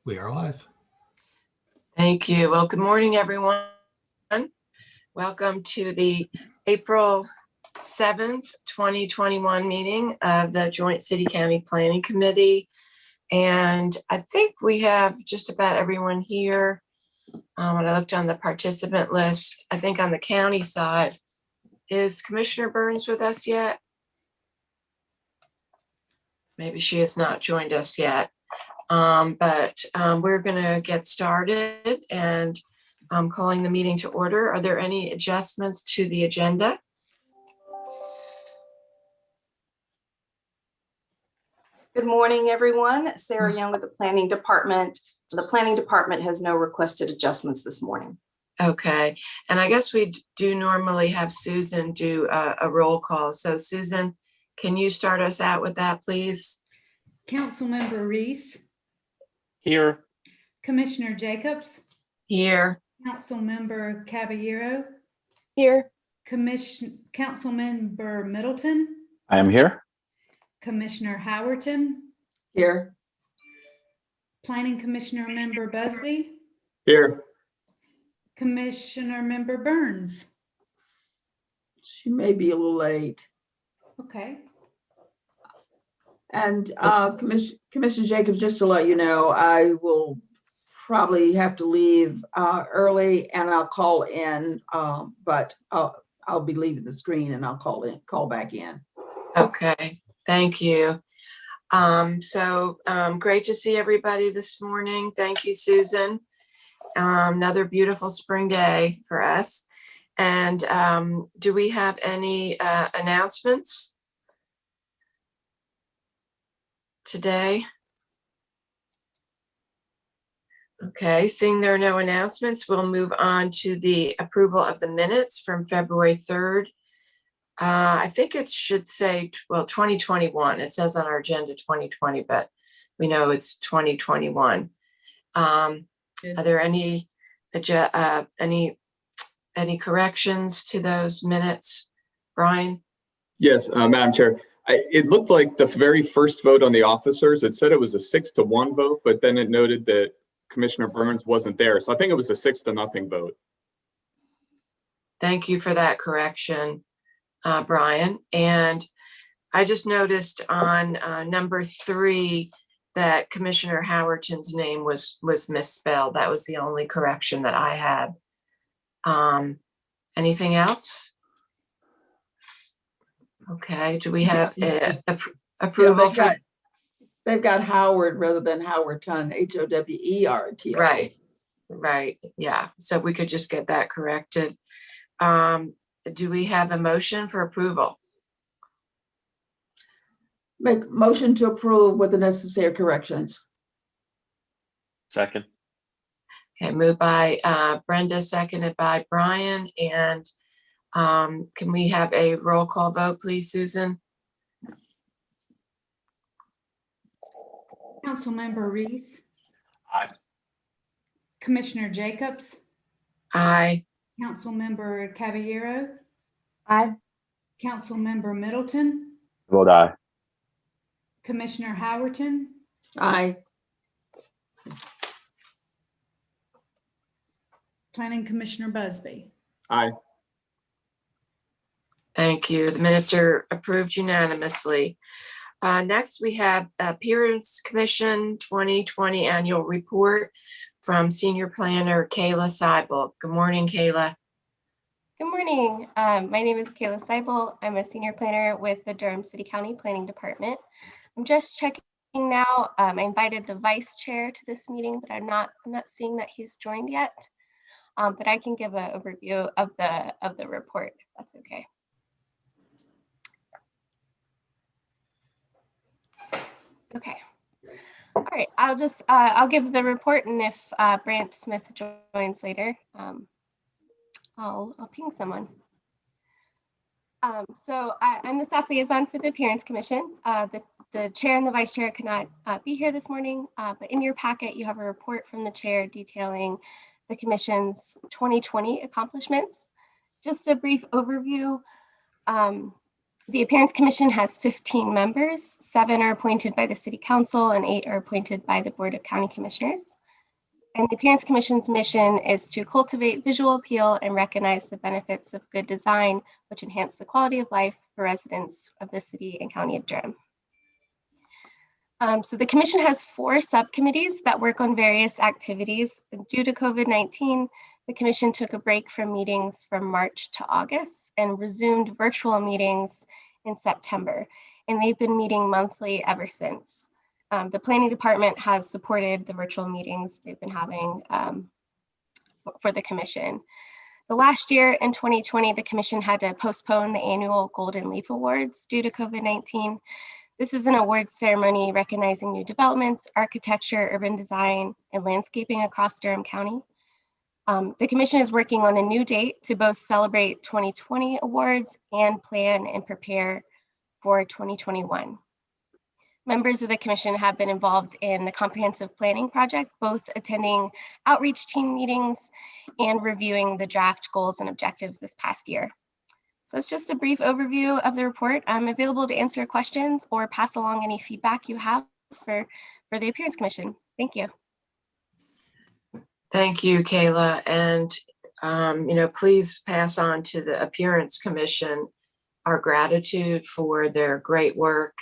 We are live. Thank you. Well, good morning, everyone. Welcome to the April 7th, 2021 meeting of the Joint City County Planning Committee. And I think we have just about everyone here. When I looked on the participant list, I think on the county side, is Commissioner Burns with us yet? Maybe she has not joined us yet. But we're going to get started, and I'm calling the meeting to order. Are there any adjustments to the agenda? Good morning, everyone. Sarah Young with the Planning Department. The Planning Department has no requested adjustments this morning. Okay, and I guess we do normally have Susan do a roll call. So Susan, can you start us out with that, please? Councilmember Reese. Here. Commissioner Jacobs. Here. Councilmember Caballero. Here. Councilmember Middleton. I am here. Commissioner Howerton. Here. Planning Commissioner Member Busby. Here. Commissioner Member Burns. She may be a little late. Okay. And Commissioner Jacobs, just to let you know, I will probably have to leave early, and I'll call in, but I'll be leaving the screen and I'll call back in. Okay, thank you. Great to see everybody this morning. Thank you, Susan. Another beautiful spring day for us. And do we have any announcements today? Okay, seeing there are no announcements, we'll move on to the approval of the minutes from February 3rd. I think it should say, well, 2021. It says on our agenda 2020, but we know it's 2021. Are there any corrections to those minutes, Brian? Yes, Madam Chair. It looked like the very first vote on the officers, it said it was a 6-1 vote, but then it noted that Commissioner Burns wasn't there. So I think it was a 6-0 vote. Thank you for that correction, Brian. And I just noticed on number 3 that Commissioner Howerton's name was misspelled. That was the only correction that I had. Anything else? Okay, do we have approval? They've got Howard rather than Howerton, Howert. Right, yeah. So we could just get that corrected. Do we have a motion for approval? Make motion to approve with the necessary corrections. Second. Okay, moved by Brenda, seconded by Brian. And can we have a roll call vote, please, Susan? Councilmember Reese. Aye. Commissioner Jacobs. Aye. Councilmember Caballero. Aye. Councilmember Middleton. Vote aye. Commissioner Howerton. Aye. Planning Commissioner Busby. Aye. Thank you. The minutes are approved unanimously. Next, we have Appearance Commission 2020 Annual Report from Senior Planner Kayla Seibel. Good morning, Kayla. Good morning. My name is Kayla Seibel. I'm a senior planner with the Durham City County Planning Department. I'm just checking now. I invited the vice chair to this meeting, but I'm not seeing that he's joined yet. But I can give an overview of the report, if that's okay. Okay. All right. I'll give the report, and if Brant Smith joins later, I'll ping someone. So I'm the staff liaison for the Appearance Commission. The chair and the vice chair could not be here this morning, but in your packet, you have a report from the chair detailing the commission's 2020 accomplishments. Just a brief overview. The Appearance Commission has 15 members. 7 are appointed by the City Council and 8 are appointed by the Board of County Commissioners. And the Appearance Commission's mission is to cultivate visual appeal and recognize the benefits of good design, which enhance the quality of life for residents of the city and county of Durham. So the commission has 4 subcommittees that work on various activities. Due to COVID-19, the commission took a break from meetings from March to August and resumed virtual meetings in September. And they've been meeting monthly ever since. The planning department has supported the virtual meetings they've been having for the commission. The last year in 2020, the commission had to postpone the annual Golden Leaf Awards due to COVID-19. This is an awards ceremony recognizing new developments, architecture, urban design, and landscaping across Durham County. The commission is working on a new date to both celebrate 2020 awards and plan and prepare for 2021. Members of the commission have been involved in the comprehensive planning project, both attending outreach team meetings and reviewing the draft goals and objectives this past year. So it's just a brief overview of the report. I'm available to answer questions or pass along any feedback you have for the Appearance Commission. Thank you. Thank you, Kayla. And, please pass on to the Appearance Commission our gratitude for their great work.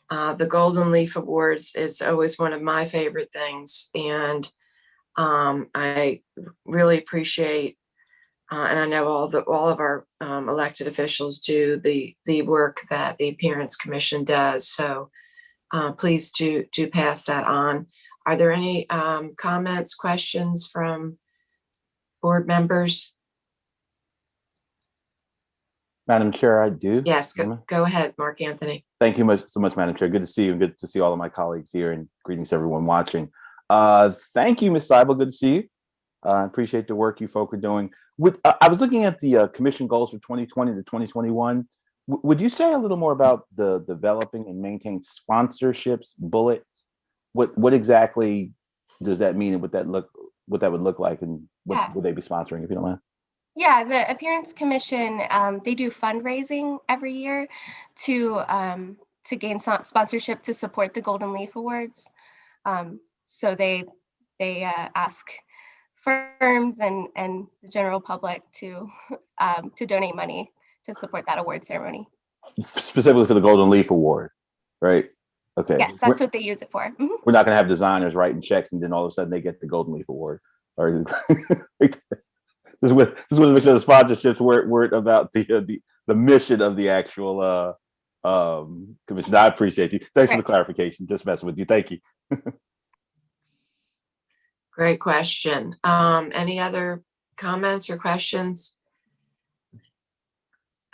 The Golden Leaf Awards is always one of my favorite things. And I really appreciate, and I know all of our elected officials do the work that the Appearance Commission does. So please do pass that on. Are there any comments, questions from board members? Madam Chair, I do. Yes, go ahead, Mark Anthony. Thank you so much, Madam Chair. Good to see you and good to see all of my colleagues here, and greetings to everyone watching. Thank you, Ms. Seibel. Good to see you. I appreciate the work you folk are doing. I was looking at the commission goals for 2020 to 2021. Would you say a little more about the developing and maintaining sponsorships bullet? What exactly does that mean, and what that would look like, and what would they be sponsoring, if you don't mind? Yeah, the Appearance Commission, they do fundraising every year to gain sponsorship to support the Golden Leaf Awards. So they ask firms and the general public to donate money to support that award ceremony. Specifically for the Golden Leaf Award, right? Okay. Yes, that's what they use it for. Mm-hmm. We're not going to have designers writing checks and then all of a sudden they get the Golden Leaf Award. Or this is what the sponsorships were about the mission of the actual commission. I appreciate you. Thanks for the clarification. Just messing with you. Thank you. Great question. Any other comments or questions?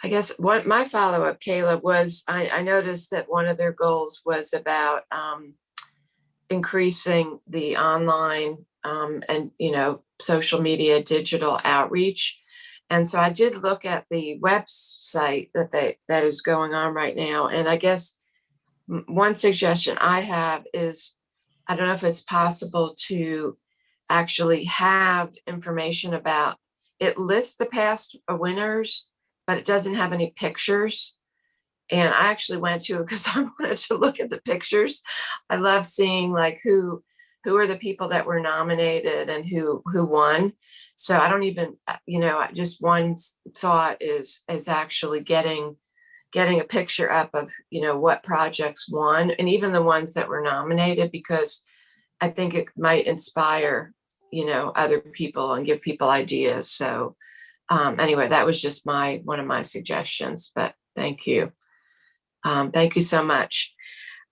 I guess what my follow-up, Kayla, was I noticed that one of their goals was about increasing the online and social media digital outreach. And so I did look at the website that is going on right now. And I guess one suggestion I have is, I don't know if it's possible to actually have information about, it lists the past winners, but it doesn't have any pictures. And I actually went to it because I wanted to look at the pictures. I love seeing like who are the people that were nominated and who won. So I don't even, just one thought is actually getting a picture up of, what projects won, and even the ones that were nominated, because I think it might inspire, other people and give people ideas. So anyway, that was just one of my suggestions, but thank you. Thank you so much.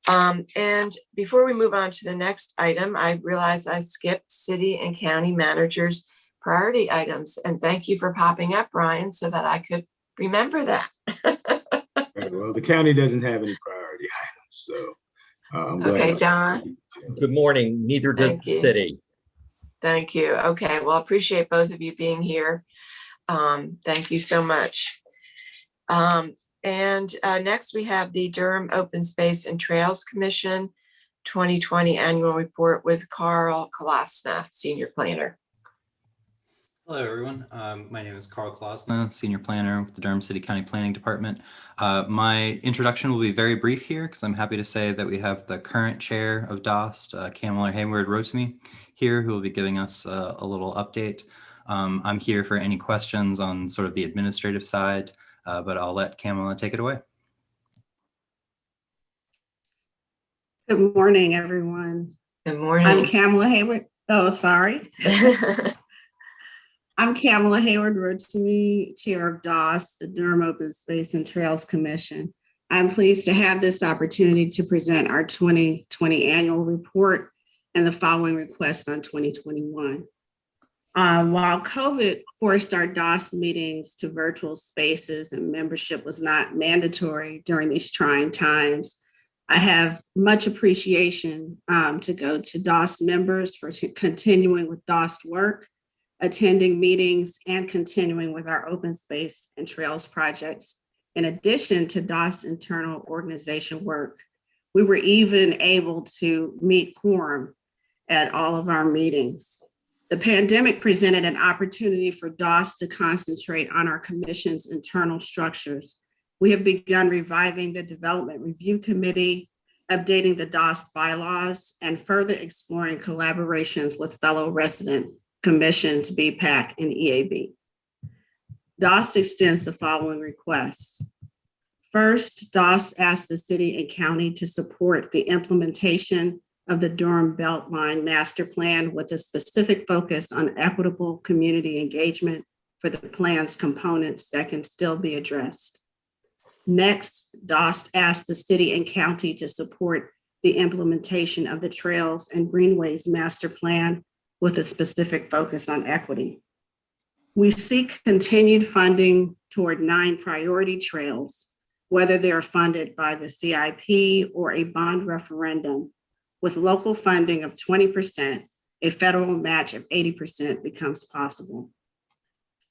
And before we move on to the next item, I realized I skipped city and county managers' priority items. And thank you for popping up, Ryan, so that I could remember that. Well, the county doesn't have any priority items, so. Okay, John. Good morning. Neither does the city. Thank you. Okay, well, I appreciate both of you being here. Thank you so much. And next we have the Durham Open Space and Trails Commission 2020 Annual Report with Carl Kalasna, Senior Planner. Hello, everyone. My name is Carl Klausner, Senior Planner with the Durham City County Planning Department. My introduction will be very brief here because I'm happy to say that we have the current chair of DOST, Kamala Hayward-Rotimi, here, who will be giving us a little update. I'm here for any questions on sort of the administrative side, but I'll let Kamala take it away. Good morning, everyone. Good morning. I'm Kamala Hayward. Oh, sorry. I'm Kamala Hayward-Rotimi, Chair of DOS, the Durham Open Space and Trails Commission. I'm pleased to have this opportunity to present our 2020 annual report and the following requests on 2021. While COVID forced our DOS meetings to virtual spaces and membership was not mandatory during these trying times, I have much appreciation to go to DOS members for continuing with DOS work, attending meetings, and continuing with our open space and trails projects. In addition to DOS internal organization work, we were even able to meet quorum at all of our meetings. The pandemic presented an opportunity for DOS to concentrate on our commission's internal structures. We have begun reviving the Development Review Committee, updating the DOS bylaws, and further exploring collaborations with fellow resident commissions, BPAC, and EAB. DOS extends the following requests. First, DOS asks the city and county to support the implementation of the Durham Beltline Master Plan with a specific focus on equitable community engagement for the plan's components that can still be addressed. Next, DOS asks the city and county to support the implementation of the Trails and Greenways Master Plan with a specific focus on equity. We seek continued funding toward 9 priority trails, whether they're funded by the CIP or a bond referendum. With local funding of 20%, a federal match of 80% becomes possible.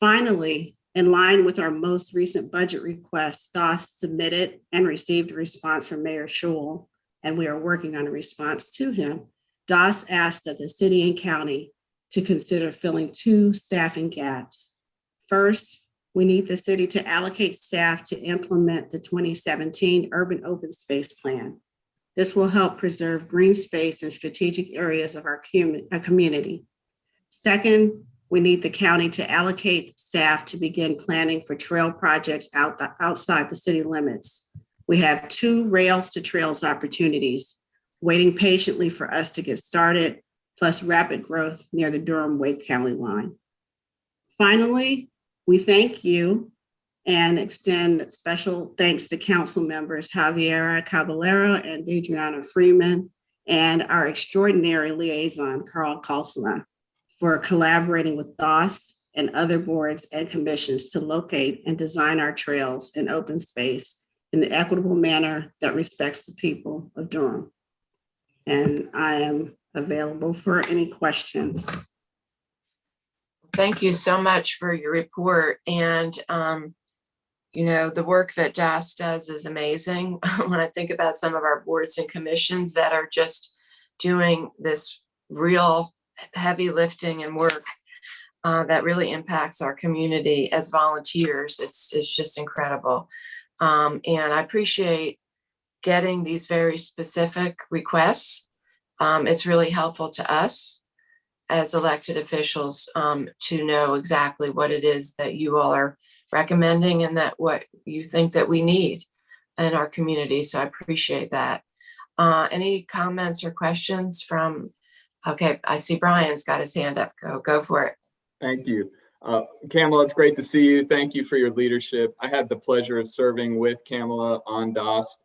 Finally, in line with our most recent budget request, DOS submitted and received a response from Mayor Schul, and we are working on a response to him. DOS asked that the city and county to consider filling 2 staffing gaps. First, we need the city to allocate staff to implement the 2017 Urban Open Space Plan. This will help preserve green space in strategic areas of our community. Second, we need the county to allocate staff to begin planning for trail projects outside the city limits. We have 2 rails to trails opportunities waiting patiently for us to get started, plus rapid growth near the Durham-Wake County line. Finally, we thank you and extend special thanks to council members Javiera Caballero and Adriana Freeman, and our extraordinary liaison, Carl Kalsna, for collaborating with DOS and other boards and commissions to locate and design our trails in open space in an equitable manner that respects the people of Durham. And I am available for any questions. Thank you so much for your report. And, you know, the work that DOS does is amazing. When I think about some of our boards and commissions that are just doing this real heavy lifting and work that really impacts our community as volunteers, it's just incredible. And I appreciate getting these very specific requests. It's really helpful to us as elected officials to know exactly what it is that you all are recommending and that what you think that we need in our community. So I appreciate that. Any comments or questions from, okay, I see Brian's got his hand up. Go for it. Thank you. Kamala, it's great to see you. Thank you for your leadership. I had the pleasure of serving with Kamala on DOS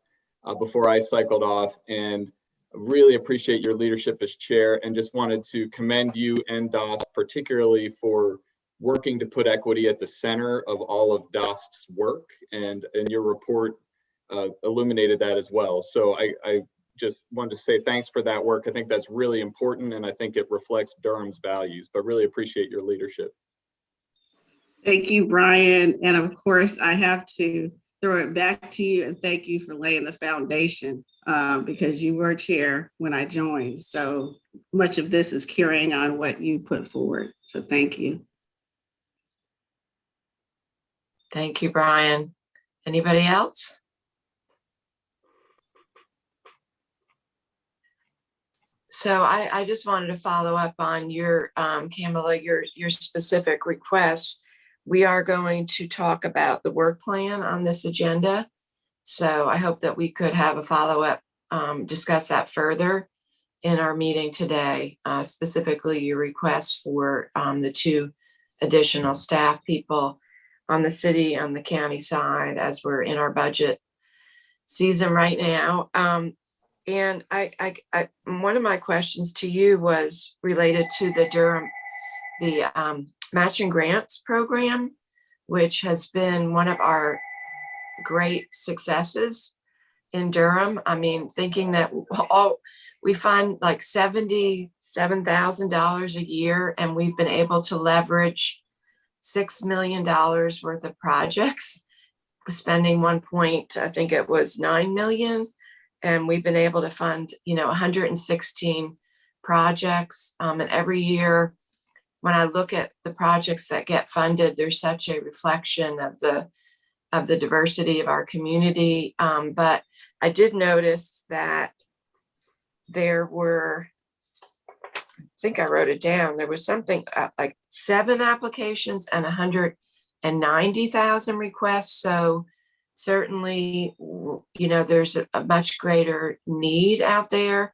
before I cycled off, and really appreciate your leadership as chair, and just wanted to commend you and DOS particularly for working to put equity at the center of all of DOS's work, and your report illuminated that as well. So I just wanted to say thanks for that work. I think that's really important, and I think it reflects Durham's values, but really appreciate your leadership. Thank you, Brian. And of course, I have to throw it back to you and thank you for laying the foundation because you were chair when I joined. So much of this is carrying on what you put forward. So thank you. Thank you, Brian. Anybody else? So I just wanted to follow up on your, Kamala, your specific request. We are going to talk about the work plan on this agenda. So I hope that we could have a follow-up, discuss that further in our meeting today, specifically your request for the 2 additional staff people on the city, on the county side, as we're in our budget season right now. And one of my questions to you was related to the Durham, the matching grants program, which has been one of our great successes in Durham. I mean, thinking that we fund like $77,000 a year, and we've been able to leverage $6 million worth of projects, spending I think it was 9 million. And we've been able to fund, 116 projects. And every year, when I look at the projects that get funded, there's such a reflection of the diversity of our community. But I did notice that there were, I think I wrote it down, there was something like 7 applications and 190,000 requests. So certainly, there's a much greater need out there.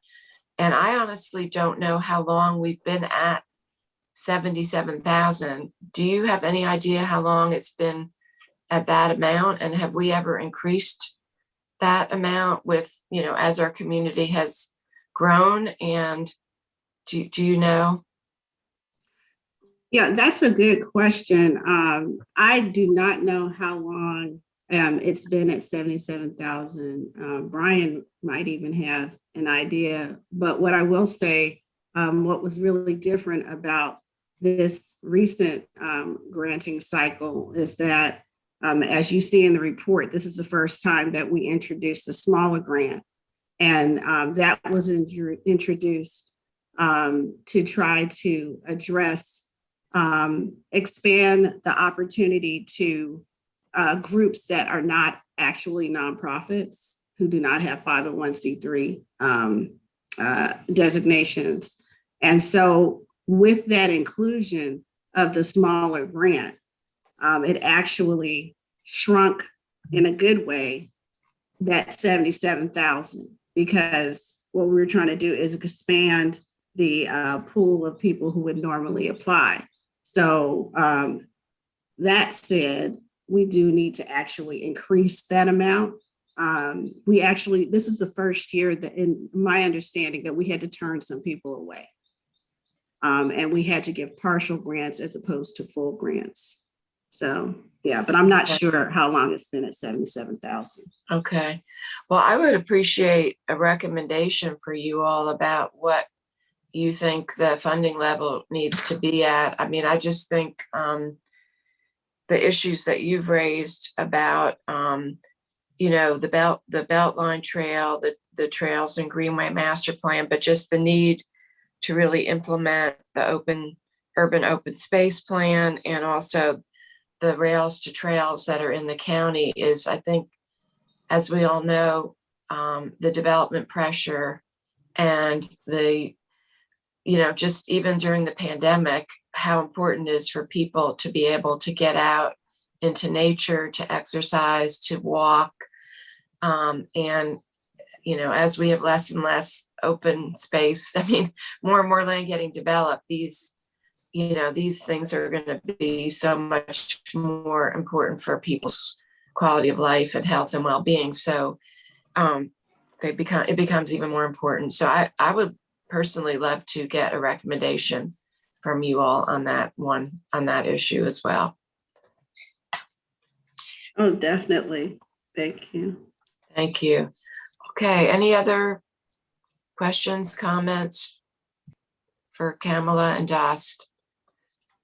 And I honestly don't know how long we've been at 77,000. Do you have any idea how long it's been at that amount? And have we ever increased that amount with, as our community has grown? And do you know? Yeah, that's a good question. I do not know how long it's been at 77,000. Brian might even have an idea, but what I will say, what was really different about this recent granting cycle is that, as you see in the report, this is the first time that we introduced a smaller grant. And that was introduced to try to address, expand the opportunity to groups that are not actually nonprofits, who do not have 501c3 designations. And so with that inclusion of the smaller grant, it actually shrunk in a good way that 77,000, because what we're trying to do is expand the pool of people who would normally apply. So that said, we do need to actually increase that amount. This is the first year that, in my understanding, that we had to turn some people away. And we had to give partial grants as opposed to full grants. So, yeah, but I'm not sure how long it's been at 77,000. Okay. Well, I would appreciate a recommendation for you all about what you think the funding level needs to be at. I mean, I just think the issues that you've raised about, the Beltline Trail, the Trails and Greenway Master Plan, but just the need to really implement the urban open space plan, and also the rails to trails that are in the county is, I think, as we all know, the development pressure and the, just even during the pandemic, how important it is for people to be able to get out into nature, to exercise, to walk. And, as we have less and less open space, I mean, more and more land getting developed, these things are going to be so much more important for people's quality of life and health and well-being. So it becomes even more important. So I would personally love to get a recommendation from you all on that issue as well. Oh, definitely. Thank you. Thank you. Okay, any other questions, comments for Kamala and Dost?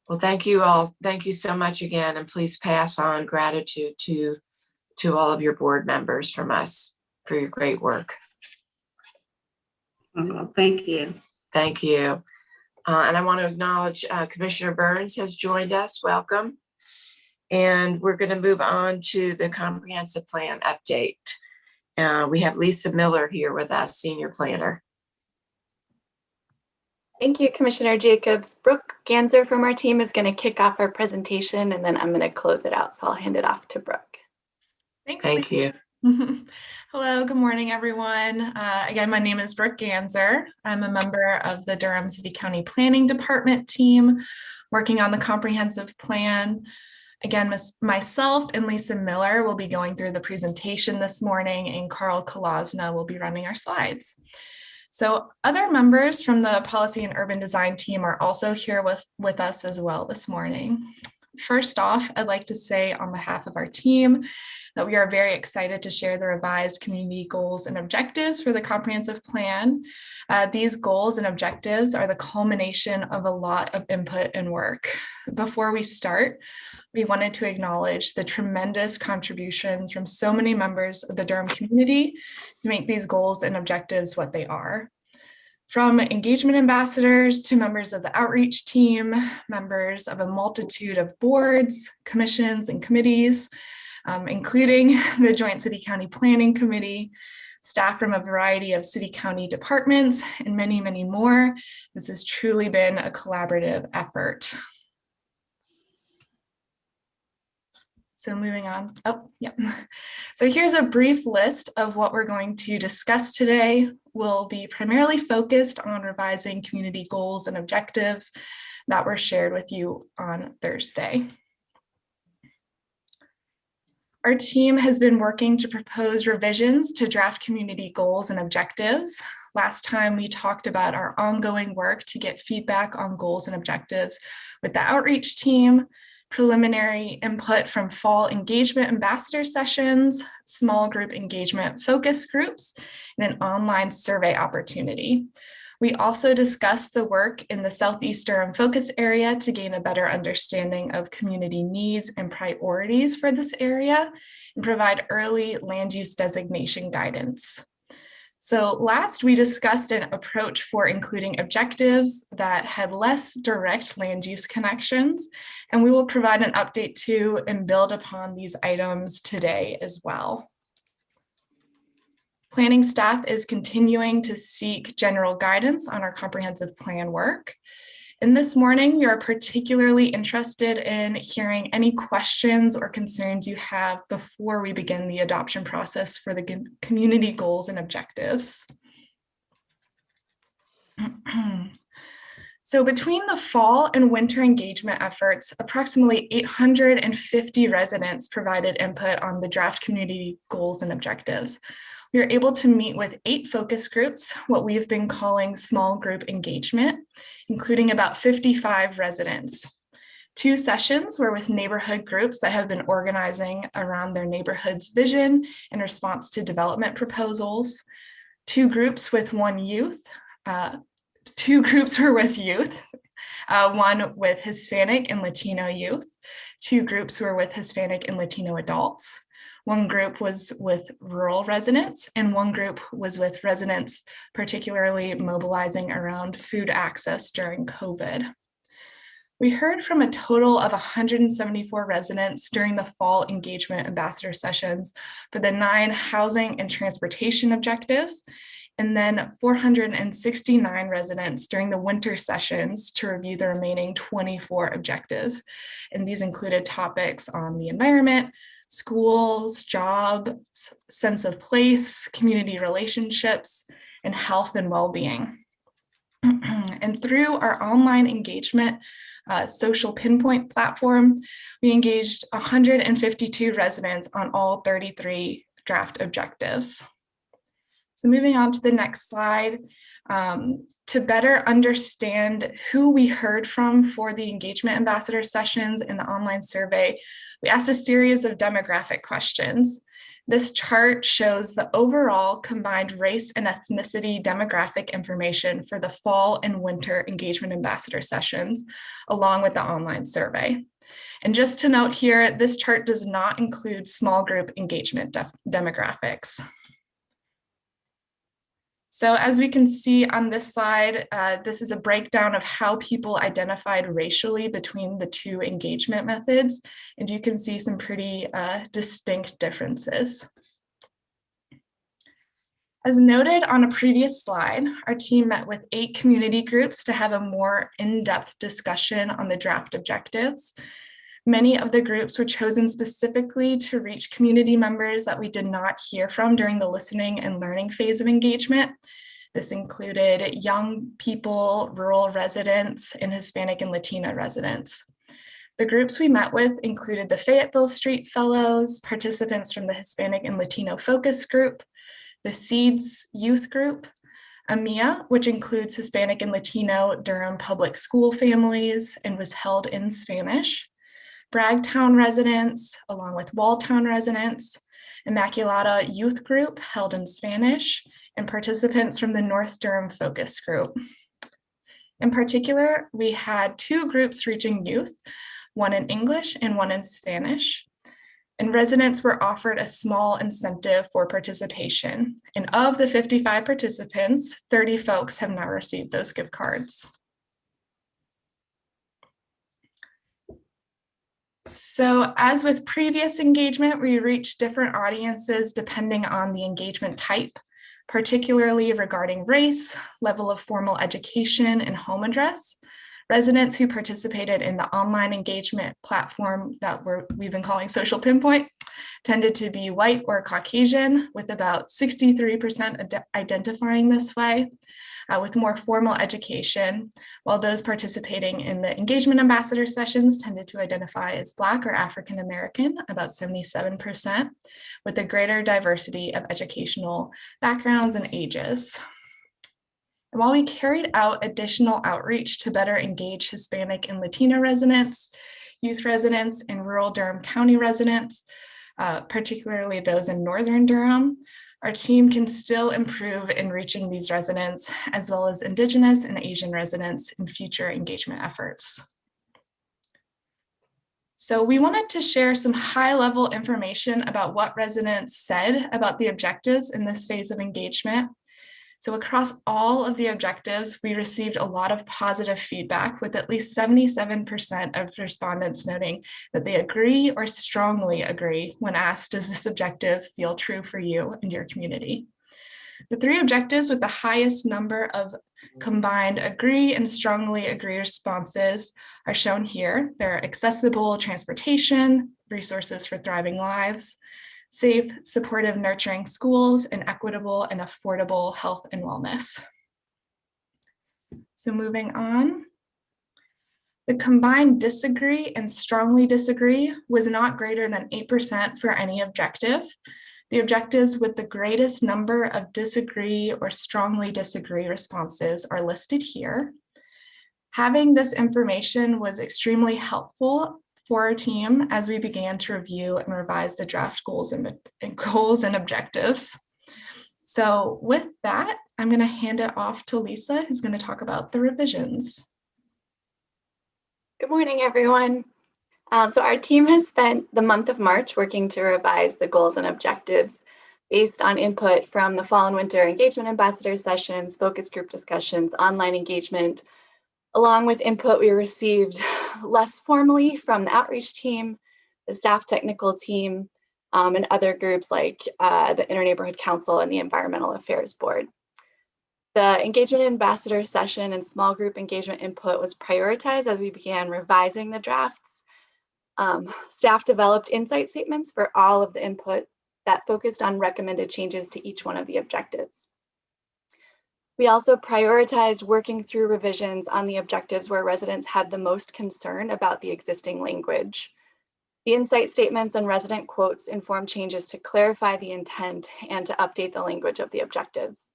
Well, thank you all. Thank you so much again. And please pass on gratitude to all of your board members from us for your great work. Oh, thank you. Thank you. And I want to acknowledge Commissioner Burns has joined us. Welcome. And we're going to move on to the comprehensive plan update. We have Lisa Miller here with us, senior planner. Thank you, Commissioner Jacobs. Brooke Ganser from our team is going to kick off our presentation, and then I'm going to close it out. So I'll hand it off to Brooke. Thanks. Thank you. Hello, good morning, everyone. Again, my name is Brooke Ganser. I'm a member of the Durham City County Planning Department team working on the comprehensive plan. Again, myself and Lisa Miller will be going through the presentation this morning, and Carl Kolosna will be running our slides. So other members from the policy and urban design team are also here with us as well this morning. First off, I'd like to say on behalf of our team that we are very excited to share the revised community goals and objectives for the comprehensive plan. These goals and objectives are the culmination of a lot of input and work. Before we start, we wanted to acknowledge the tremendous contributions from so many members of the Durham community to make these goals and objectives what they are. From engagement ambassadors to members of the outreach team, members of a multitude of boards, commissions, and committees, including the Joint City County Planning Committee, staff from a variety of city county departments, and many, many more. This has truly been a collaborative effort. So moving on. Oh, yeah. So here's a brief list of what we're going to discuss today. We'll be primarily focused on revising community goals and objectives that were shared with you on Thursday. Our team has been working to propose revisions to draft community goals and objectives. Last time we talked about our ongoing work to get feedback on goals and objectives with the outreach team, preliminary input from fall engagement ambassador sessions, small group engagement focus groups, and an online survey opportunity. We also discussed the work in the Southeast Durham focus area to gain a better understanding of community needs and priorities for this area and provide early land use designation guidance. So last, we discussed an approach for including objectives that had less direct land use connections, and we will provide an update to and build upon these items today as well. Planning staff is continuing to seek general guidance on our comprehensive plan work. And this morning, we are particularly interested in hearing any questions or concerns you have before we begin the adoption process for the community goals and objectives. So between the fall and winter engagement efforts, approximately 850 residents provided input on the draft community goals and objectives. We were able to meet with 8 focus groups, what we've been calling small group engagement, including about 55 residents. 2 sessions were with neighborhood groups that have been organizing around their neighborhood's vision in response to development proposals. 2 groups with youth. 2 groups were with youth, one with Hispanic and Latino youth. 2 groups were with Hispanic and Latino adults. 1 group was with rural residents, and 1 group was with residents particularly mobilizing around food access during COVID. We heard from a total of 174 residents during the fall engagement ambassador sessions for the 9 housing and transportation objectives, and then 469 residents during the winter sessions to review the remaining 24 objectives. And these included topics on the environment, schools, jobs, sense of place, community relationships, and health and well-being. And through our online engagement social pinpoint platform, we engaged 152 residents on all 33 draft objectives. So moving on to the next slide, to better understand who we heard from for the engagement ambassador sessions and the online survey, we asked a series of demographic questions. This chart shows the overall combined race and ethnicity demographic information for the fall and winter engagement ambassador sessions, along with the online survey. And just to note here, this chart does not include small group engagement demographics. So as we can see on this slide, this is a breakdown of how people identified racially between the two engagement methods, and you can see some pretty distinct differences. As noted on a previous slide, our team met with 8 community groups to have a more in-depth discussion on the draft objectives. Many of the groups were chosen specifically to reach community members that we did not hear from during the listening and learning phase of engagement. This included young people, rural residents, and Hispanic and Latina residents. The groups we met with included the Fayetteville Street Fellows, participants from the Hispanic and Latino Focus Group, the SEEDS Youth Group, AMIA, which includes Hispanic and Latino Durham public school families and was held in Spanish, Bragtown residents, along with Walltown residents, Immaculata Youth Group held in Spanish, and participants from the North Durham Focus Group. In particular, we had 2 groups reaching youth, one in English and one in Spanish. And residents were offered a small incentive for participation. And of the 55 participants, 30 folks have now received those gift cards. So as with previous engagement, we reach different audiences depending on the engagement type, particularly regarding race, level of formal education, and home address. Residents who participated in the online engagement platform that we've been calling Social Pinpoint tended to be white or Caucasian, with about 63% identifying this way, with more formal education, while those participating in the engagement ambassador sessions tended to identify as Black or African American, about 77%, with a greater diversity of educational backgrounds and ages. And while we carried out additional outreach to better engage Hispanic and Latino residents, youth residents, and rural Durham County residents, particularly those in Northern Durham, our team can still improve in reaching these residents, as well as Indigenous and Asian residents in future engagement efforts. So we wanted to share some high-level information about what residents said about the objectives in this phase of engagement. So across all of the objectives, we received a lot of positive feedback, with at least 77% of respondents noting that they agree or strongly agree when asked, does this objective feel true for you and your community? The 3 objectives with the highest number of combined agree and strongly agree responses are shown here. They're accessible transportation, resources for thriving lives, safe, supportive, nurturing schools, and equitable and affordable health and wellness. So moving on. The combined disagree and strongly disagree was not greater than 8% for any objective. The objectives with the greatest number of disagree or strongly disagree responses are listed here. Having this information was extremely helpful for our team as we began to review and revise the draft goals and objectives. So with that, I'm going to hand it off to Lisa, who's going to talk about the revisions. Good morning, everyone. So our team has spent the month of March working to revise the goals and objectives based on input from the fall and winter engagement ambassador sessions, focus group discussions, online engagement, along with input we received less formally from the outreach team, the staff technical team, and other groups like the Inter-Neighborhood Council and the Environmental Affairs Board. The engagement ambassador session and small group engagement input was prioritized as we began revising the drafts. Staff developed insight statements for all of the input that focused on recommended changes to each one of the objectives. We also prioritized working through revisions on the objectives where residents had the most concern about the existing language. The insight statements and resident quotes inform changes to clarify the intent and to update the language of the objectives.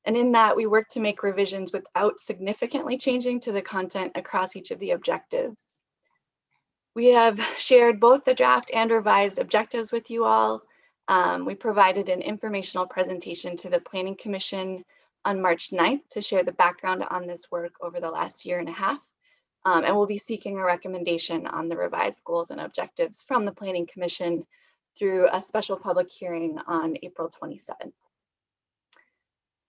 And in that, we worked to make revisions without significantly changing to the content across each of the objectives. We have shared both the draft and revised objectives with you all. We provided an informational presentation to the Planning Commission on March 9th to share the background on this work over the last year and a half. And we'll be seeking a recommendation on the revised goals and objectives from the Planning Commission through a special public hearing on April 27th.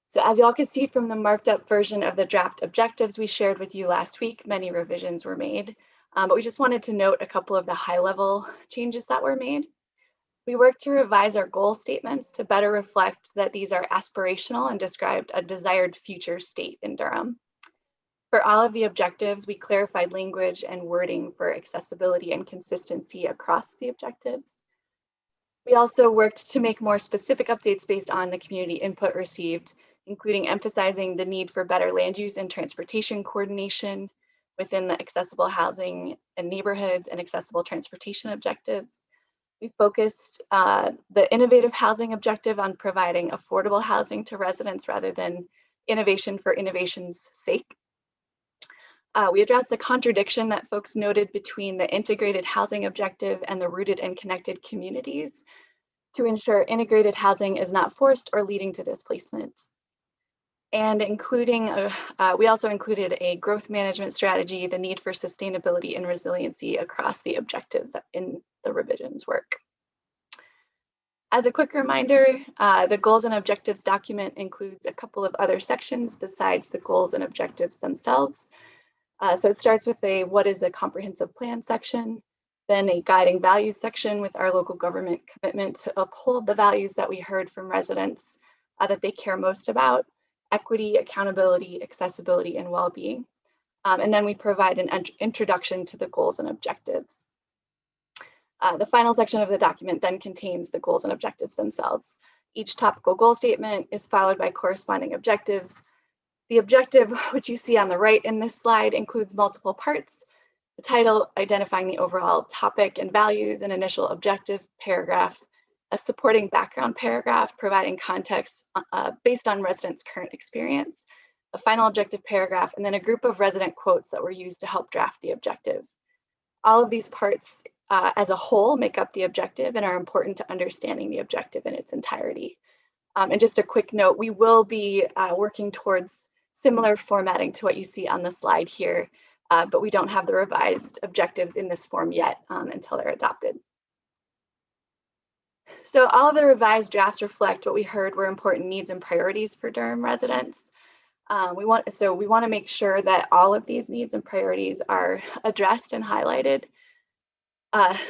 So as you all can see from the marked up version of the draft objectives we shared with you last week, many revisions were made, but we just wanted to note a couple of the high level changes that were made. We worked to revise our goal statements to better reflect that these are aspirational and described a desired future state in Durham. For all of the objectives, we clarified language and wording for accessibility and consistency across the objectives. We also worked to make more specific updates based on the community input received, including emphasizing the need for better land use and transportation coordination within the accessible housing and neighborhoods and accessible transportation objectives. We focused the innovative housing objective on providing affordable housing to residents rather than innovation for innovation's sake. We addressed the contradiction that folks noted between the integrated housing objective and the rooted and connected communities to ensure integrated housing is not forced or leading to displacement. And we also included a growth management strategy, the need for sustainability and resiliency across the objectives in the revisions work. As a quick reminder, the goals and objectives document includes a couple of other sections besides the goals and objectives themselves. So it starts with a what is a comprehensive plan section, then a guiding values section with our local government commitment to uphold the values that we heard from residents that they care most about: equity, accountability, accessibility, and well-being. And then we provide an introduction to the goals and objectives. The final section of the document then contains the goals and objectives themselves. Each topical goal statement is followed by corresponding objectives. The objective, which you see on the right in this slide, includes multiple parts: the title, identifying the overall topic and values, an initial objective paragraph, a supporting background paragraph providing context based on residents' current experience, a final objective paragraph, and then a group of resident quotes that were used to help draft the objective. All of these parts as a whole make up the objective and are important to understanding the objective in its entirety. And just a quick note, we will be working towards similar formatting to what you see on the slide here, but we don't have the revised objectives in this form yet until they're adopted. So all of the revised drafts reflect what we heard were important needs and priorities for Durham residents. We want to make sure that all of these needs and priorities are addressed and highlighted.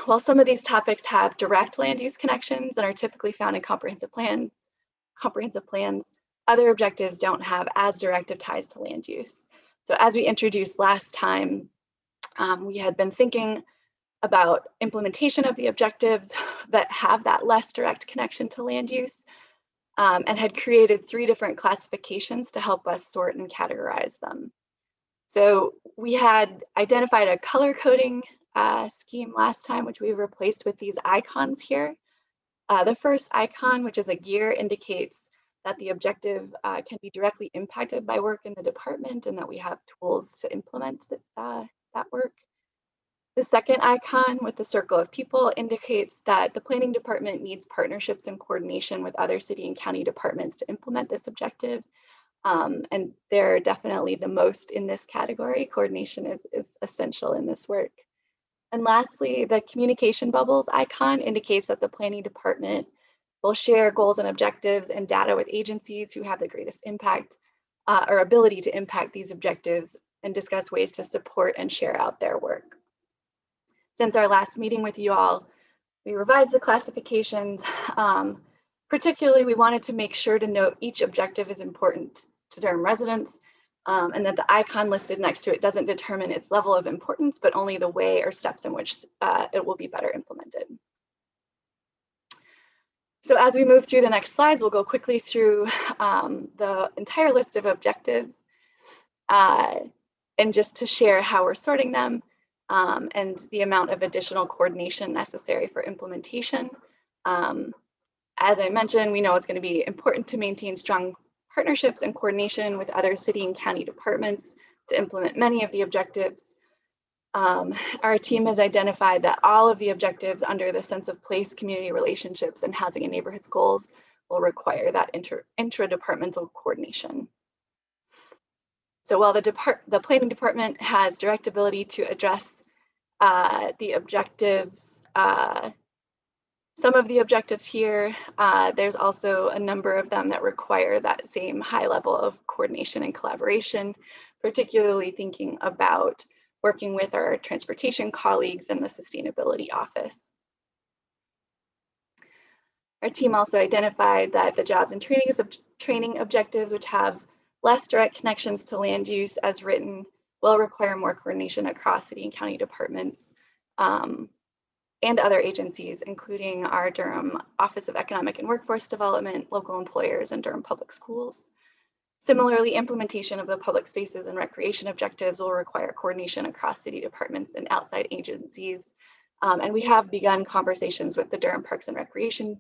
While some of these topics have direct land use connections and are typically found in comprehensive plans, other objectives don't have as direct of ties to land use. So as we introduced last time, we had been thinking about implementation of the objectives that have that less direct connection to land use, and had created 3 different classifications to help us sort and categorize them. So we had identified a color coding scheme last time, which we replaced with these icons here. The first icon, which is a gear, indicates that the objective can be directly impacted by work in the department and that we have tools to implement that work. The second icon with the circle of people indicates that the planning department needs partnerships and coordination with other city and county departments to implement this objective. And they're definitely the most in this category. Coordination is essential in this work. And lastly, the communication bubbles icon indicates that the planning department will share goals and objectives and data with agencies who have the greatest impact or ability to impact these objectives and discuss ways to support and share out their work. Since our last meeting with you all, we revised the classifications. Particularly, we wanted to make sure to note each objective is important to Durham residents, and that the icon listed next to it doesn't determine its level of importance, but only the way or steps in which it will be better implemented. So as we move through the next slides, we'll go quickly through the entire list of objectives and just to share how we're sorting them and the amount of additional coordination necessary for implementation. As I mentioned, we know it's going to be important to maintain strong partnerships and coordination with other city and county departments to implement many of the objectives. Our team has identified that all of the objectives under the sense of place, community relationships, and housing and neighborhoods goals will require that intra-departmental coordination. So while the planning department has direct ability to address the objectives Some of the objectives here, there's also a number of them that require that same high level of coordination and collaboration, particularly thinking about working with our transportation colleagues and the sustainability office. Our team also identified that the jobs and training objectives, which have less direct connections to land use as written, will require more coordination across city and county departments and other agencies, including our Durham Office of Economic and Workforce Development, local employers, and Durham Public Schools. Similarly, implementation of the public spaces and recreation objectives will require coordination across city departments and outside agencies. And we have begun conversations with the Durham Parks and Recreation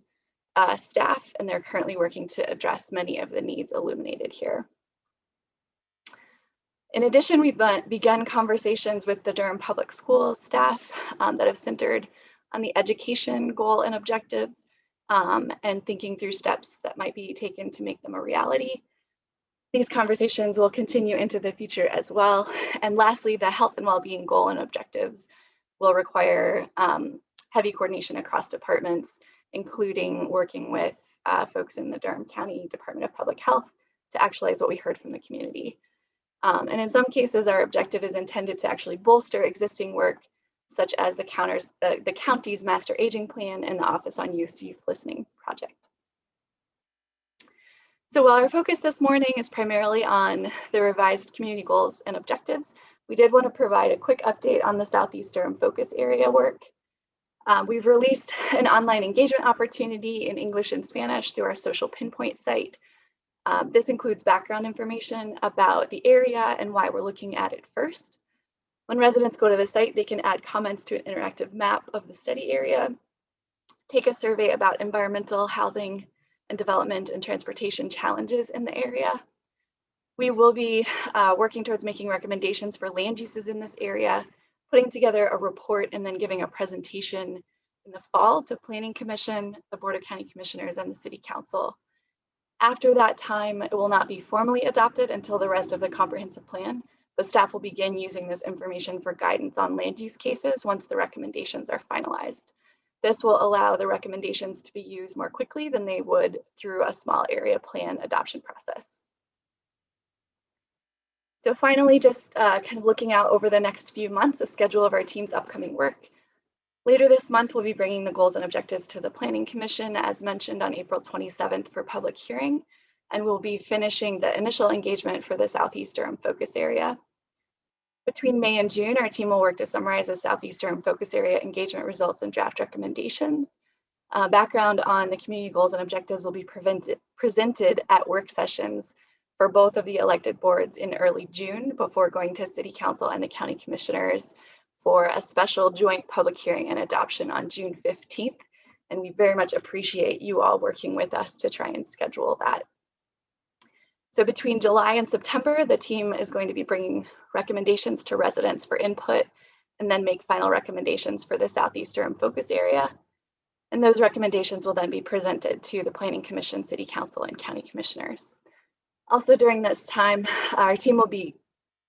staff, and they're currently working to address many of the needs illuminated here. In addition, we've begun conversations with the Durham Public Schools staff that have centered on the education goal and objectives, and thinking through steps that might be taken to make them a reality. These conversations will continue into the future as well. And lastly, the health and well-being goal and objectives will require heavy coordination across departments, including working with folks in the Durham County Department of Public Health to actualize what we heard from the community. And in some cases, our objective is intended to actually bolster existing work, such as the county's master aging plan and the Office on Youth Listening project. So while our focus this morning is primarily on the revised community goals and objectives, we did want to provide a quick update on the Southeast Durham focus area work. We've released an online engagement opportunity in English and Spanish through our social pinpoint site. This includes background information about the area and why we're looking at it first. When residents go to the site, they can add comments to an interactive map of the study area, take a survey about environmental, housing, and development and transportation challenges in the area. We will be working towards making recommendations for land uses in this area, putting together a report, and then giving a presentation in the fall to Planning Commission, the Board of County Commissioners, and the City Council. After that time, it will not be formally adopted until the rest of the comprehensive plan, but staff will begin using this information for guidance on land use cases once the recommendations are finalized. This will allow the recommendations to be used more quickly than they would through a small area plan adoption process. So finally, just kind of looking out over the next few months, a schedule of our team's upcoming work. Later this month, we'll be bringing the goals and objectives to the Planning Commission, as mentioned, on April 27th for public hearing, and we'll be finishing the initial engagement for the Southeast Durham focus area. Between May and June, our team will work to summarize the Southeast Durham focus area engagement results and draft recommendations. Background on the community goals and objectives will be presented at work sessions for both of the elected boards in early June before going to City Council and the County Commissioners for a special joint public hearing and adoption on June 15th. And we very much appreciate you all working with us to try and schedule that. So between July and September, the team is going to be bringing recommendations to residents for input and then make final recommendations for the Southeast Durham focus area. And those recommendations will then be presented to the Planning Commission, City Council, and County Commissioners. Also during this time, our team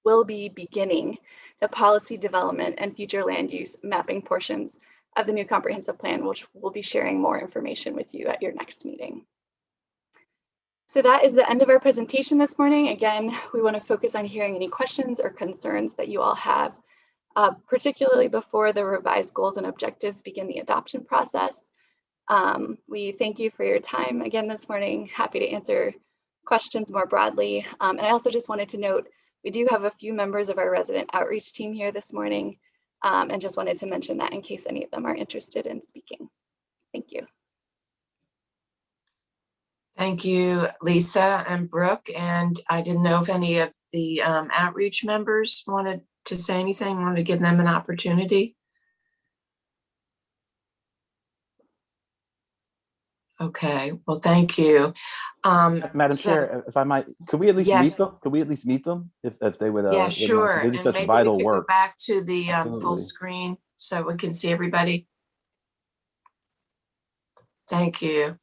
will be beginning the policy development and future land use mapping portions of the new comprehensive plan, which we'll be sharing more information with you at your next meeting. So that is the end of our presentation this morning. Again, we want to focus on hearing any questions or concerns that you all have, particularly before the revised goals and objectives begin the adoption process. We thank you for your time again this morning. Happy to answer questions more broadly. And I also just wanted to note, we do have a few members of our resident outreach team here this morning, and just wanted to mention that in case any of them are interested in speaking. Thank you. Thank you, Lisa and Brooke. And I didn't know if any of the outreach members wanted to say anything, wanted to give them an opportunity. Okay, well, thank you. Madam Chair, if I might, could we at least meet them? Could we at least meet them if they would? Yeah, sure. They do And such maybe vital we could work. go back to the full Absolutely. screen so we can see everybody. Thank you.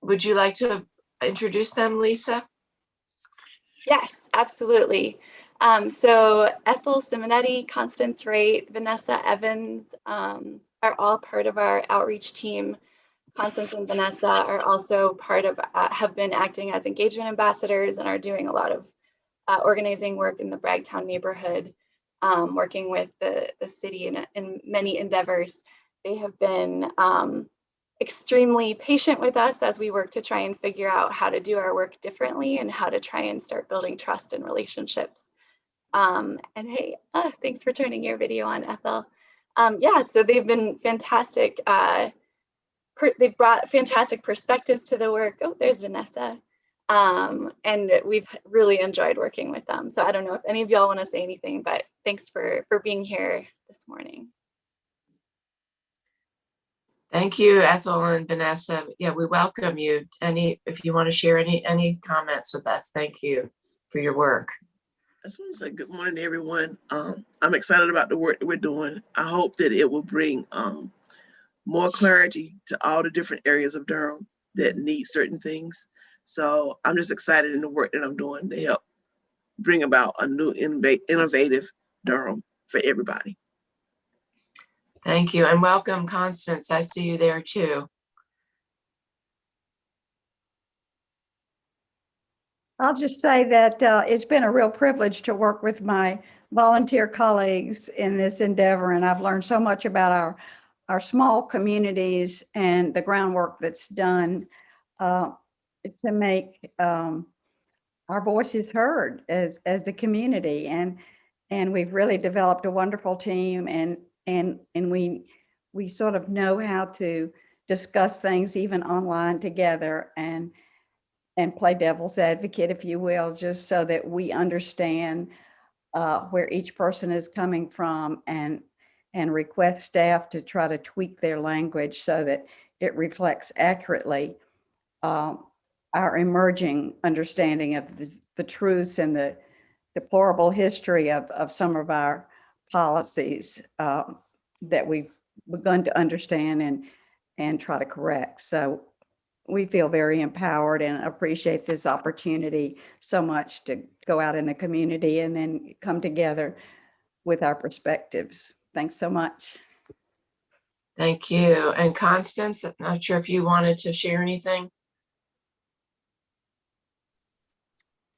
Would you like to introduce them, Lisa? Yes, absolutely. So Ethel Simonetti, Constance Wright, Vanessa Evans, are all part of our outreach team. Constance and Vanessa are also part of, have been acting as engagement ambassadors and are doing a lot of organizing work in the Bragtown neighborhood, working with the city in many endeavors. They have been extremely patient with us as we work to try and figure out how to do our work differently and how to try and start building trust and relationships. And hey, thanks for turning your video on, Ethel. Yeah, so they've been fantastic. They've brought fantastic perspectives to the work. Oh, there's Vanessa. And we've really enjoyed working with them. So I don't know if any of y'all want to say anything, but thanks for being here this morning. Thank you, Ethel and Vanessa. Yeah, we welcome you. If you want to share any comments with us, thank you for your work. I just want to say good morning to everyone. I'm excited about the work that we're doing. I hope that it will bring more clarity to all the different areas of Durham that need certain things. So I'm just excited in the work that I'm doing to help bring about a new innovative Durham for everybody. Thank you, and welcome, Constance. I see you there too. I'll just say that it's been a real privilege to work with my volunteer colleagues in this endeavor, and I've learned so much about our small communities and the groundwork that's done to make our voices heard as the community, and we've really developed a wonderful team, and we sort of know how to discuss things even online together and play devil's advocate, if you will, just so that we understand where each person is coming from and request staff to try to tweak their language so that it reflects accurately our emerging understanding of the truths and the deplorable history of some of our policies that we've begun to understand and try to correct. So we feel very empowered and appreciate this opportunity so much to go out in the community and then come together with our perspectives. Thanks so much. Thank you. And Constance, I'm not sure if you wanted to share anything.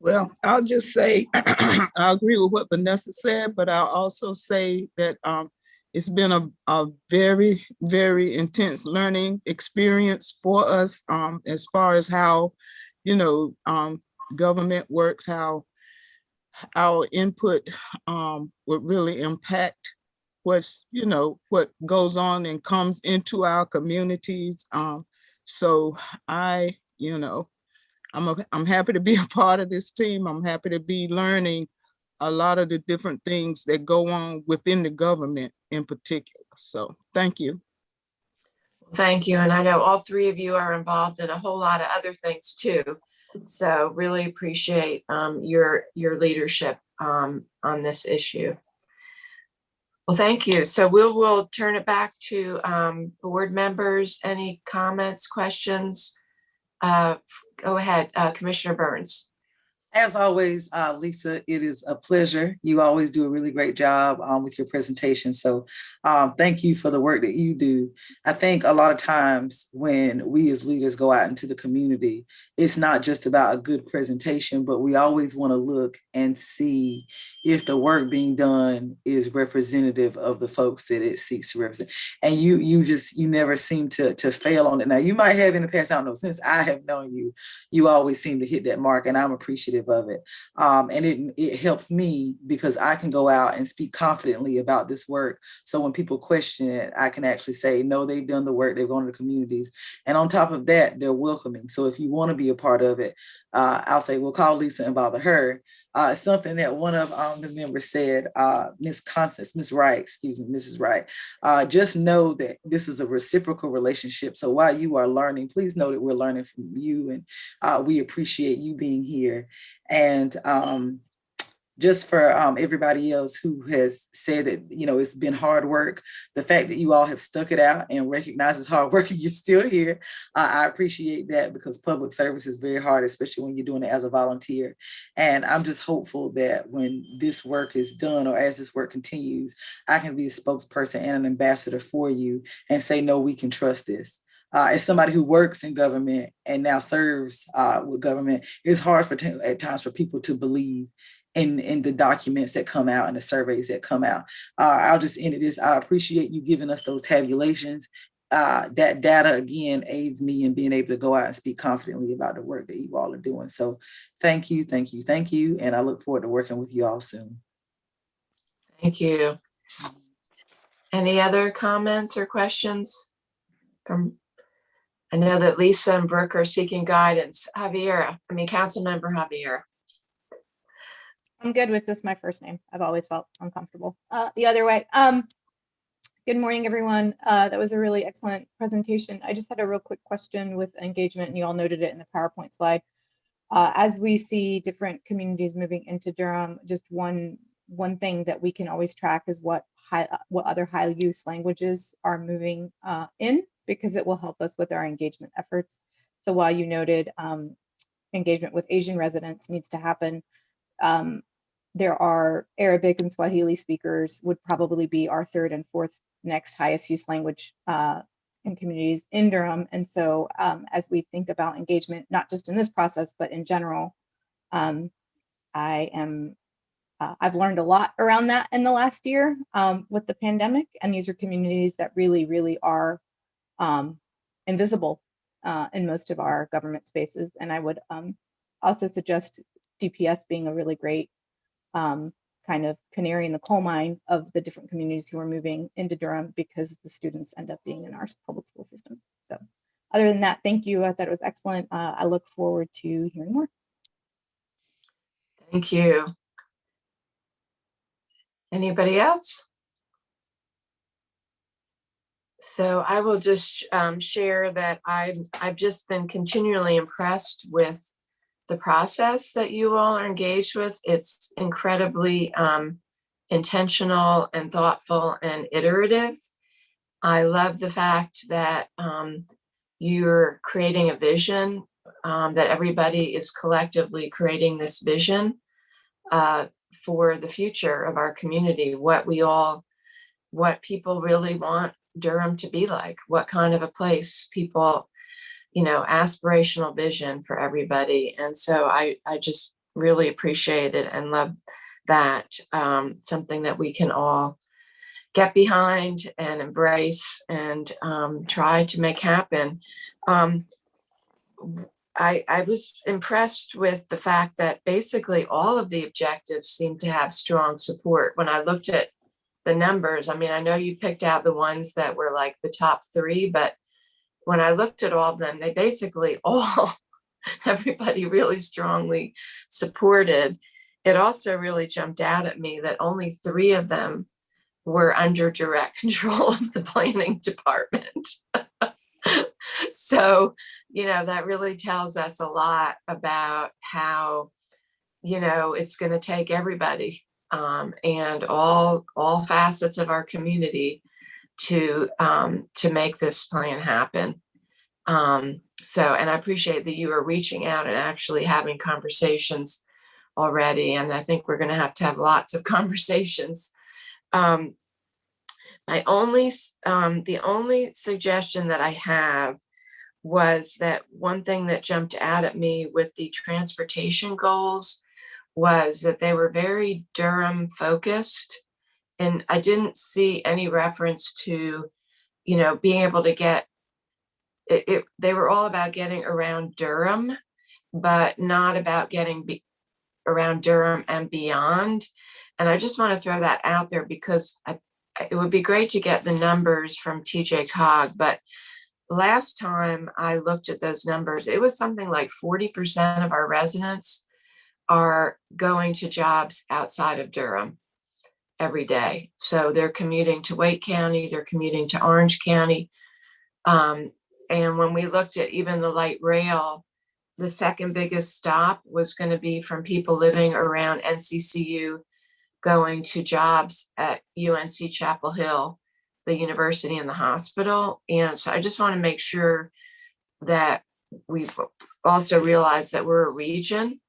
Well, I'll just say, I agree with what Vanessa said, but I'll also say that it's been a very, very intense learning experience for us as far as how, government works, how our input would really impact what goes on and comes into our communities. So I'm happy to be a part of this team. I'm happy to be learning a lot of the different things that go on within the government in particular. So thank you. Thank you. And I know all three of you are involved in a whole lot of other things too. So really appreciate your leadership on this issue. Well, thank you. So we'll turn it back to board members. Any comments, questions? Go ahead, Commissioner Burns. As always, Lisa, it is a pleasure. You always do a really great job with your presentation. So thank you for the work that you do. I think a lot of times when we as leaders go out into the community, it's not just about a good presentation, but we always want to look and see if the work being done is representative of the folks that it seeks to represent. And you never seem to fail on it. Now, you might have in the past, I don't know, since I have known you, you always seem to hit that mark, and I'm appreciative of it. And it helps me because I can go out and speak confidently about this work. So when people question it, I can actually say, no, they've done the work, they've gone to the communities. And on top of that, they're welcoming. So if you want to be a part of it, I'll say, we'll call Lisa and bother her. Something that one of the members said, Mrs. Wright, just know that this is a reciprocal relationship. So while you are learning, please know that we're learning from you, and we appreciate you being here. And just for everybody else who has said that, it's been hard work, the fact that you all have stuck it out and recognize it's hard work and you're still here, I appreciate that, because public service is very hard, especially when you're doing it as a volunteer. And I'm just hopeful that when this work is done, or as this work continues, I can be a spokesperson and an ambassador for you and say, no, we can trust this. As somebody who works in government and now serves with government, it's hard at times for people to believe in the documents that come out and the surveys that come out. I'll just end this. I appreciate you giving us those tabulations. That data, again, aids me in being able to go out and speak confidently about the work that you all are doing. So thank you, thank you, thank you. And I look forward to working with you all soon. Thank you. Any other comments or questions? I know that Lisa and Brooke are seeking guidance. Councilmember Javier. I'm good with just my first name. I've always felt uncomfortable the other way. Good morning, everyone. That was a really excellent presentation. I just had a real quick question with engagement, and you all noted it in the PowerPoint slide. As we see different communities moving into Durham, just one thing that we can always track is what other high use languages are moving in, because it will help us with our engagement efforts. So while you noted engagement with Asian residents needs to happen, there are Arabic and Swahili speakers would probably be our third and fourth next highest use language in communities in Durham. And so as we think about engagement, not just in this process, but in general, I've learned a lot around that in the last year with the pandemic. And these are communities that really, really are invisible in most of our government spaces. And I would also suggest DPS being a really great kind of canary in the coal mine of the different communities who are moving into Durham, because the students end up being in our public school systems. So other than that, thank you. I thought it was excellent. I look forward to hearing more. Thank you. Anybody else? So I will just share that I've just been continually impressed with the process that you all are engaged with. It's incredibly intentional and thoughtful and iterative. I love the fact that you're creating a vision, that everybody is collectively creating this vision for the future of our community, what people really want Durham to be like, what kind of a place people, aspirational vision for everybody. And so I just really appreciate it and love that, something that we can all get behind and embrace and try to make happen. I was impressed with the fact that basically all of the objectives seem to have strong support. When I looked at the numbers, I know you picked out the ones that were like the top three, but when I looked at all of them, they basically everybody really strongly supported. It also really jumped out at me that only 3 of them were under direct control of the planning department. So, that really tells us a lot about how, it's going to take everybody and all facets of our community to make this plan happen. And I appreciate that you are reaching out and actually having conversations already. And I think we're going to have lots of conversations. The only suggestion that I have was that one thing that jumped out at me with the transportation goals was that they were very Durham focused. And I didn't see any reference to, being able to get it. They were all about getting around Durham, but not about getting around Durham and beyond. And I just want to throw that out there because it would be great to get the numbers from TJ Cog, but last time I looked at those numbers, it was something like 40% of our residents are going to jobs outside of Durham every day. So they're commuting to Wake County, they're commuting to Orange County. And when we looked at even the light rail the second biggest stop was going to be from people living around NCCU going to jobs at UNC Chapel Hill, the university and the hospital. And so I just want to make sure that we've also realized that we're a region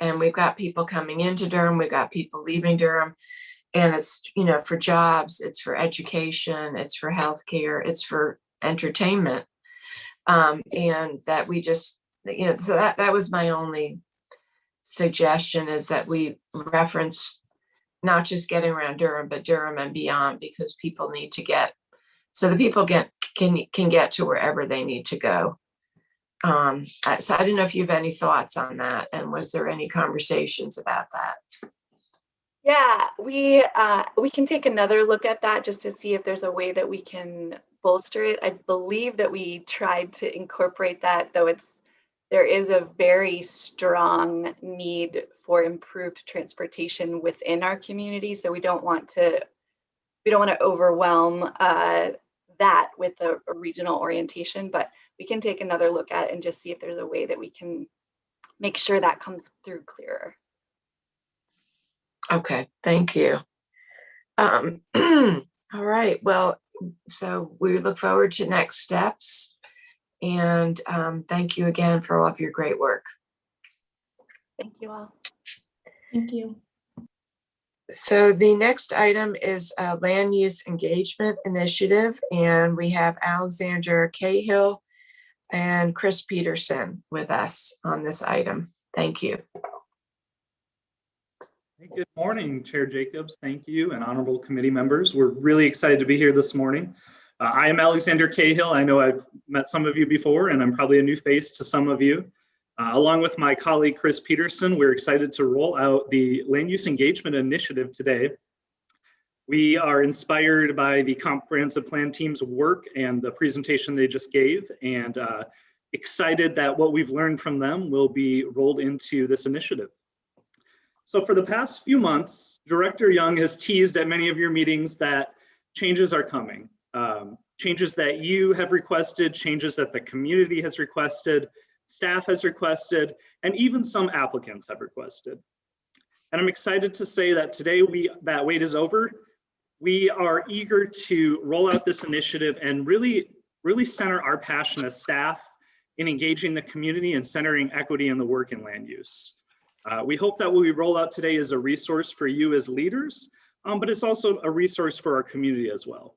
and we've got people coming into Durham, we've got people leaving Durham. And it's, you know, for jobs, it's for education, it's for healthcare, it's for entertainment. And that we just, you know, so that was my only suggestion, is that we reference not just getting around Durham, but Durham and beyond, because people need to get, so the people can get to wherever they need to go. So I don't know if you have any thoughts on that, and was there any conversations about that? Yeah, we can take another look at that just to see if there's a way that we can bolster it. I believe that we tried to incorporate that, though there is a very strong need for improved transportation within our community. So we don't want to overwhelm that with a regional orientation, but we can take another look at it and just see if there's a way that we can make sure that comes through clearer. Okay, thank you. All right, well, so we look forward to next steps. And thank you again for all of your great work. Thank you all. Thank you. So the next item is a land use engagement initiative, and we have Alexander Cahill and Chris Peterson with us on this item. Thank you. Hey, good morning, Chair Jacobs. Thank you, and honorable committee members. We're really excited to be here this morning. I am Alexander Cahill. I know I've met some of you before, and I'm probably a new face to some of you. Along with my colleague, Chris Peterson, we're excited to roll out the Land Use Engagement Initiative today. We are inspired by the comprehensive plan team's work and the presentation they just gave, and excited that what we've learned from them will be rolled into this initiative. So for the past few months, Director Young has teased at many of your meetings that changes are coming. Changes that you have requested, changes that the community has requested, staff has requested, and even some applicants have requested. And I'm excited to say that today that wait is over. We are eager to roll out this initiative and really center our passion as staff in engaging the community and centering equity in the work in land use. We hope that what we roll out today is a resource for you as leaders, but it's also a resource for our community as well.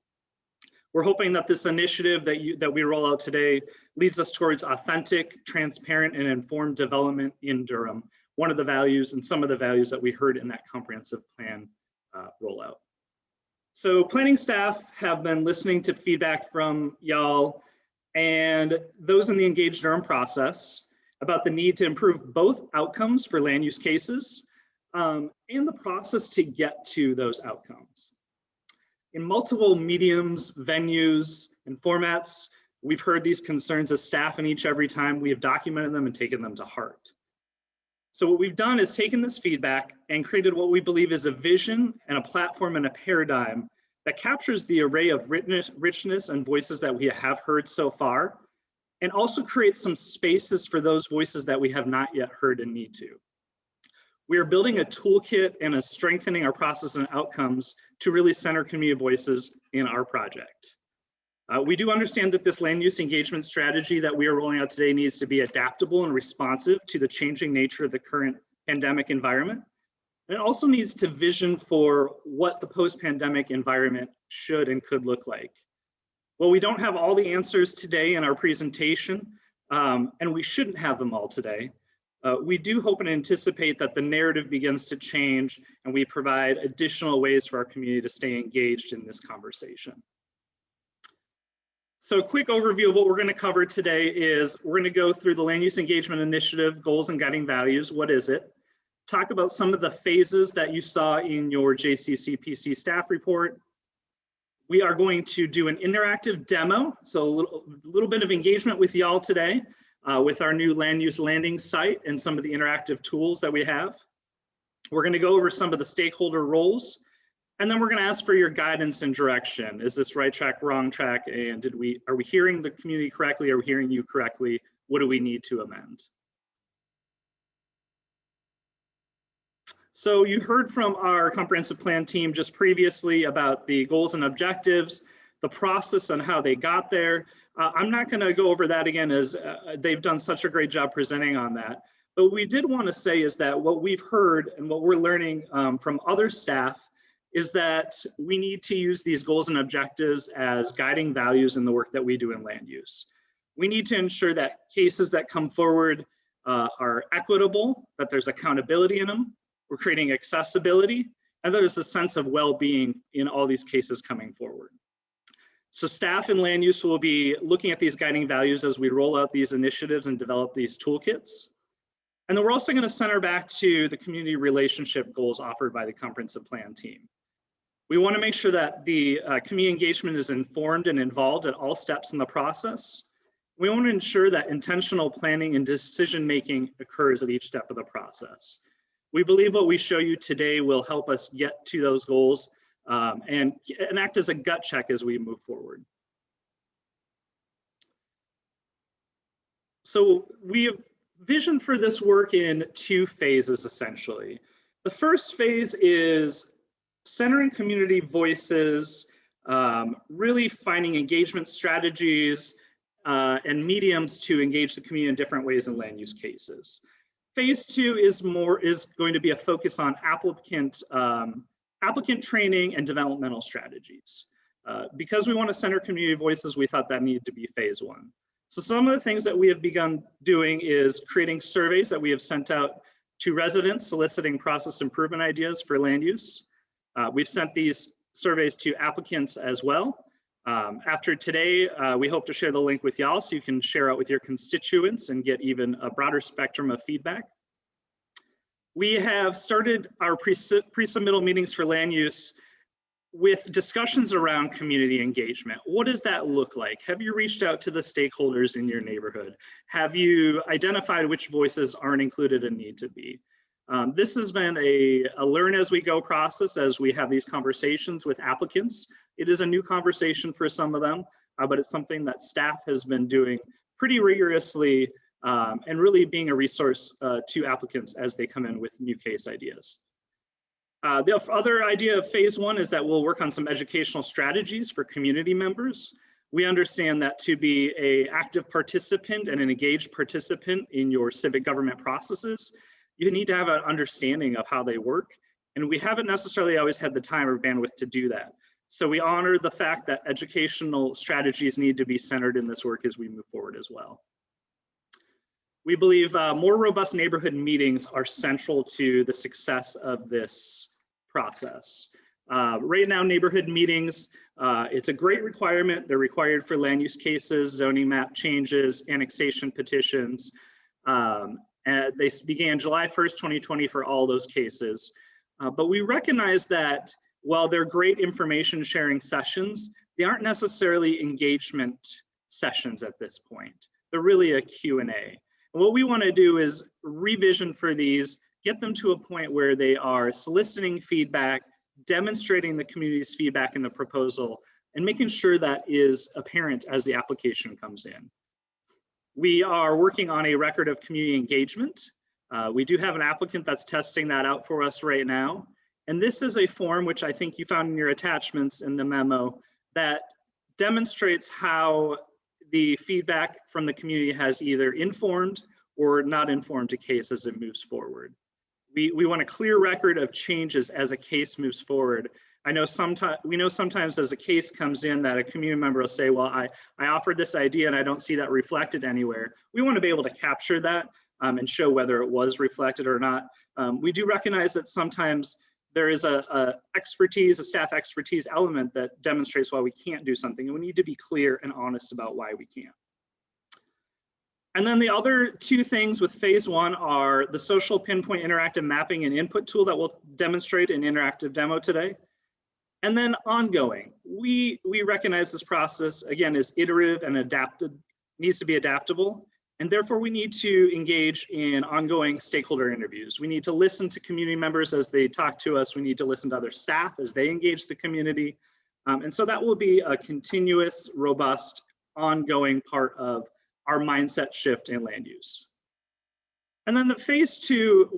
We're hoping that this initiative that we roll out today leads us towards authentic, transparent, and informed development in Durham, one of the values and some of the values that we heard in that comprehensive plan rollout. So planning staff have been listening to feedback from y'all and those in the Engage Durham process about the need to improve both outcomes for land use cases and the process to get to those outcomes. In multiple mediums, venues, and formats, we've heard these concerns as staff, and every time we have documented them and taken them to heart. So what we've done is taken this feedback and created what we believe is a vision and a platform and a paradigm that captures the array of richness and voices that we have heard so far, and also creates some spaces for those voices that we have not yet heard and need to. We are building a toolkit and strengthening our process and outcomes to really center community voices in our project. We do understand that this land use engagement strategy that we are rolling out today needs to be adaptable and responsive to the changing nature of the current pandemic environment. And it also needs to vision for what the post-pandemic environment should and could look like. Well, we don't have all the answers today in our presentation, and we shouldn't have them all today. We do hope and anticipate that the narrative begins to change and we provide additional ways for our community to stay engaged in this conversation. So a quick overview of what we're going to cover today is we're going to go through the Land Use Engagement Initiative, goals and guiding values. What is it? Talk about some of the phases that you saw in your JCCPC staff report. We are going to do an interactive demo, so a little bit of engagement with y'all today. With our new land use landing site and some of the interactive tools that we have. We're going to go over some of the stakeholder roles, and then we're going to ask for your guidance and direction. Is this right track, wrong track, and are we hearing the community correctly? Are we hearing you correctly? What do we need to amend? So you heard from our comprehensive plan team just previously about the goals and objectives, the process and how they got there. I'm not going to go over that again, as they've done such a great job presenting on that. But what we did want to say is that what we've heard and what we're learning from other staff is that we need to use these goals and objectives as guiding values in the work that we do in land use. We need to ensure that cases that come forward are equitable, that there's accountability in them, we're creating accessibility, and there's a sense of well-being in all these cases coming forward. So staff in land use will be looking at these guiding values as we roll out these initiatives and develop these toolkits. And then we're also going to center back to the community relationship goals offered by the comprehensive plan team. We want to make sure that the community engagement is informed and involved at all steps in the process. We want to ensure that intentional planning and decision-making occurs at each step of the process. We believe what we show you today will help us get to those goals and act as a gut check as we move forward. So we have visioned for this work in 2 phases, essentially. The first phase is centering community voices, really finding engagement strategies and mediums to engage the community in different ways in land use cases. Phase 2 is going to be a focus on applicant training and developmental strategies. Because we want to center community voices, we thought that needed to be phase 1. So some of the things that we have begun doing is creating surveys that we have sent out to residents soliciting process improvement ideas for land use. We've sent these surveys to applicants as well. After today, we hope to share the link with y'all so you can share out with your constituents and get even a broader spectrum of feedback. We have started our pre-submittal meetings for land use with discussions around community engagement. What does that look like? Have you reached out to the stakeholders in your neighborhood? Have you identified which voices aren't included and need to be? This has been a learn as we go process as we have these conversations with applicants. It is a new conversation for some of them, but it's something that staff has been doing pretty rigorously and really being a resource to applicants as they come in with new case ideas. The other idea of phase 1 is that we'll work on some educational strategies for community members. We understand that to be an active participant and an engaged participant in your civic government processes, you need to have an understanding of how they work. And we haven't necessarily always had the time or bandwidth to do that. So we honor the fact that educational strategies need to be centered in this work as we move forward as well. We believe more robust neighborhood meetings are central to the success of this process. Right now, neighborhood meetings, it's a great requirement. They're required for land use cases, zoning map changes, annexation petitions. And they began July 1st, 2020 for all those cases. But we recognize that while they're great information sharing sessions, they aren't necessarily engagement sessions at this point. They're really a Q&A. And what we want to do is revision for these, get them to a point where they are soliciting feedback, demonstrating the community's feedback in the proposal, and making sure that is apparent as the application comes in. We are working on a record of community engagement. We do have an applicant that's testing that out for us right now. And this is a form which I think you found in your attachments in the memo that demonstrates how the feedback from the community has either informed or not informed a case as it moves forward. We want a clear record of changes as a case moves forward. We know sometimes as a case comes in that a community member will say, well, I offered this idea and I don't see that reflected anywhere. We want to be able to capture that and show whether it was reflected or not. We do recognize that sometimes there is a staff expertise element that demonstrates why we can't do something, and we need to be clear and honest about why we can't. And then the other 2 things with phase 1 are the social pinpoint interactive mapping and input tool that we'll demonstrate in interactive demo today. And then ongoing, we recognize this process, again, is iterative and adapted, needs to be adaptable. And therefore we need to engage in ongoing stakeholder interviews. We need to listen to community members as they talk to us. We need to listen to other staff as they engage the community. And so that will be a continuous, robust, ongoing part of our mindset shift in land use. And then the phase 2,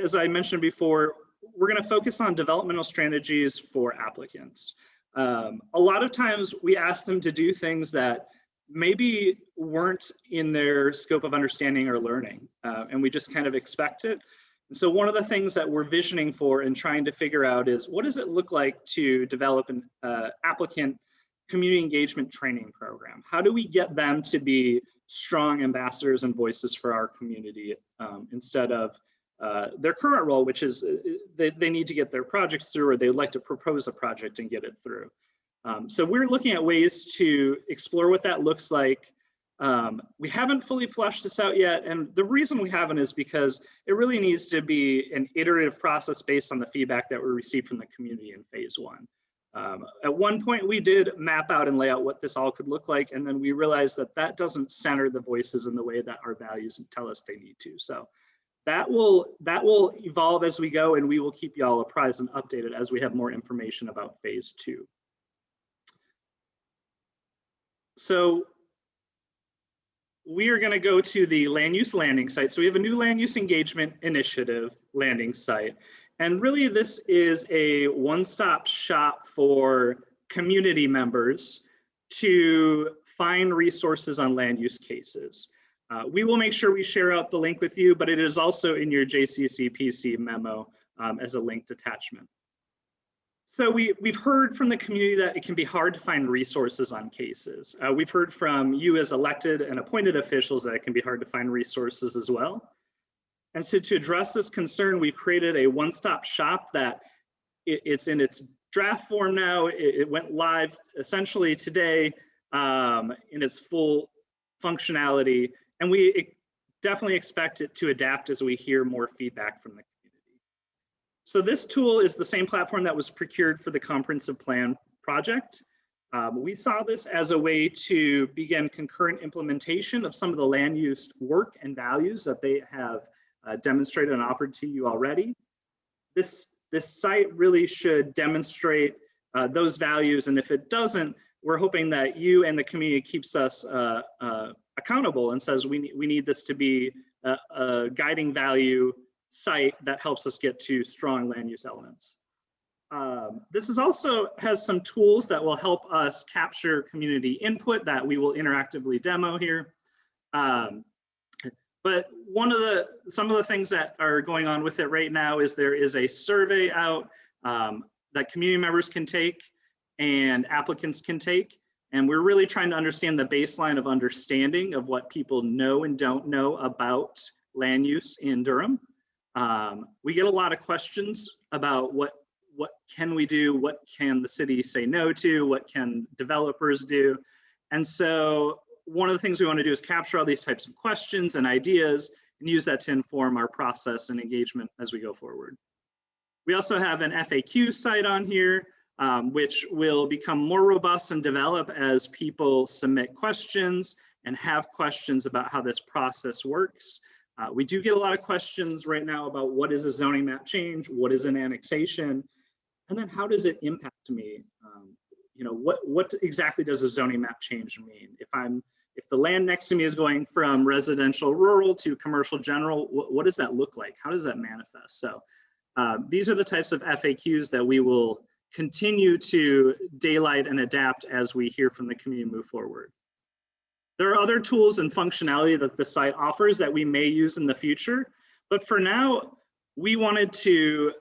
as I mentioned before, we're going to focus on developmental strategies for applicants. A lot of times we ask them to do things that maybe weren't in their scope of understanding or learning, and we just kind of expect it. And so one of the things that we're visioning for and trying to figure out is, what does it look like to develop an applicant community engagement training program? How do we get them to be strong ambassadors and voices for our community, instead of their current role, which is they need to get their projects through, or they'd like to propose a project and get it through. So we're looking at ways to explore what that looks like. We haven't fully fleshed this out yet, and the reason we haven't is because it really needs to be an iterative process based on the feedback that we received from the community in phase one. At one point we did map out and lay out what this all could look like, and then we realized that that doesn't center the voices in the way that our values tell us they need to. So that will evolve as we go, and we will keep y'all apprised and updated as we have more information about phase two. So we are going to go to the land use landing site. So we have a new land use engagement initiative landing site. And really this is a one-stop shop for community members to find resources on land use cases. We will make sure we share out the link with you, but it is also in your JCCPC memo as a linked attachment. So we've heard from the community that it can be hard to find resources on cases. We've heard from you as elected and appointed officials that it can be hard to find resources as well. And so to address this concern, we've created a one-stop shop that it's in its draft form now. It went live essentially today in its full functionality. And we definitely expect it to adapt as we hear more feedback from the community. So this tool is the same platform that was procured for the comprehensive plan project. We saw this as a way to begin concurrent implementation of some of the land use work and values that they have demonstrated and offered to you already. This site really should demonstrate those values, and if it doesn't, we're hoping that you and the community keeps us accountable and says we need this to be a guiding value site that helps us get to strong land use elements. This is also has some tools that will help us capture community input that we will interactively demo here. But some of the things that are going on with it right now is there is a survey out that community members can take and applicants can take. And we're really trying to understand the baseline of understanding of what people know and don't know about land use in Durham. We get a lot of questions about what can we do, what can the city say no to, what can developers do. And so one of the things we want to do is capture all these types of questions and ideas and use that to inform our process and engagement as we go forward. We also have an FAQ site on here, which will become more robust and develop as people submit questions and have questions about how this process works. We do get a lot of questions right now about what is a zoning map change, what is an annexation, and then how does it impact me? What exactly does a zoning map change mean? If the land next to me is going from residential rural to commercial general, what does that look like? How does that manifest? So these are the types of FAQs that we will continue to daylight and adapt as we hear from the community move forward. There are other tools and functionality that the site offers that we may use in the future, but for now, we wanted to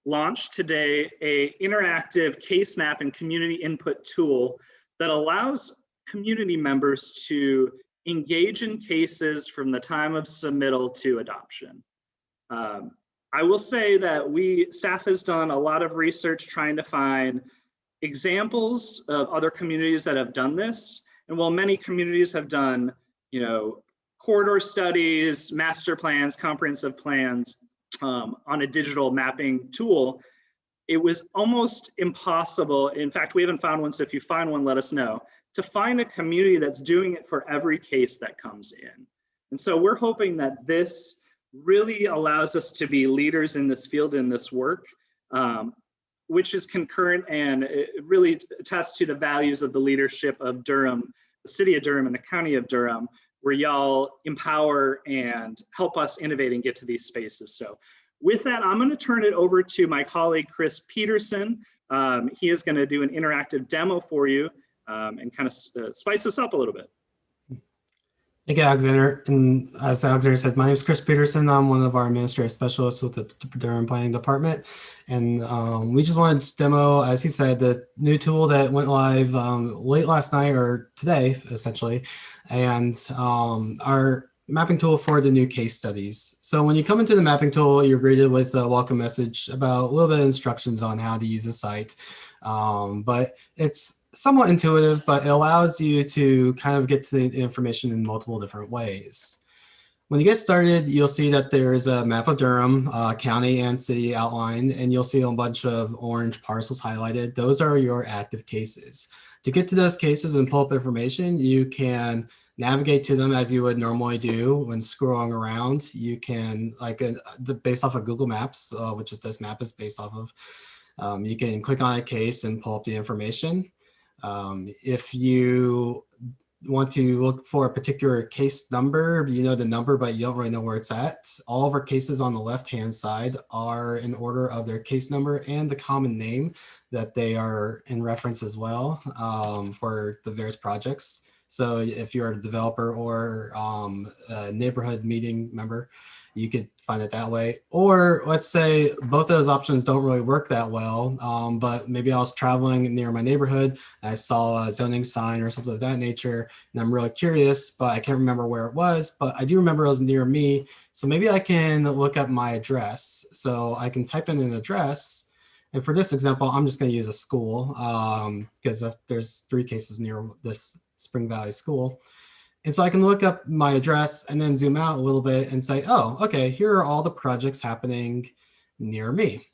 launch today an interactive case map and community input tool that allows community members to engage in cases from the time of submittal to adoption. I will say that staff has done a lot of research trying to find examples of other communities that have done this. And while many communities have done, corridor studies, master plans, comprehensive plans on a digital mapping tool, it was almost impossible. In fact, we haven't found one, so if you find one, let us know, to find a community that's doing it for every case that comes in. And so we're hoping that this really allows us to be leaders in this field, in this work, which is concurrent and it really attests to the values of the leadership of Durham, the city of Durham and the county of Durham, where y'all empower and help us innovate and get to these spaces. So With that, I'm going to turn it over to my colleague, Chris Peterson. He is going to do an interactive demo for you and kind of spice this up a little bit. Thank you, Alexander. And as Alexander said, my name is Chris Peterson. I'm one of our administrative specialists with the Durham Planning Department. And we just wanted to demo, as he said, the new tool that went live late last night or today, essentially, and our mapping tool for the new case studies. So when you come into the mapping tool, you're greeted with a welcome message about a little bit of instructions on how to use the site. But it's somewhat intuitive, but it allows you to kind of get to the information in multiple different ways. When you get started, you'll see that there's a map of Durham, county and city outlined, and you'll see a bunch of orange parcels highlighted. Those are your active cases. To get to those cases and pull up information, you can navigate to them as you would normally do when scrolling around. You can, based off of Google Maps, which is this map is based off of, you can click on a case and pull up the information. If you want to look for a particular case number, you know the number, but you don't really know where it's at. All of our cases on the left-hand side are in order of their case number and the common name that they are in reference as well for the various projects. So if you're a developer or a neighborhood meeting member, you could find it that way. Or let's say both those options don't really work that well, but maybe I was traveling near my neighborhood, I saw a zoning sign or something of that nature, and I'm really curious, but I can't remember where it was, but I do remember it was near me. So maybe I can look up my address. So I can type in an address. And for this example, I'm just going to use a school because there's 3 cases near this Spring Valley school. And so I can look up my address and then zoom out a little bit and say, oh, okay, here are all the projects happening near me.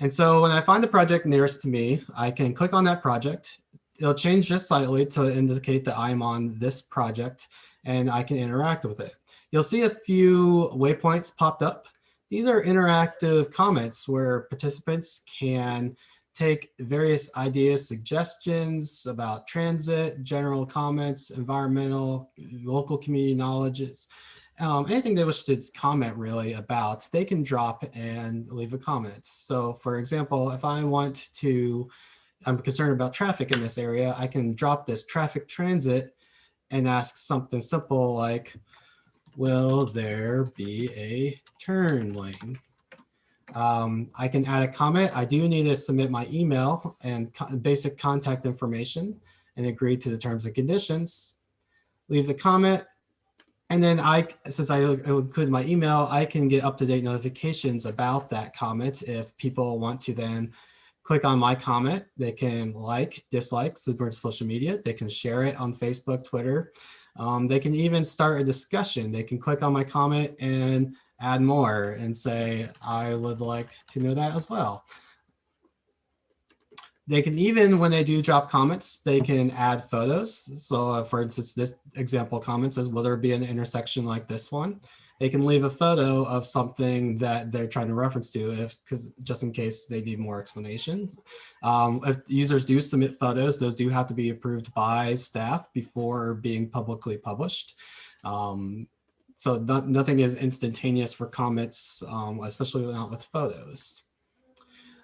And so when I find the project nearest to me, I can click on that project. It'll change just slightly to indicate that I'm on this project and I can interact with it. You'll see a few waypoints popped up. These are interactive comments where participants can take various ideas, suggestions about transit, general comments, environmental, local community knowledges, anything they wish to comment really about, they can drop and leave a comment. So for example, if I'm concerned about traffic in this area, I can drop this traffic transit and ask something simple like, will there be a turn lane? I can add a comment. I do need to submit my email and basic contact information and agree to the terms and conditions. Leave the comment. And then since I include my email, I can get up-to-date notifications about that comment. If people want to then click on my comment, they can dislike, similar to social media. They can share it on Facebook, Twitter. They can even start a discussion. They can click on my comment and add more and say, I would like to know that as well. They can even, when they do drop comments, they can add photos. So for instance, this example comment says, will there be an intersection like this one? They can leave a photo of something that they're trying to reference to, just in case they need more explanation. If users do submit photos, those do have to be approved by staff before being publicly published. So nothing is instantaneous for comments, especially not with photos.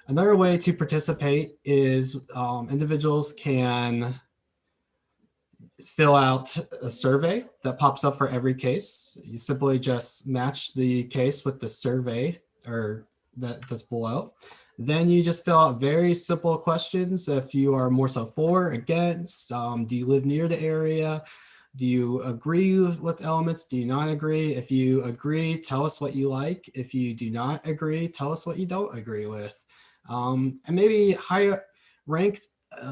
Another way to participate is individuals can fill out a survey that pops up for every case. You simply just match the case with the survey that's below. Then you just fill out very simple questions. If you are more so for, against, do you live near the area? Do you agree with elements? Do you not agree? If you agree, tell us what you like. If you do not agree, tell us what you don't agree with. And maybe rank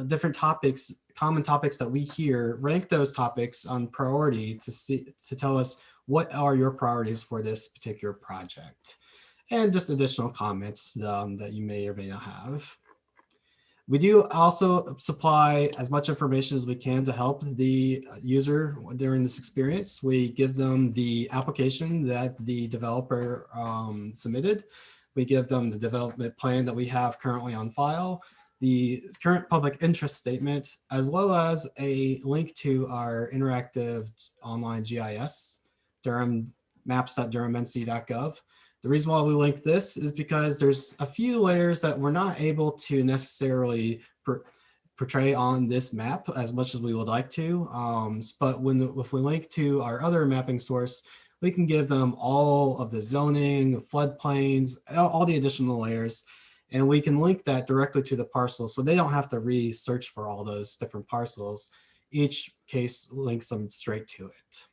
different topics, common topics that we hear, rank those topics on priority to tell us what are your priorities for this particular project. And just additional comments that you may or may not have. We do also supply as much information as we can to help the user during this experience. We give them the application that the developer submitted. We give them the development plan that we have currently on file, the current public interest statement, as well as a link to our interactive online GIS, maps.durhamnc.gov. The reason why we link this is because there's a few layers that we're not able to necessarily portray on this map as much as we would like to. But if we link to our other mapping source, we can give them all of the zoning, floodplains, all the additional layers, and we can link that directly to the parcel, so they don't have to research for all those different parcels. Each case links them straight to it.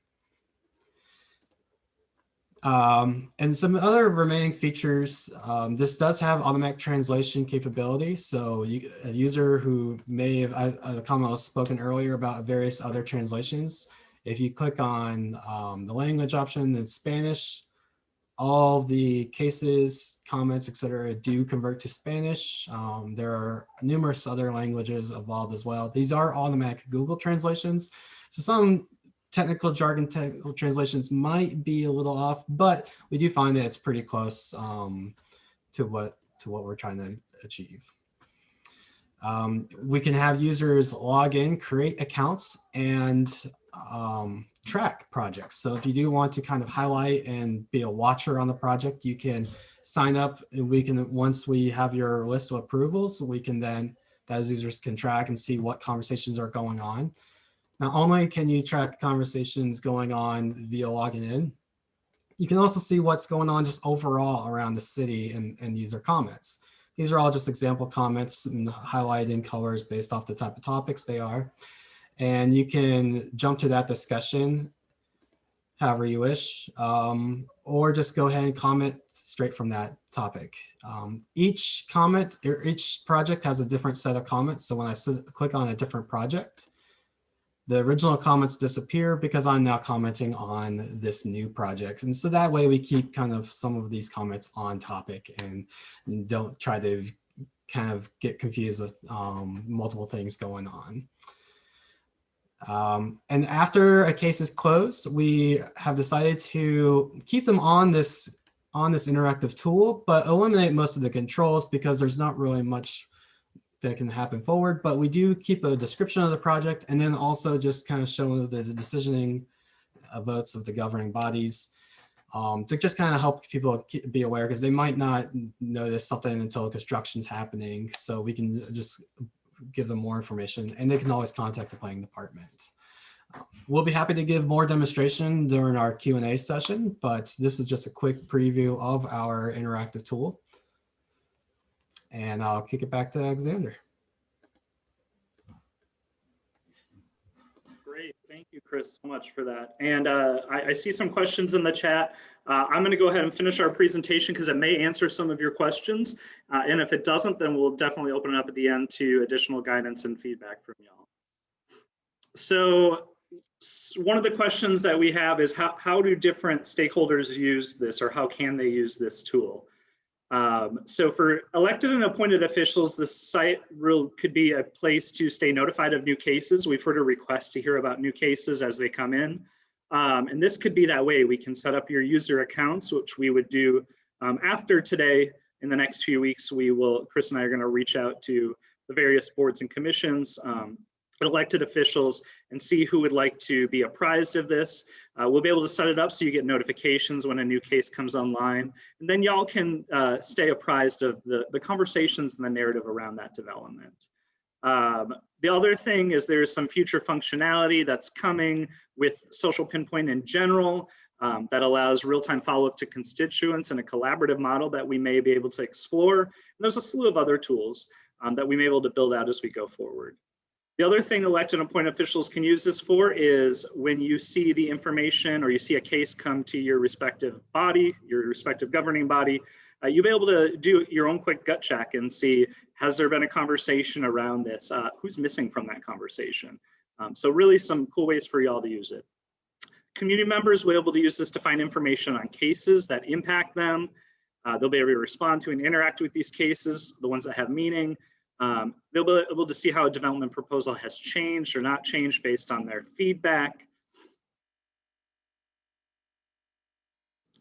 And some other remaining features, this does have automatic translation capability. So a user who may have, a comment was spoken earlier about various other translations. If you click on the language option in Spanish, all the cases, comments, etc., do convert to Spanish. There are numerous other languages involved as well. These are automatic Google translations. So some technical jargon, technical translations might be a little off, but we do find that it's pretty close to what we're trying to achieve. We can have users log in, create accounts, and track projects. So if you do want to kind of highlight and be a watcher on the project, you can sign up, and we can, once we have your list of approvals, we can then, those users can track and see what conversations are going on. Not only can you track conversations going on via logging in, you can also see what's going on just overall around the city and user comments. These are all just example comments and highlighted in colors based off the type of topics they are. And you can jump to that discussion however you wish, or just go ahead and comment straight from that topic. Each comment or each project has a different set of comments. So when I click on a different project, the original comments disappear because I'm now commenting on this new project. And so that way we keep kind of some of these comments on topic and don't try to kind of get confused with multiple things going on. And after a case is closed, we have decided to keep them on this interactive tool, but eliminate most of the controls because there's not really much that can happen forward, but we do keep a description of the project and then also just kind of show the decisioning votes of the governing bodies to just kind of help people be aware, because they might not notice something until construction's happening. So we can just give them more information, and they can always contact the planning department. We'll be happy to give more demonstration during our Q&A session, but this is just a quick preview of our interactive tool. And I'll kick it back to Alexander. Great, thank you, Chris, so much for that. And I see some questions in the chat. I'm going to go ahead and finish our presentation because it may answer some of your questions. And if it doesn't, then we'll definitely open it up at the end to additional guidance and feedback from y'all. So one of the questions that we have is how do different stakeholders use this, or how can they use this tool? So for elected and appointed officials, the site could be a place to stay notified of new cases. We've heard a request to hear about new cases as they come in. And this could be that way. We can set up your user accounts, which we would do after today. In the next few weeks, Chris and I are going to reach out to the various boards and commissions, elected officials, and see who would like to be apprised of this. We'll be able to set it up so you get notifications when a new case comes online, and then y'all can stay apprised of the conversations and the narrative around that development. The other thing is there's some future functionality that's coming with Social Pinpoint in general that allows real-time follow-up to constituents in a collaborative model that we may be able to explore. And there's a slew of other tools that we may be able to build out as we go forward. The other thing elected and appointed officials can use this for is when you see the information or you see a case come to your respective body, your respective governing body, you'll be able to do your own quick gut check and see, has there been a conversation around this? Who's missing from that conversation? So really some cool ways for y'all to use it. Community members will be able to use this to find information on cases that impact them. They'll be able to respond to and interact with these cases, the ones that have meaning. They'll be able to see how a development proposal has changed or not changed based on their feedback.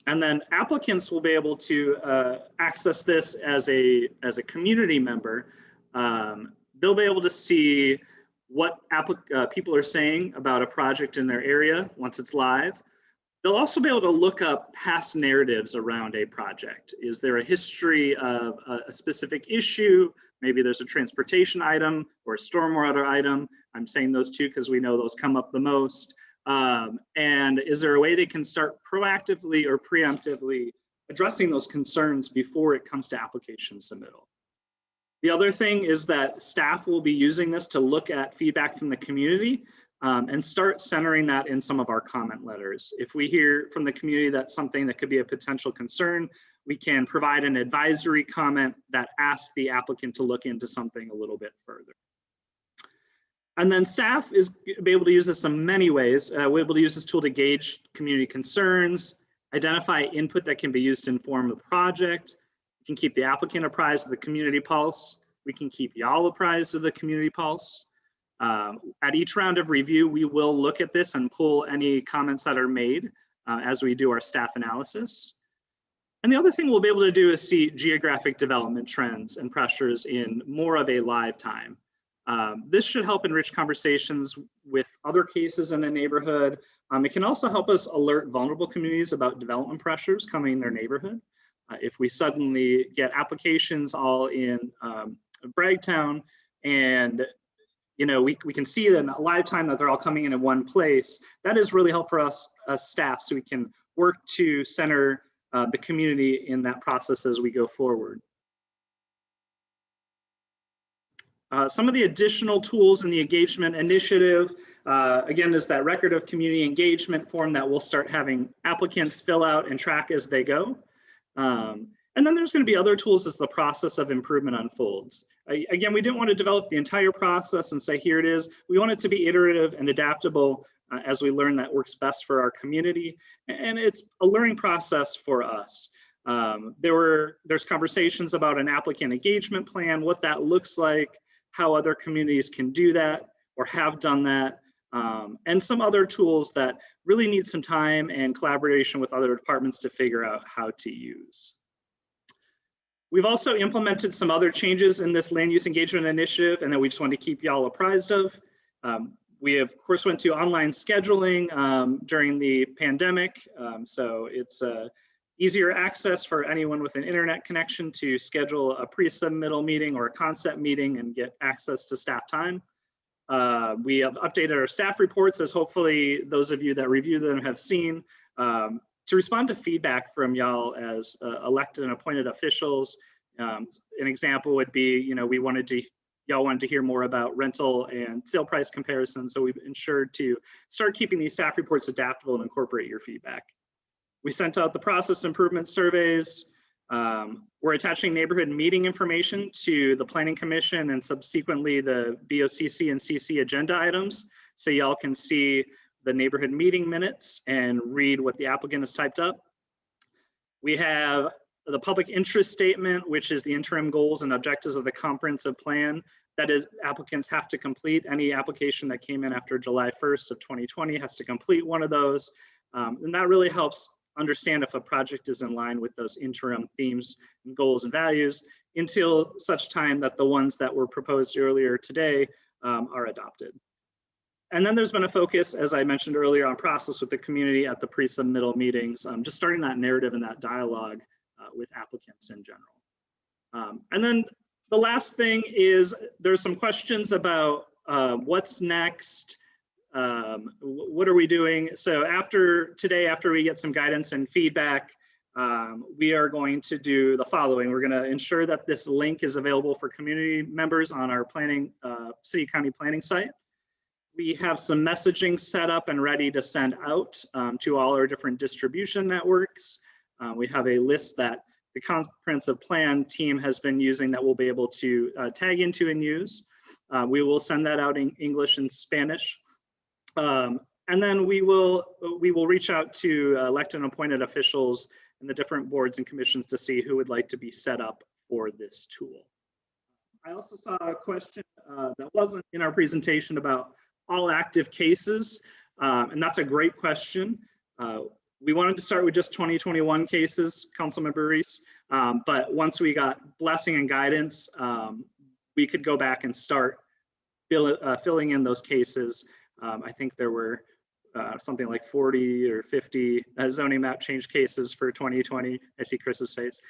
And then applicants will be able to access this as a community member. They'll be able to see what people are saying about a project in their area once it's live. They'll also be able to look up past narratives around a project. Is there a history of a specific issue? Maybe there's a transportation item or a stormwater item. I'm saying those two because we know those come up the most. And is there a way they can start proactively or preemptively addressing those concerns before it comes to application submittal? The other thing is that staff will be using this to look at feedback from the community and start centering that in some of our comment letters. If we hear from the community that's something that could be a potential concern, we can provide an advisory comment that asks the applicant to look into something a little bit further. And then staff is be able to use this in many ways. We're able to use this tool to gauge community concerns, identify input that can be used to inform the project. We can keep the applicant apprised of the community pulse. We can keep y'all apprised of the community pulse. At each round of review, we will look at this and pull any comments that are made as we do our staff analysis. And the other thing we'll be able to do is see geographic development trends and pressures in more of a live time. This should help enrich conversations with other cases in a neighborhood. It can also help us alert vulnerable communities about development pressures coming in their neighborhood. If we suddenly get applications all in Bragtown and we can see in a live time that they're all coming in one place, that is really helpful for us as staff so we can work to center the community in that process as we go forward. Some of the additional tools in the engagement initiative, again, is that record of community engagement form that we'll start having applicants fill out and track as they go. And then there's going to be other tools as the process of improvement unfolds. Again, we didn't want to develop the entire process and say, here it is. We want it to be iterative and adaptable as we learn that works best for our community. And it's a learning process for us. There's conversations about an applicant engagement plan, what that looks like, how other communities can do that or have done that, and some other tools that really need some time and collaboration with other departments to figure out how to use. We've also implemented some other changes in this land use engagement initiative and that we just want to keep y'all apprised of. We of course went to online scheduling during the pandemic. So it's easier access for anyone with an internet connection to schedule a pre-submittal meeting or a concept meeting and get access to staff time. We have updated our staff reports, as hopefully those of you that review them have seen, to respond to feedback from y'all as elected and appointed officials. An example would be, y'all wanted to hear more about rental and sale price comparisons, so we've ensured to start keeping these staff reports adaptable and incorporate your feedback. We sent out the process improvement surveys. We're attaching neighborhood meeting information to the Planning Commission and subsequently the BOCC and CC agenda items, so y'all can see the neighborhood meeting minutes and read what the applicant has typed up. We have the public interest statement, which is the interim goals and objectives of the comprehensive plan. That is, applicants have to complete. Any application that came in after July 1st of 2020 has to complete one of those. And that really helps understand if a project is in line with those interim themes and goals and values until such time that the ones that were proposed earlier today are adopted. And then there's been a focus, as I mentioned earlier, on process with the community at the pre-submittal meetings, just starting that narrative and that dialogue with applicants in general. And then the last thing is there's some questions about what's next, what are we doing? So after today, after we get some guidance and feedback, we are going to do the following. We're going to ensure that this link is available for community members on our planning, city county planning site. We have some messaging set up and ready to send out to all our different distribution networks. We have a list that the comprehensive plan team has been using that we'll be able to tag into and use. We will send that out in English and Spanish. And then we will reach out to elected and appointed officials and the different boards and commissions to see who would like to be set up for this tool. I also saw a question that wasn't in our presentation about all active cases, and that's a great question. We wanted to start with just 2021 cases, Councilmember Reese, but once we got blessing and guidance, we could go back and start filling in those cases. I think there were something like 40 or 50 zoning map change cases for 2020. I see Chris's face.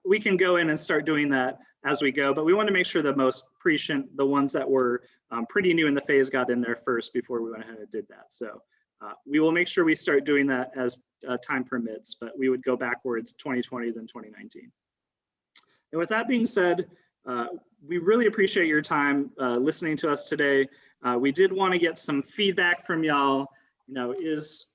We can go in and start doing that as we go, but we want to make sure the most prescient, the ones that were pretty new in the phase, got in there first before we went ahead and did that. So we will make sure we start doing that as time permits, but we would go backwards 2020, then 2019. And with that being said, we really appreciate your time listening to us today. We did want to get some feedback from y'all. You know, is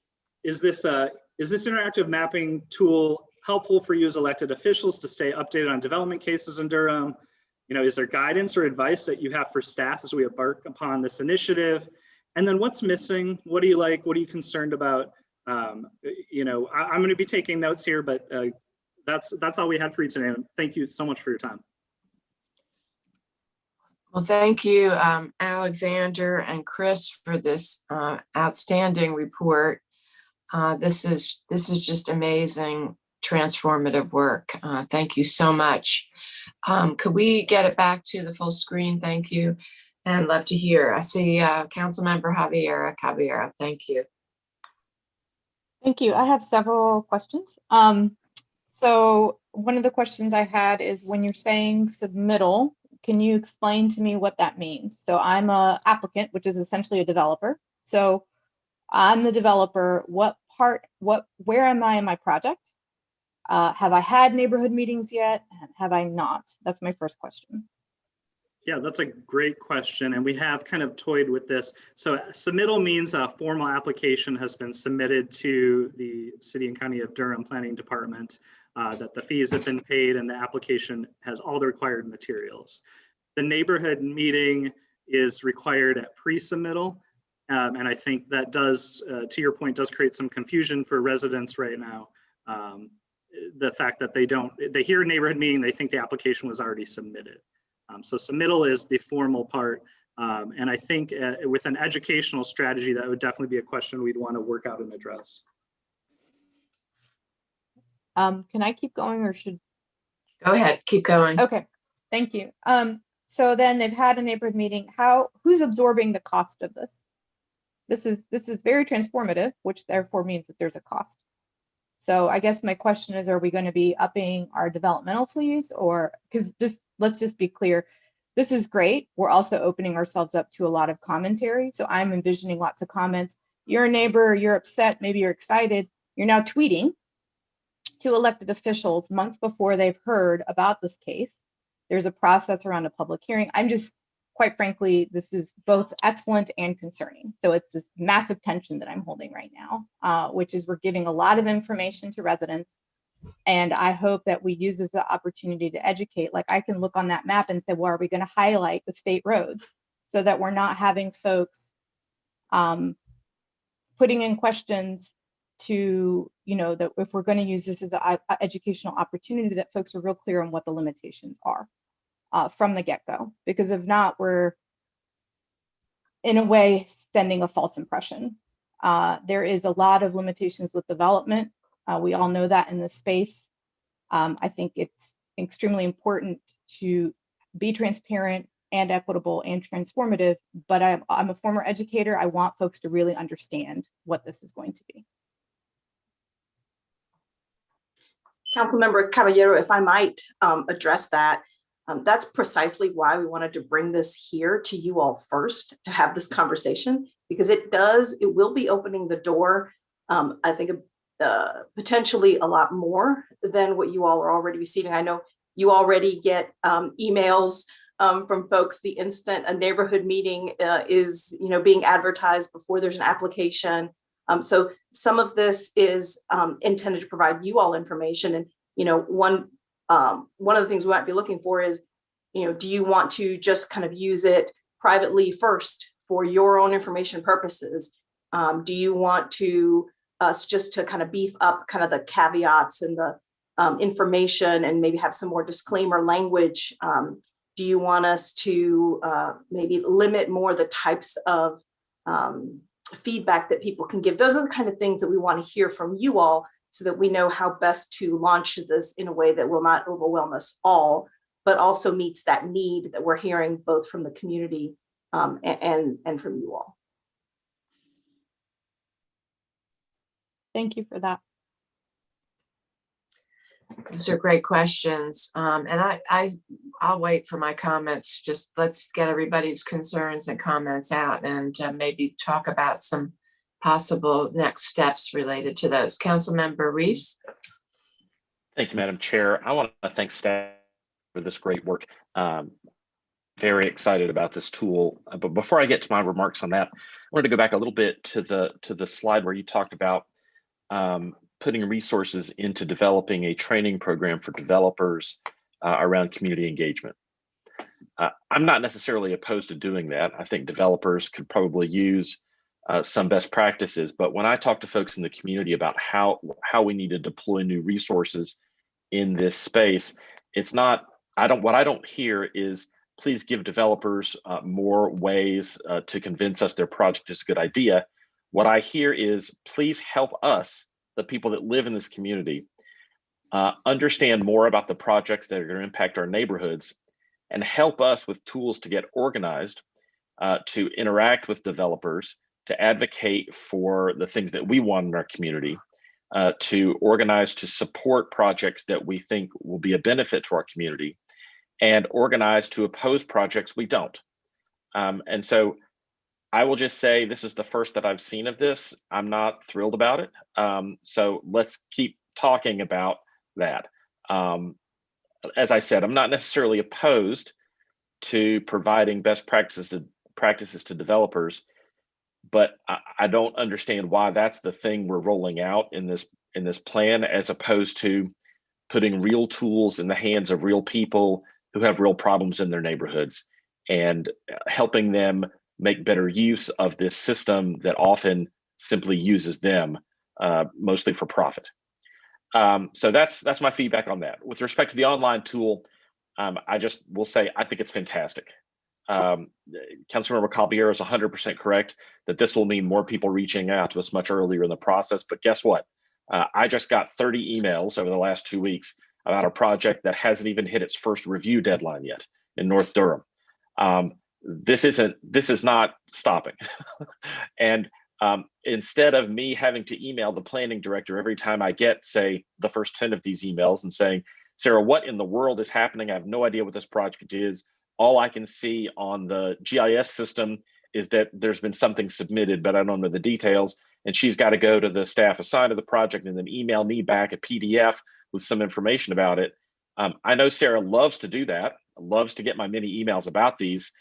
this interactive mapping tool helpful for you as elected officials to stay updated on development cases in Durham? You know, is there guidance or advice that you have for staff as we embark upon this initiative? And then what's missing? What do you like? What are you concerned about? You know, I'm going to be taking notes here, but that's all we had for you today. Thank you so much for your time. Well, thank you, Alexander and Chris, for this outstanding report. This is just amazing, transformative work. Thank you so much. Could we get it back to the full screen? Thank you. And love to hear. I see Councilmember Javiera Caballero. Thank you. Thank you. I have several questions. So one of the questions I had is, when you're saying submittal, can you explain to me what that means? So I'm a applicant, which is essentially a developer. So I'm the developer. Where am I in my project? Have I had neighborhood meetings yet? Have I not? That's my first question. Yeah, that's a great question. And we have kind of toyed with this. So submittal means a formal application has been submitted to the City and County of Durham Planning Department, that the fees have been paid and the application has all the required materials. The neighborhood meeting is required at pre-submittal. And I think that does, to your point, does create some confusion for residents right now. The fact that they hear neighborhood meeting, they think the application was already submitted. So submittal is the formal part. And I think with an educational strategy, that would definitely be a question we'd want to work out and address. Can I keep going, or should? Go ahead, keep going. Okay, thank you. So then they've had a neighborhood meeting. Who's absorbing the cost of this? This is very transformative, which therefore means that there's a cost. So I guess my question is, are we going to be upping our developmental fees? Or, because let's just be clear, this is great. We're also opening ourselves up to a lot of commentary. So I'm envisioning lots of comments. You're a neighbor, you're upset, maybe you're excited. You're now tweeting to elected officials months before they've heard about this case. There's a process around a public hearing. Quite frankly, this is both excellent and concerning. So it's this massive tension that I'm holding right now, which is we're giving a lot of information to residents. And I hope that we use this as an opportunity to educate. Like, I can look on that map and say, well, are we going to highlight the state roads so that we're not having folks putting in questions to, that if we're going to use this as an educational opportunity, that folks are real clear on what the limitations are. From the get-go, because if not, we're in a way sending a false impression. There is a lot of limitations with development. We all know that in this space. I think it's extremely important to be transparent and equitable and transformative, but I'm a former educator. I want folks to really understand what this is going to be. Councilmember Caballero, if I might address that. That's precisely why we wanted to bring this here to you all first, to have this conversation, because it will be opening the door, I think, potentially a lot more than what you all are already receiving. I know you already get emails from folks the instant a neighborhood meeting is being advertised before there's an application. So some of this is intended to provide you all information. And one of the things we might be looking for is, do you want to just kind of use it privately first for your own information purposes? Do you want to us just to kind of beef up kind of the caveats and the information and maybe have some more disclaimer language? Do you want us to maybe limit more the types of feedback that people can give? Those are the kind of things that we want to hear from you all, so that we know how best to launch this in a way that will not overwhelm us all, but also meets that need that we're hearing both from the community and from you all. Thank you for that. Those are great questions. And I'll wait for my comments. Just let's get everybody's concerns and comments out and maybe talk about some possible next steps related to those. Councilmember Reese. Thank you, Madam Chair. I want to thank staff for this great work. Very excited about this tool. But before I get to my remarks on that, I wanted to go back a little bit to the slide where you talked about putting resources into developing a training program for developers around community engagement. I'm not necessarily opposed to doing that. I think developers could probably use some best practices, but when I talk to folks in the community about how we need to deploy new resources in this space, it's not, what I don't hear is, please give developers more ways to convince us their project is a good idea. What I hear is, please help us, the people that live in this community, understand more about the projects that are going to impact our neighborhoods, and help us with tools to get organized, to interact with developers, to advocate for the things that we want in our community, to organize to support projects that we think will be a benefit to our community, and organize to oppose projects we don't. And so I will just say, this is the first that I've seen of this. I'm not thrilled about it. So let's keep talking about that. As I said, I'm not necessarily opposed to providing best practices to developers, but I don't understand why that's the thing we're rolling out in this plan, as opposed to putting real tools in the hands of real people who have real problems in their neighborhoods and helping them make better use of this system that often simply uses them, mostly for profit. So that's my feedback on that. With respect to the online tool, I just will say I think it's fantastic. Councilmember Caballero is 100% correct that this will mean more people reaching out to us much earlier in the process. But guess what? I just got 30 emails over the last 2 weeks about a project that hasn't even hit its first review deadline yet in North Durham. This is not stopping. And instead of me having to email the planning director every time I get, say, the first 10 of these emails and saying, Sarah, what in the world is happening? I have no idea what this project is. All I can see on the GIS system is that there's been something submitted, but I don't know the details. And she's got to go to the staff assigned to the project and then email me back a PDF with some information about it. I know Sarah loves to do that, loves to get my many emails about these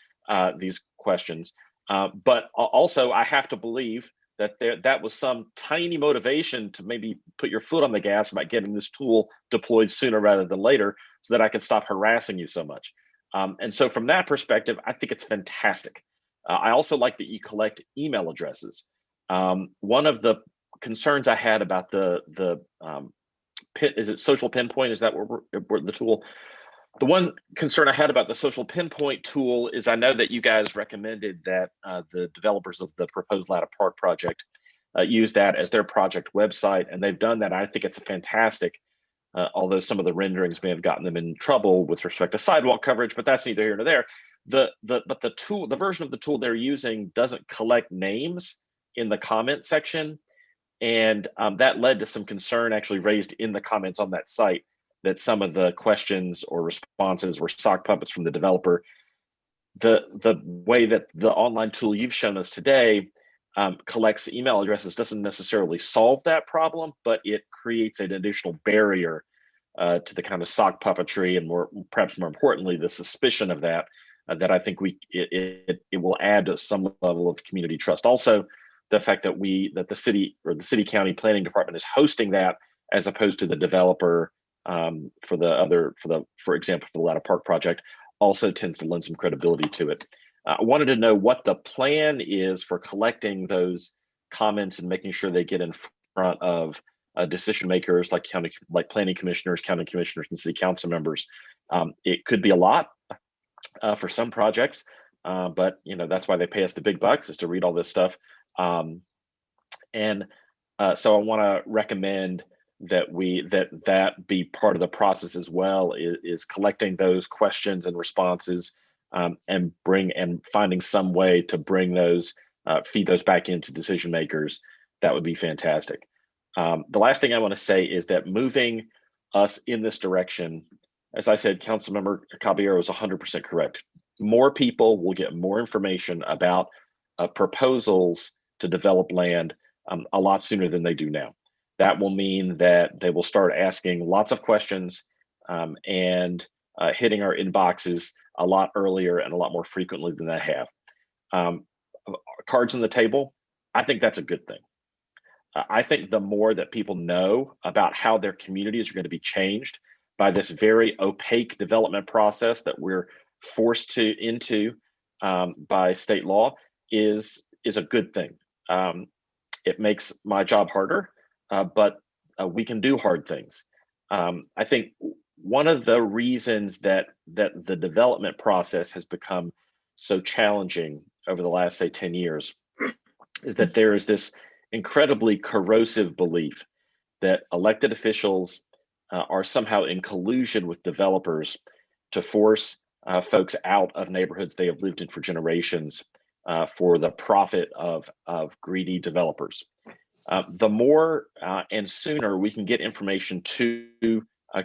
questions. But also I have to believe that that was some tiny motivation to maybe put your foot on the gas about getting this tool deployed sooner rather than later, so that I can stop harassing you so much. And so from that perspective, I think it's fantastic. I also like that you collect email addresses. One of the concerns I had about the is it social pinpoint? Is that what the tool? The one concern I had about the social pinpoint tool is I know that you guys recommended that the developers of the proposed Latta Park project use that as their project website, and they've done that. I think it's fantastic, although some of the renderings may have gotten them in trouble with respect to sidewalk coverage, but that's neither here nor there. But the version of the tool they're using doesn't collect names in the comment section, and that led to some concern actually raised in the comments on that site, that some of the questions or responses were sock puppets from the developer. The way that the online tool you've shown us today collects email addresses doesn't necessarily solve that problem, but it creates an additional barrier to the kind of sock puppetry and perhaps more importantly, the suspicion of that I think it will add to some level of community trust. Also, the fact that the city or the city county planning department is hosting that as opposed to the developer for example, for the Latta Park project, also tends to lend some credibility to it. I wanted to know what the plan is for collecting those comments and making sure they get in front of decision makers like planning commissioners, county commissioners, and city council members. It could be a lot for some projects, but that's why they pay us the big bucks, is to read all this stuff. So I want to recommend that be part of the process as well, is collecting those questions and responses, and finding some way to bring those, feed those back into decision makers. That would be fantastic. The last thing I want to say is that moving us in this direction, as I said, Councilmember Caballero is 100% correct. More people will get more information about proposals to develop land a lot sooner than they do now. That will mean that they will start asking lots of questions and hitting our inboxes a lot earlier and a lot more frequently than they have. Cards on the table, I think that's a good thing. I think the more that people know about how their communities are going to be changed by this very opaque development process that we're forced into by state law is a good thing. It makes my job harder, but we can do hard things. I think one of the reasons that the development process has become so challenging over the last, say, 10 years is that there is this incredibly corrosive belief that elected officials are somehow in collusion with developers to force folks out of neighborhoods they have lived in for generations for the profit of greedy developers. The more and sooner we can get information to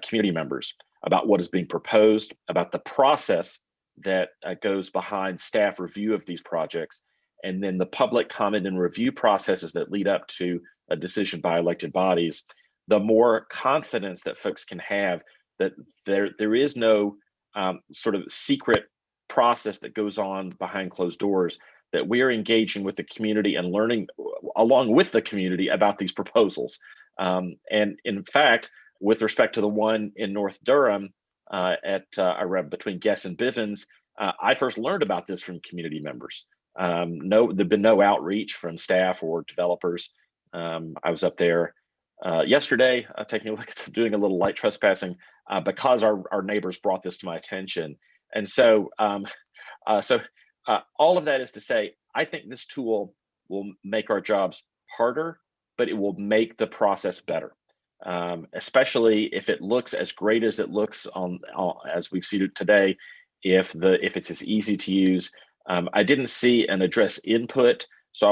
community members about what is being proposed, about the process that goes behind staff review of these projects, and then the public comment and review processes that lead up to a decision by elected bodies, the more confidence that folks can have that there is no sort of secret process that goes on behind closed doors, that we are engaging with the community and learning along with the community about these proposals. And in fact, with respect to the one in North Durham between Guess and Bivens, I first learned about this from community members. There'd been no outreach from staff or developers. I was up there yesterday taking a look at doing a little light trespassing because our neighbors brought this to my attention. And so all of that is to say, I think this tool will make our jobs harder, but it will make the process better, especially if it looks as great as it looks as we've seen it today. If it's as easy to use, I didn't see an address input, so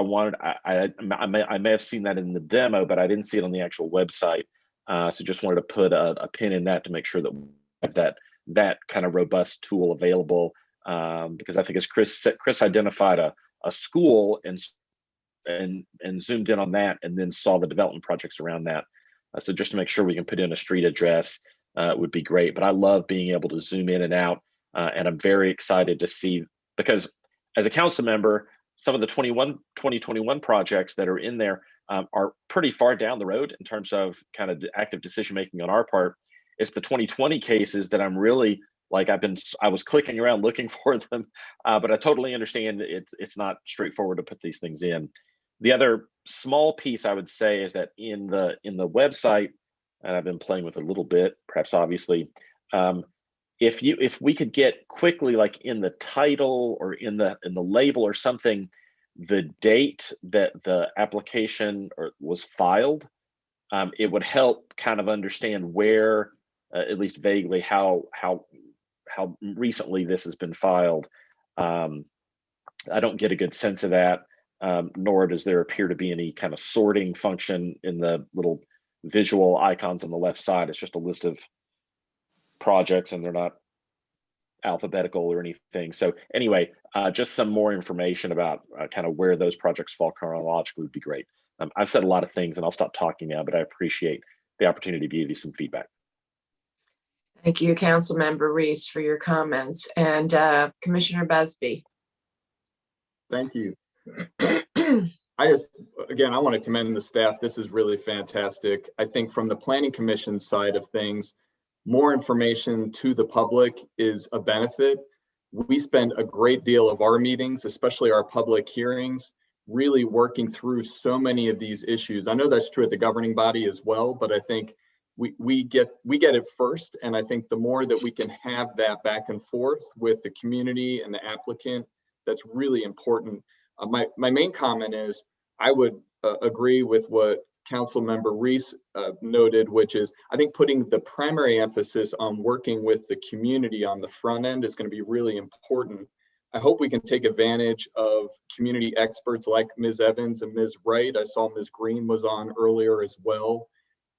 I may have seen that in the demo, but I didn't see it on the actual website. So just wanted to put a pin in that to make sure that we have that kind of robust tool available. Because I think as Chris identified a school and zoomed in on that and then saw the development projects around that. So just to make sure we can put in a street address would be great. But I love being able to zoom in and out, and I'm very excited to see, because as a council member, some of the 2021 projects that are in there are pretty far down the road in terms of kind of active decision making on our part. It's the 2020 cases that I'm really like, I was clicking around looking for them, but I totally understand it's not straightforward to put these things in. The other small piece I would say is that in the website, and I've been playing with it a little bit, perhaps obviously, if we could get quickly, like in the title or in the label or something, the date that the application was filed, it would help kind of understand where, at least vaguely, how recently this has been filed. I don't get a good sense of that, nor does there appear to be any kind of sorting function in the little visual icons on the left side. It's just a list of projects and they're not alphabetical or anything. So anyway, just some more information about kind of where those projects fall chronologically would be great. I've said a lot of things and I'll stop talking now, but I appreciate the opportunity to give you some feedback. Thank you, Councilmember Reese, for your comments, and Commissioner Busby. Thank you. I want to commend the staff. This is really fantastic. I think from the Planning Commission side of things, more information to the public is a benefit. We spend a great deal of our meetings, especially our public hearings, really working through so many of these issues. I know that's true at the governing body as well, but I think we get it first. And I think the more that we can have that back and forth with the community and the applicant, that's really important. My main comment is I would agree with what Councilmember Reese noted, which is I think putting the primary emphasis on working with the community on the front end is going to be really important. I hope we can take advantage of community experts like Ms. Evans and Ms. Wright. I saw Ms. Green was on earlier as well.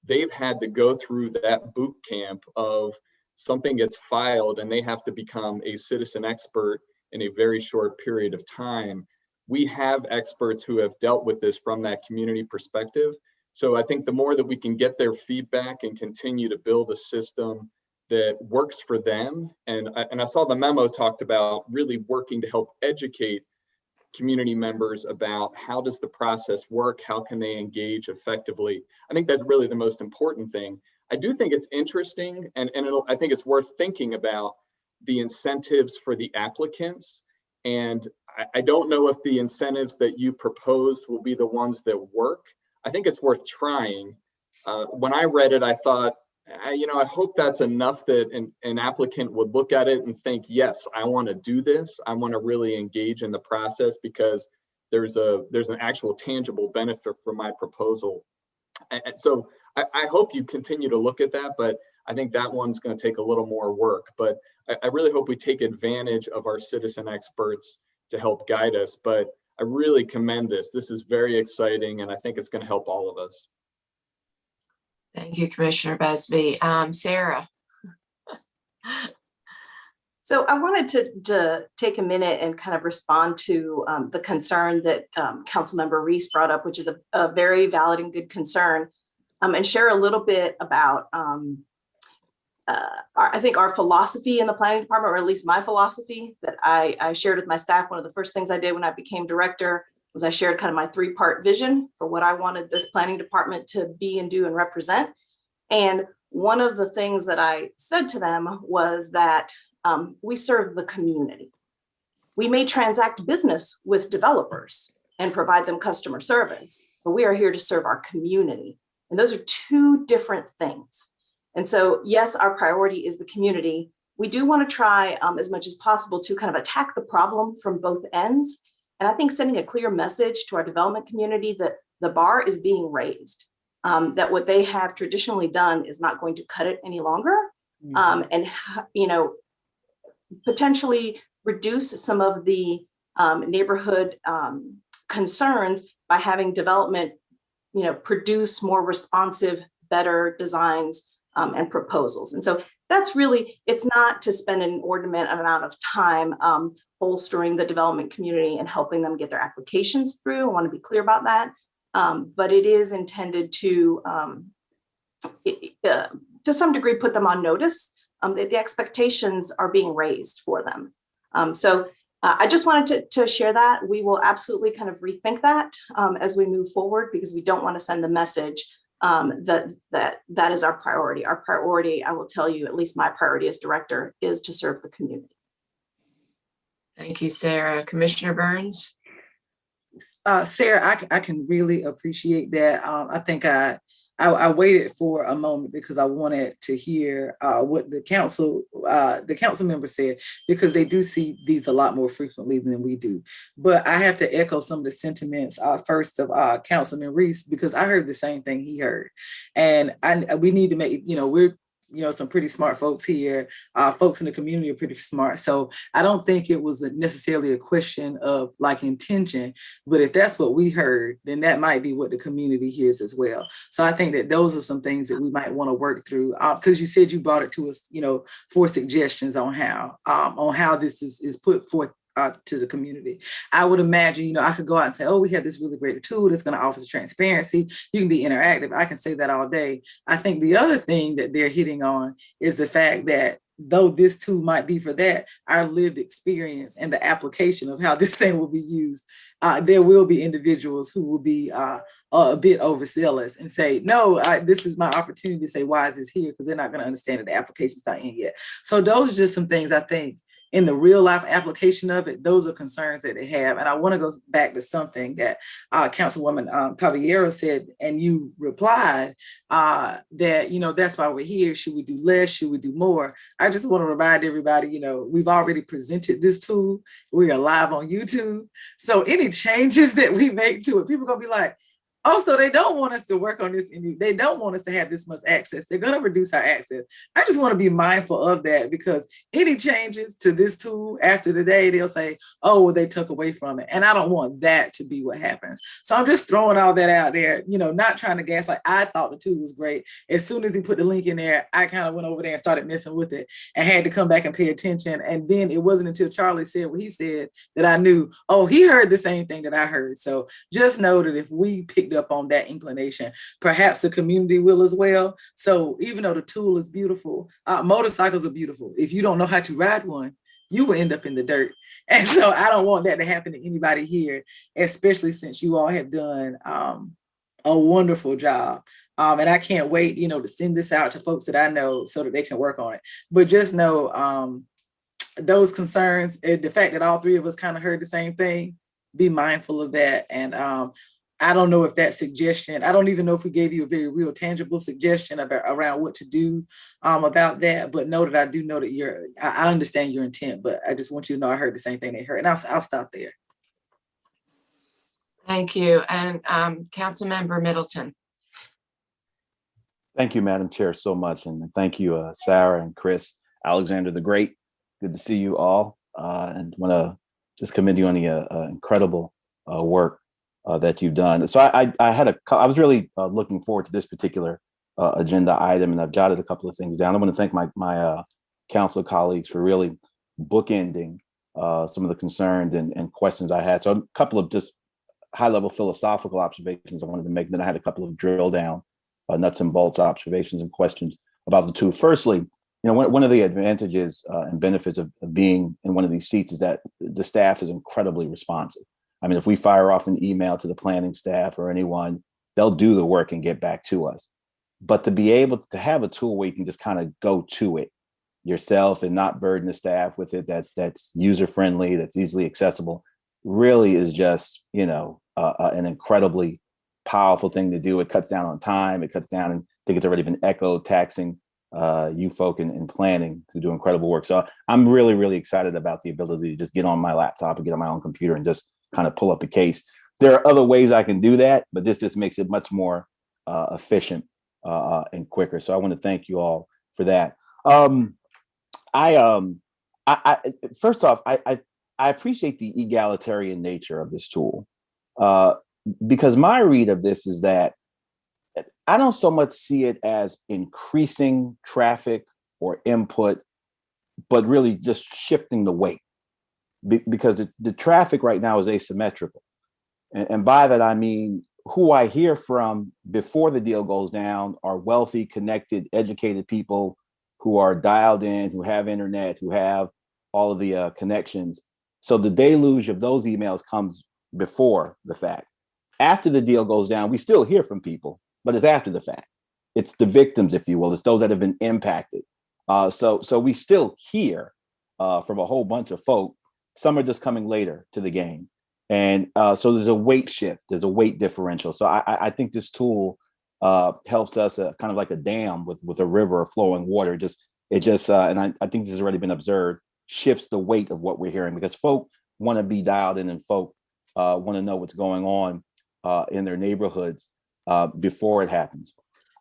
They've had to go through that boot camp of something gets filed and they have to become a citizen expert in a very short period of time. We have experts who have dealt with this from that community perspective. So I think the more that we can get their feedback and continue to build a system that works for them. And I saw the memo talked about really working to help educate community members about how does the process work? How can they engage effectively? I think that's really the most important thing. I do think it's interesting and I think it's worth thinking about the incentives for the applicants. And I don't know if the incentives that you proposed will be the ones that work. I think it's worth trying. When I read it, I thought, I hope that's enough that an applicant would look at it and think, yes, I want to do this. I want to really engage in the process because there's an actual tangible benefit for my proposal. And so I hope you continue to look at that, but I think that one's going to take a little more work. But I really hope we take advantage of our citizen experts to help guide us. But I really commend this. This is very exciting, and I think it's going to help all of us. Thank you, Commissioner Busby. Sarah. So I wanted to take a minute and kind of respond to the concern that Councilmember Reese brought up, which is a very valid and good concern, and share a little bit about I think our philosophy in the planning department, or at least my philosophy that I shared with my staff. One of the first things I did when I became director was I shared kind of my 3-part vision for what I wanted this planning department to be and do and represent. And one of the things that I said to them was that we serve the community. We may transact business with developers and provide them customer service, but we are here to serve our community. And those are 2 different things. And so, yes, our priority is the community. We do want to try as much as possible to kind of attack the problem from both ends. And I think sending a clear message to our development community that the bar is being raised, that what they have traditionally done is not going to cut it any longer, and potentially reduce some of the neighborhood concerns by having development, produce more responsive, better designs and proposals. And so that's really, it's not to spend an inordinate amount of time bolstering the development community and helping them get their applications through. I want to be clear about that. But it is intended to some degree, put them on notice that the expectations are being raised for them. So I just wanted to share that. We will absolutely kind of rethink that as we move forward, because we don't want to send the message that is our priority. Our priority, I will tell you, at least my priority as director, is to serve the community. Thank you, Sarah. Commissioner Burns? Sarah, I can really appreciate that. I think I waited for a moment because I wanted to hear what the council member said, because they do see these a lot more frequently than we do. But I have to echo some of the sentiments first of Councilman Reese, because I heard the same thing he heard. And we need to make, we're some pretty smart folks here. Folks in the community are pretty smart. So I don't think it was necessarily a question of like intention, but if that's what we heard, then that might be what the community hears as well. So I think that those are some things that we might want to work through, because you said you brought it to us, for suggestions on how this is put forth to the community. I would imagine, I could go out and say, oh, we have this really great tool that's going to offer transparency. You can be interactive. I can say that all day. I think the other thing that they're hitting on is the fact that though this tool might be for that, our lived experience and the application of how this thing will be used, there will be individuals who will be a bit overzealous and say, no, this is my opportunity to say, why is this here? Because they're not going to understand that the application's not in yet. So those are just some things I think in the real life application of it, those are concerns that they have. And I want to go back to something that Councilwoman Caballero said, and you replied that, that's why we're here. Should we do less? Should we do more? I just want to remind everybody, we've already presented this tool. We are live on YouTube. So any changes that we make to it, people are going to be like, Also, they don't want us to work on this. They don't want us to have this much access. They're going to reduce our access. I just want to be mindful of that, because any changes to this tool after today, they'll say, oh, well, they took away from it. And I don't want that to be what happens. So I'm just throwing all that out there, not trying to gaslight. I thought the tool was great. As soon as he put the link in there, I kind of went over there and started messing with it and had to come back and pay attention. And then it wasn't until Charlie said what he said that I knew, oh, he heard the same thing that I heard. So just know that if we picked up on that inclination, perhaps the community will as well. So even though the tool is beautiful, motorcycles are beautiful. If you don't know how to ride one, you will end up in the dirt. And so I don't want that to happen to anybody here, especially since you all have done a wonderful job. And I can't wait, to send this out to folks that I know so that they can work on it. But just know those concerns, the fact that all three of us kind of heard the same thing, be mindful of that. And I don't know if that suggestion, I don't even know if we gave you a very real tangible suggestion around what to do about that, but know that I do know that I understand your intent, but I just want you to know I heard the same thing they heard. And I'll stop there. Thank you. And Councilmember Middleton. Thank you, Madam Chair, so much. And thank you, Sarah and Chris, Alexander the Great. Good to see you all. And want to just commend you on the incredible work that you've done. So I was really looking forward to this particular agenda item, and I've jotted a couple of things down. I want to thank my council colleagues for really bookending some of the concerns and questions I had. So a couple of just high-level philosophical observations I wanted to make. Then I had a couple of drill down nuts and bolts observations and questions about the two. Firstly, one of the advantages and benefits of being in one of these seats is that the staff is incredibly responsive. I mean, if we fire off an email to the planning staff or anyone, they'll do the work and get back to us. But to be able to have a tool where you can just kind of go to it yourself and not burden the staff with it, that's user friendly, that's easily accessible, really is just, an incredibly powerful thing to do. It cuts down on time. It cuts down, and I think it's already been echoed, taxing you folk in planning who do incredible work. So I'm really, really excited about the ability to just get on my laptop and get on my own computer and just kind of pull up a case. There are other ways I can do that, but this just makes it much more efficient and quicker. So I want to thank you all for that. First off, I appreciate the egalitarian nature of this tool because my read of this is that I don't so much see it as increasing traffic or input, but really just shifting the weight. Because the traffic right now is asymmetrical. And by that, I mean, who I hear from before the deal goes down are wealthy, connected, educated people who are dialed in, who have internet, who have all of the connections. So the deluge of those emails comes before the fact. After the deal goes down, we still hear from people, but it's after the fact. It's the victims, if you will. It's those that have been impacted. So we still hear from a whole bunch of folk. Some are just coming later to the game. And so there's a weight shift. There's a weight differential. So I think this tool helps us kind of like a dam with a river of flowing water. And I think this has already been observed, shifts the weight of what we're hearing because folk want to be dialed in and folk want to know what's going on in their neighborhoods before it happens.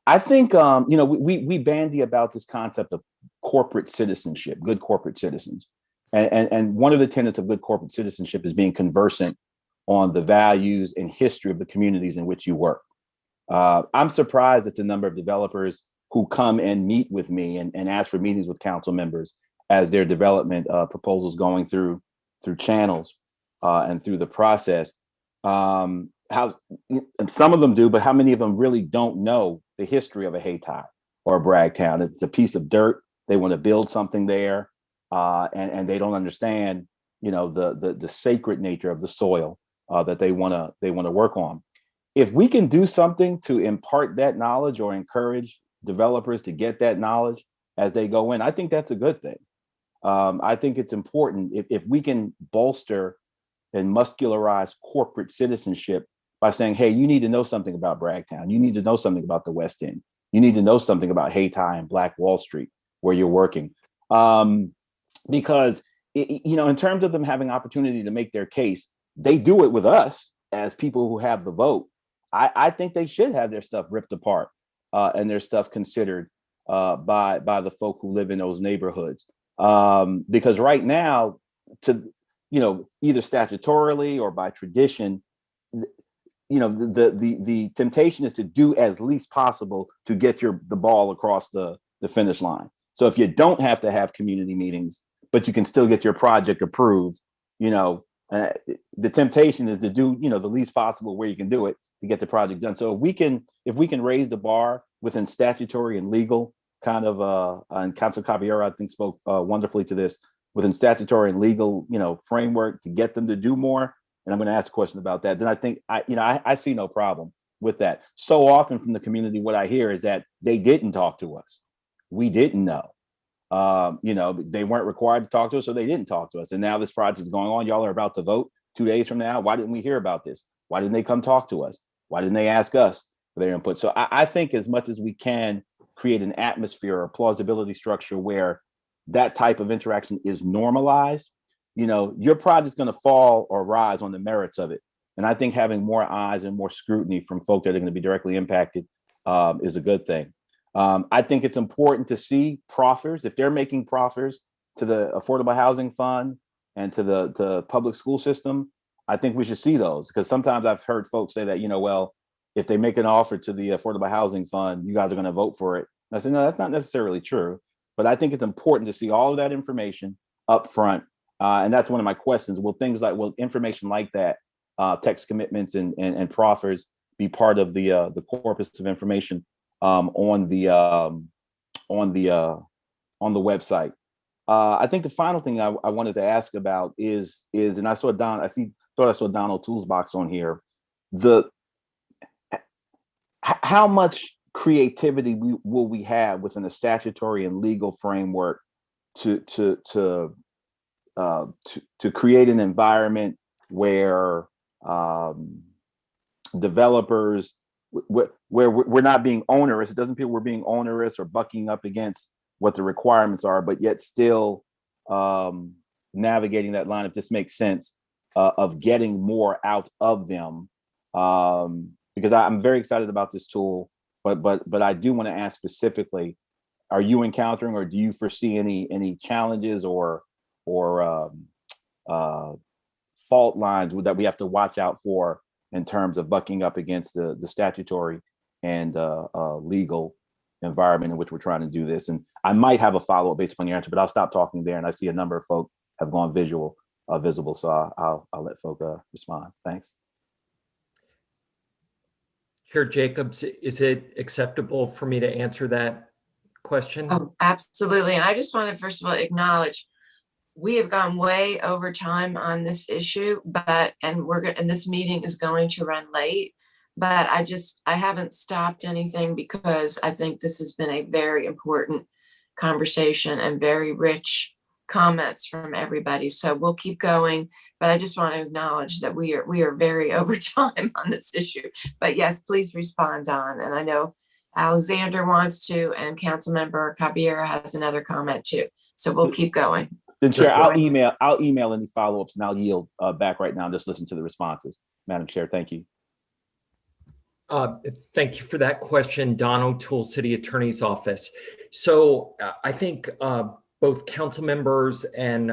I think, we bandy about this concept of corporate citizenship, good corporate citizens. And one of the tenets of good corporate citizenship is being conversant on the values and history of the communities in which you work. I'm surprised at the number of developers who come and meet with me and ask for meetings with council members as their development proposals going through channels and through the process. And some of them do, but how many of them really don't know the history of a Hayti or a Bragtown? It's a piece of dirt. They want to build something there. And they don't understand, the sacred nature of the soil that they want to work on. If we can do something to impart that knowledge or encourage developers to get that knowledge as they go in, I think that's a good thing. I think it's important if we can bolster and muscularize corporate citizenship by saying, hey, you need to know something about Bragtown. You need to know something about the West End. You need to know something about Hayti and Black Wall Street, where you're working. Because, in terms of them having opportunity to make their case, they do it with us as people who have the vote. I think they should have their stuff ripped apart and their stuff considered by the folk who live in those neighborhoods. Because right now, to either statutorily or by tradition, the temptation is to do as least possible to get the ball across the finish line. So if you don't have to have community meetings, but you can still get your project approved, the temptation is to do the least possible where you can do it to get the project done. So if we can raise the bar within statutory and legal kind of and Council Caballero, I think, spoke wonderfully to this, within statutory and legal framework to get them to do more. And I'm going to ask a question about that. Then I think I see no problem with that. So often from the community, what I hear is that they didn't talk to us. We didn't know. They weren't required to talk to us, so they didn't talk to us. And now this project is going on. Y'all are about to vote 2 days from now. Why didn't we hear about this? Why didn't they come talk to us? Why didn't they ask us for their input? So I think as much as we can create an atmosphere or plausibility structure where that type of interaction is normalized, your project's going to fall or rise on the merits of it. And I think having more eyes and more scrutiny from folks that are going to be directly impacted is a good thing. I think it's important to see proffers. If they're making proffers to the Affordable Housing Fund and to the public school system, I think we should see those, because sometimes I've heard folks say that, well, if they make an offer to the Affordable Housing Fund, you guys are going to vote for it. And I said, no, that's not necessarily true. But I think it's important to see all of that information up front. And that's one of my questions. Will information like that, text commitments and proffers, be part of the corpus of information on the website? I think the final thing I wanted to ask about is, and I saw thought I saw Donald Toolsbox on here. How much creativity will we have within a statutory and legal framework to create an environment where developers, where we're not being onerous. It doesn't feel we're being onerous or bucking up against what the requirements are, but yet still navigating that line, if this makes sense, of getting more out of them. Because I'm very excited about this tool, but I do want to ask specifically, are you encountering or do you foresee any challenges or fault lines that we have to watch out for in terms of bucking up against the statutory and legal environment in which we're trying to do this? And I might have a follow-up based upon your answer, but I'll stop talking there. And I see a number of folk have gone visible, so I'll let folk respond. Thanks. Chair Jacobs, is it acceptable for me to answer that question? Oh, absolutely. And I just want to first of all acknowledge we have gone way over time on this issue, and this meeting is going to run late. But I haven't stopped anything because I think this has been a very important conversation and very rich comments from everybody. So we'll keep going, but I just want to acknowledge that we are very over time on this issue. But yes, please respond, Don. And I know Alexander wants to, and Councilmember Caballero has another comment too. So we'll keep going. Then Chair, I'll email any follow-ups and I'll yield back right now and just listen to the responses. Madam Chair, thank you. Thank you for that question, Don O'Toole, City Attorney's Office. So I think both council members and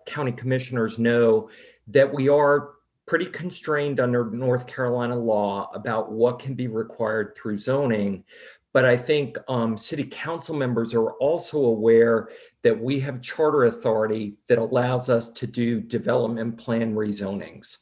county commissioners know that we are pretty constrained under North Carolina law about what can be required through zoning. But I think city council members are also aware that we have charter authority that allows us to do development plan rezonings.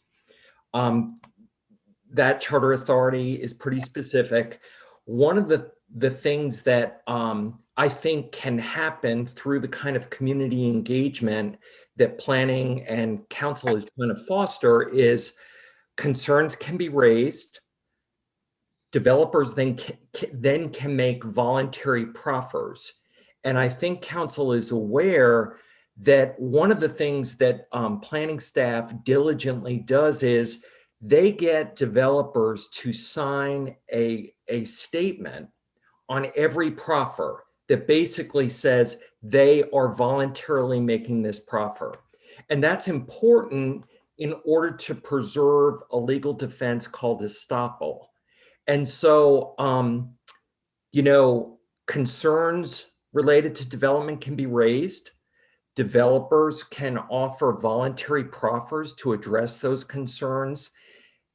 That charter authority is pretty specific. One of the things that I think can happen through the kind of community engagement that planning and council is trying to foster is concerns can be raised. Developers then can make voluntary proffers. And I think council is aware that one of the things that planning staff diligently does is they get developers to sign a statement on every proffer that basically says they are voluntarily making this proffer. And that's important in order to preserve a legal defense called estoppel. And so, you know, concerns related to development can be raised. Developers can offer voluntary proffers to address those concerns.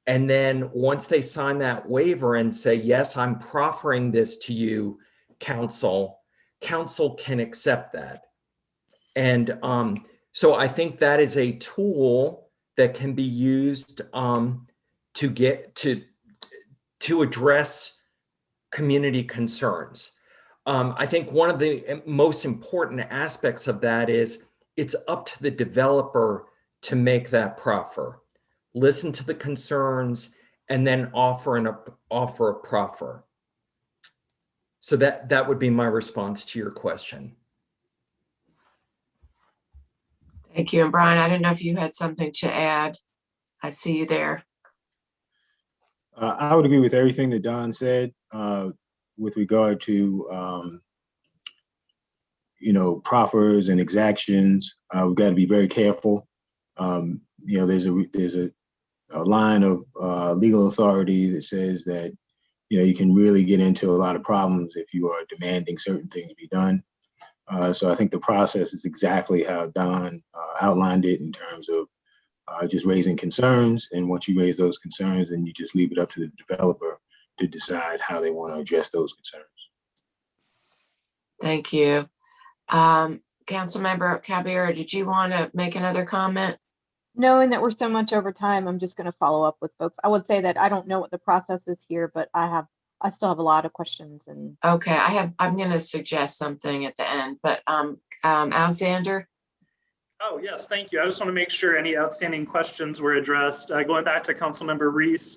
And then once they sign that waiver and say, yes, I'm proffering this to you, council can accept that. And so I think that is a tool that can be used to get to address community concerns. I think one of the most important aspects of that is it's up to the developer to make that proffer, listen to the concerns, and then offer a proffer. So that would be my response to your question. Thank you. And Brian, I don't know if you had something to add. I see you there. I would agree with everything that Don said with regard to you know, proffers and exactions. We've got to be very careful. You know, there's a line of legal authority that says that, you know, you can really get into a lot of problems if you are demanding certain things be done. So I think the process is exactly how Don outlined it in terms of just raising concerns. And once you raise those concerns, then you just leave it up to the developer to decide how they want to address those concerns. Thank you. Councilmember Caballero, did you want to make another comment? Knowing that we're so much over time, I'm just going to follow up with folks. I would say that I don't know what the process is here, but I still have a lot of questions. And okay, I'm going to suggest something at the end, but Alexander. Oh, yes, thank you. I just want to make sure any outstanding questions were addressed. Going back to Councilmember Reese,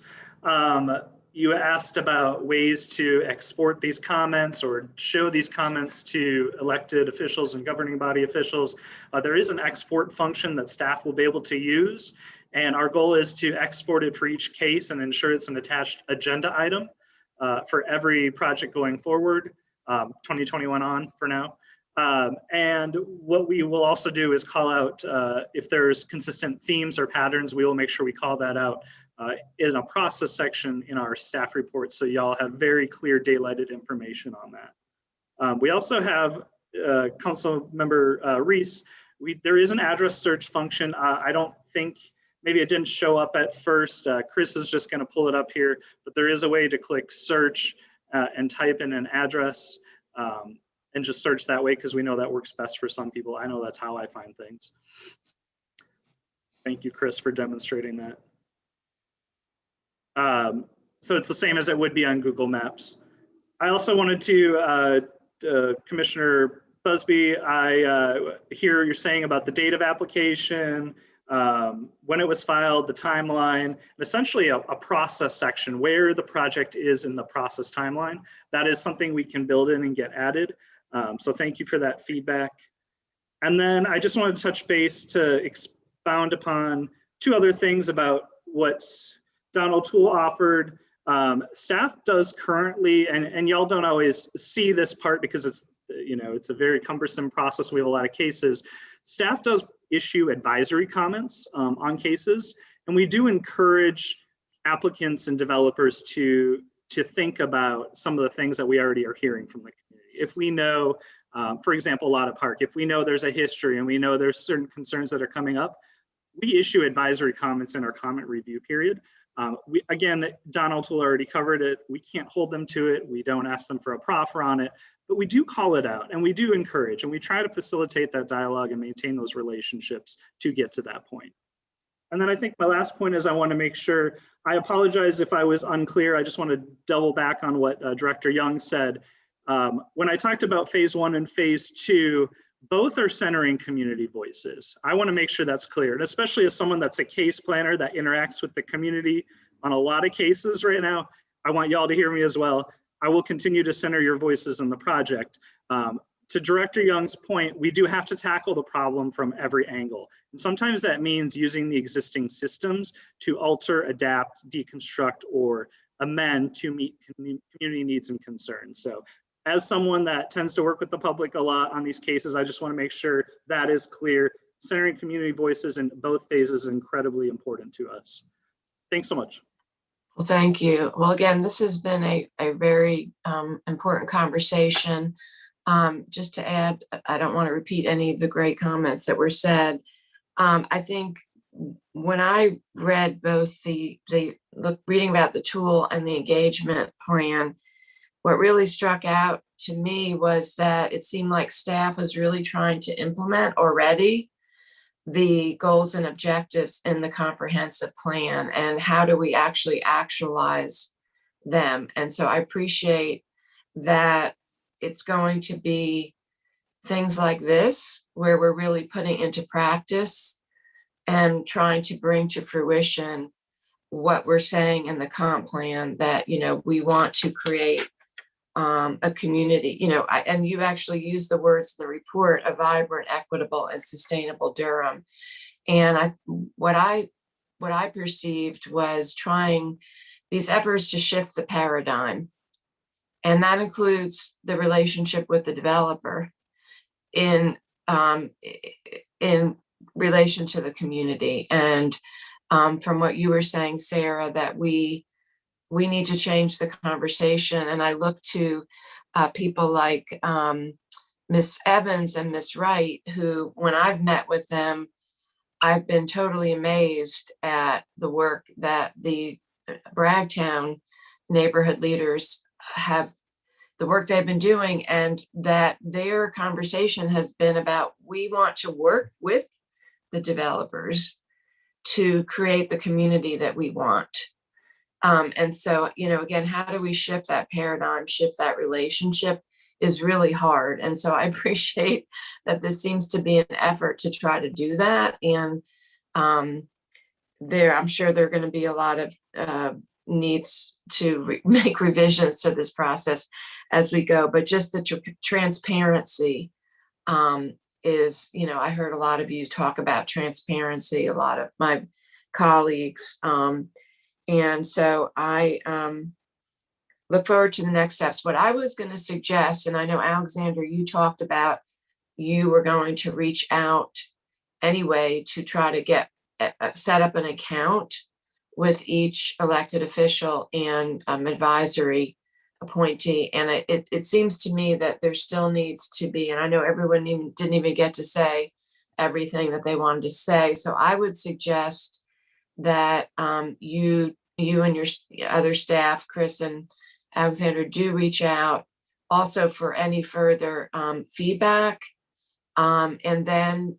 you asked about ways to export these comments or show these comments to elected officials and governing body officials. There is an export function that staff will be able to use. And our goal is to export it for each case and ensure it's an attached agenda item for every project going forward, 2021 on for now. And what we will also do is call out if there's consistent themes or patterns, we will make sure we call that out in a process section in our staff report. So y'all have very clear daylighted information on that. We also have Council Member Reese. There is an address search function. I don't think, maybe it didn't show up at first. Chris is just gonna pull it up here, but there is a way to click search and type in an address. And just search that way because we know that works best for some people. I know that's how I find things. Thank you, Chris, for demonstrating that. So it's the same as it would be on Google Maps. I also wanted to, Commissioner Busby, I hear you're saying about the date of application, when it was filed, the timeline, and essentially a process section where the project is in the process timeline. That is something we can build in and get added. So thank you for that feedback. And then I just wanted to touch base to expound upon two other things about what Donald Toole offered. Staff does currently, and y'all don't always see this part because it's, you know, it's a very cumbersome process. We have a lot of cases. Staff does issue advisory comments on cases, and we do encourage applicants and developers to think about some of the things that we already are hearing from the community. If we know, for example, Lotta Park, if we know there's a history and we know there's certain concerns that are coming up, we issue advisory comments in our comment review period. Again, Donald Toole already covered it. We can't hold them to it. We don't ask them for a proffer on it, but we do call it out and we do encourage and we try to facilitate that dialogue and maintain those relationships to get to that point. And then I think my last point is I want to make sure, I apologize if I was unclear. I just want to double back on what Director Young said. When I talked about phase 1 and phase 2, both are centering community voices. I want to make sure that's clear, and especially as someone that's a case planner that interacts with the community on a lot of cases right now, I want y'all to hear me as well. I will continue to center your voices in the project. To Director Young's point, we do have to tackle the problem from every angle. And sometimes that means using the existing systems to alter, adapt, deconstruct, or amend to meet community needs and concerns. So as someone that tends to work with the public a lot on these cases, I just want to make sure that is clear. Centering community voices in both phases is incredibly important to us. Thanks so much. Well, thank you. Well, again, this has been a very important conversation. Just to add, I don't want to repeat any of the great comments that were said. I think when I read both the reading about the tool and the engagement plan, what really struck out to me was that it seemed like staff was really trying to implement already the goals and objectives in the comprehensive plan, and how do we actually actualize them. And so I appreciate that it's going to be things like this where we're really putting into practice and trying to bring to fruition what we're saying in the comp plan, that, we want to create a community, and you actually use the words in the report, a vibrant, equitable, and sustainable Durham. And what I perceived was trying these efforts to shift the paradigm. And that includes the relationship with the developer in relation to the community. And from what you were saying, Sarah, that we need to change the conversation. And I look to people like Miss Evans and Miss Wright, who, when I've met with them, I've been totally amazed at the work that the Bragtown neighborhood leaders have, the work they've been doing, and that their conversation has been about, we want to work with the developers to create the community that we want. And so, again, how do we shift that paradigm, shift that relationship is really hard. And so I appreciate that this seems to be an effort to try to do that. And I'm sure there are going to be a lot of needs to make revisions to this process as we go. But just the transparency is, I heard a lot of you talk about transparency, a lot of my colleagues. And so I look forward to the next steps. What I was going to suggest, and I know, Alexander, you talked about you were going to reach out anyway to try to get set up an account with each elected official and advisory appointee. And it seems to me that there still needs to be, and I know everyone didn't even get to say everything that they wanted to say. So I would suggest that you and your other staff, Chris and Alexander, do reach out also for any further feedback, and then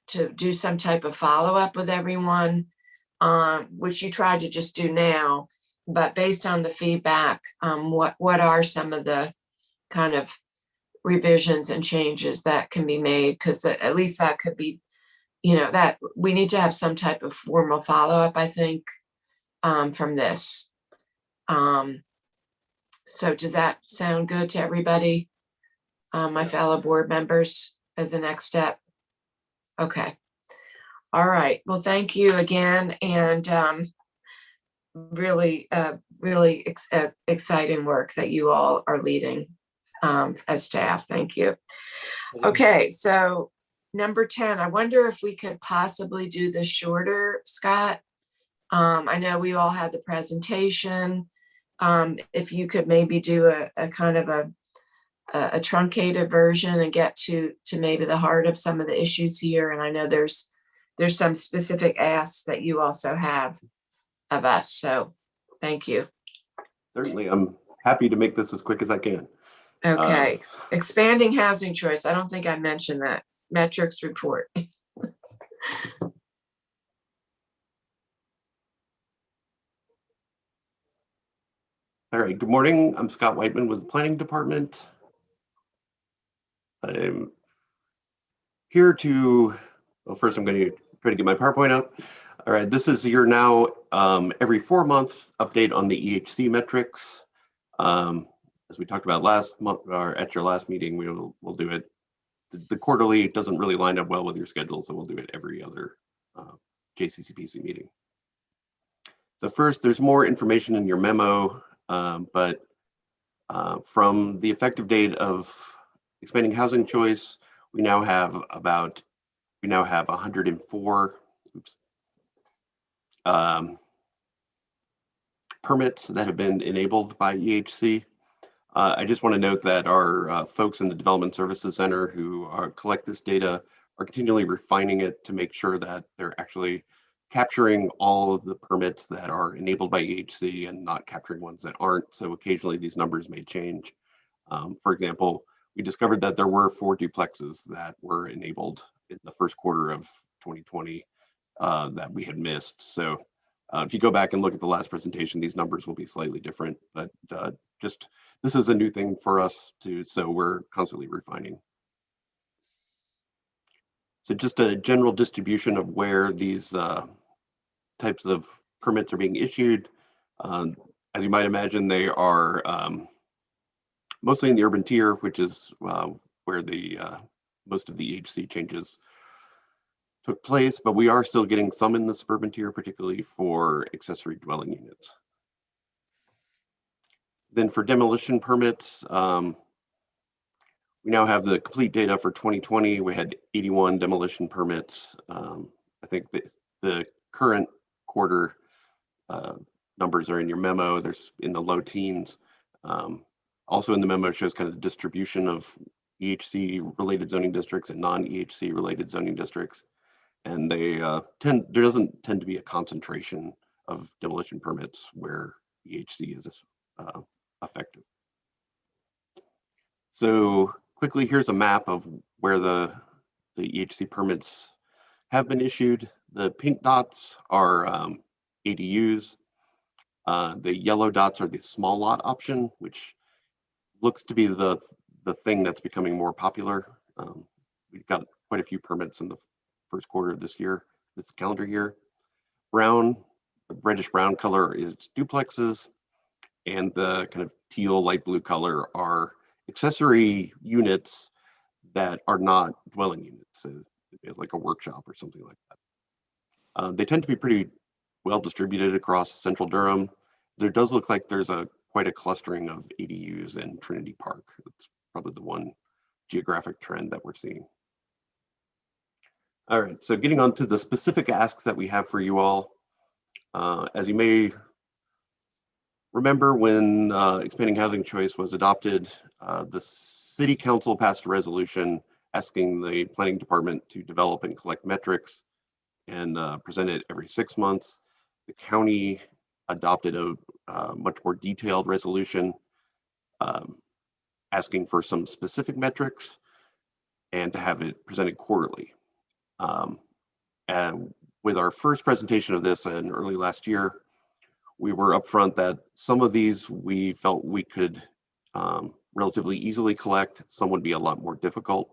to do some type of follow-up with everyone, which you tried to just do now, but based on the feedback, what are some of the kind of revisions and changes that can be made? Because at least that could be, that we need to have some type of formal follow-up, I think, from this. So does that sound good to everybody, my fellow board members, as the next step? Okay. All right. Well, thank you again. And really exciting work that you all are leading as staff. Thank you. Okay. So number 10, I wonder if we could possibly do this shorter, Scott. I know we all had the presentation. If you could maybe do a kind of a truncated version and get to maybe the heart of some of the issues here. And I know there's some specific asks that you also have of us. So thank you. Certainly, I'm happy to make this as quick as I can. Okay. Expanding housing choice. I don't think I mentioned that. Metrics report. All right, good morning. I'm Scott Whiteman with the Planning Department. I'm here to, well, first I'm going to try to get my PowerPoint up. All right, this is your now every 4-month update on the EHC metrics. As we talked about last month, or at your last meeting, we'll do it. The quarterly doesn't really line up well with your schedule, so we'll do it every other JCCPC meeting. So first, there's more information in your memo, but from the effective date of expanding housing choice, we now have 104 permits that have been enabled by EHC. I just want to note that our folks in the Development Services Center who collect this data are continually refining it to make sure that they're actually capturing all of the permits that are enabled by EHC and not capturing ones that aren't. So occasionally these numbers may change. For example, we discovered that there were 4 duplexes that were enabled in the first quarter of 2020 that we had missed. So if you go back and look at the last presentation, these numbers will be slightly different, but just this is a new thing for us too, so we're constantly refining. So just a general distribution of where these types of permits are being issued. As you might imagine, they are mostly in the urban tier, which is where the most of the EHC changes took place, but we are still getting some in the suburban tier, particularly for accessory dwelling units. Then for demolition permits, we now have the complete data for 2020. We had 81 demolition permits. I think the current quarter numbers are in your memo. There's in the low teens. Also in the memo shows kind of the distribution of EHC related zoning districts and non-EHC related zoning districts. And they there doesn't tend to be a concentration of demolition permits where EHC is effective. So quickly, here's a map of where the EHC permits have been issued. The pink dots are ADUs. The yellow dots are the small lot option, which looks to be the thing that's becoming more popular. We've got quite a few permits in the first quarter of this calendar year. Brown, reddish brown color is duplexes, and the kind of teal light blue color are accessory units that are not dwelling units, like a workshop or something like that. They tend to be pretty well distributed across central Durham. There does look like there's quite a clustering of ADUs in Trinity Park. That's probably the one geographic trend that we're seeing. All right, so getting on to the specific asks that we have for you all. As you may remember, when expanding housing choice was adopted, the City Council passed a resolution asking the Planning Department to develop and collect metrics and present it every 6 months. The county adopted a much more detailed resolution asking for some specific metrics and to have it presented quarterly. And with our first presentation of this in early last year, we were upfront that some of these we felt we could relatively easily collect. Some would be a lot more difficult.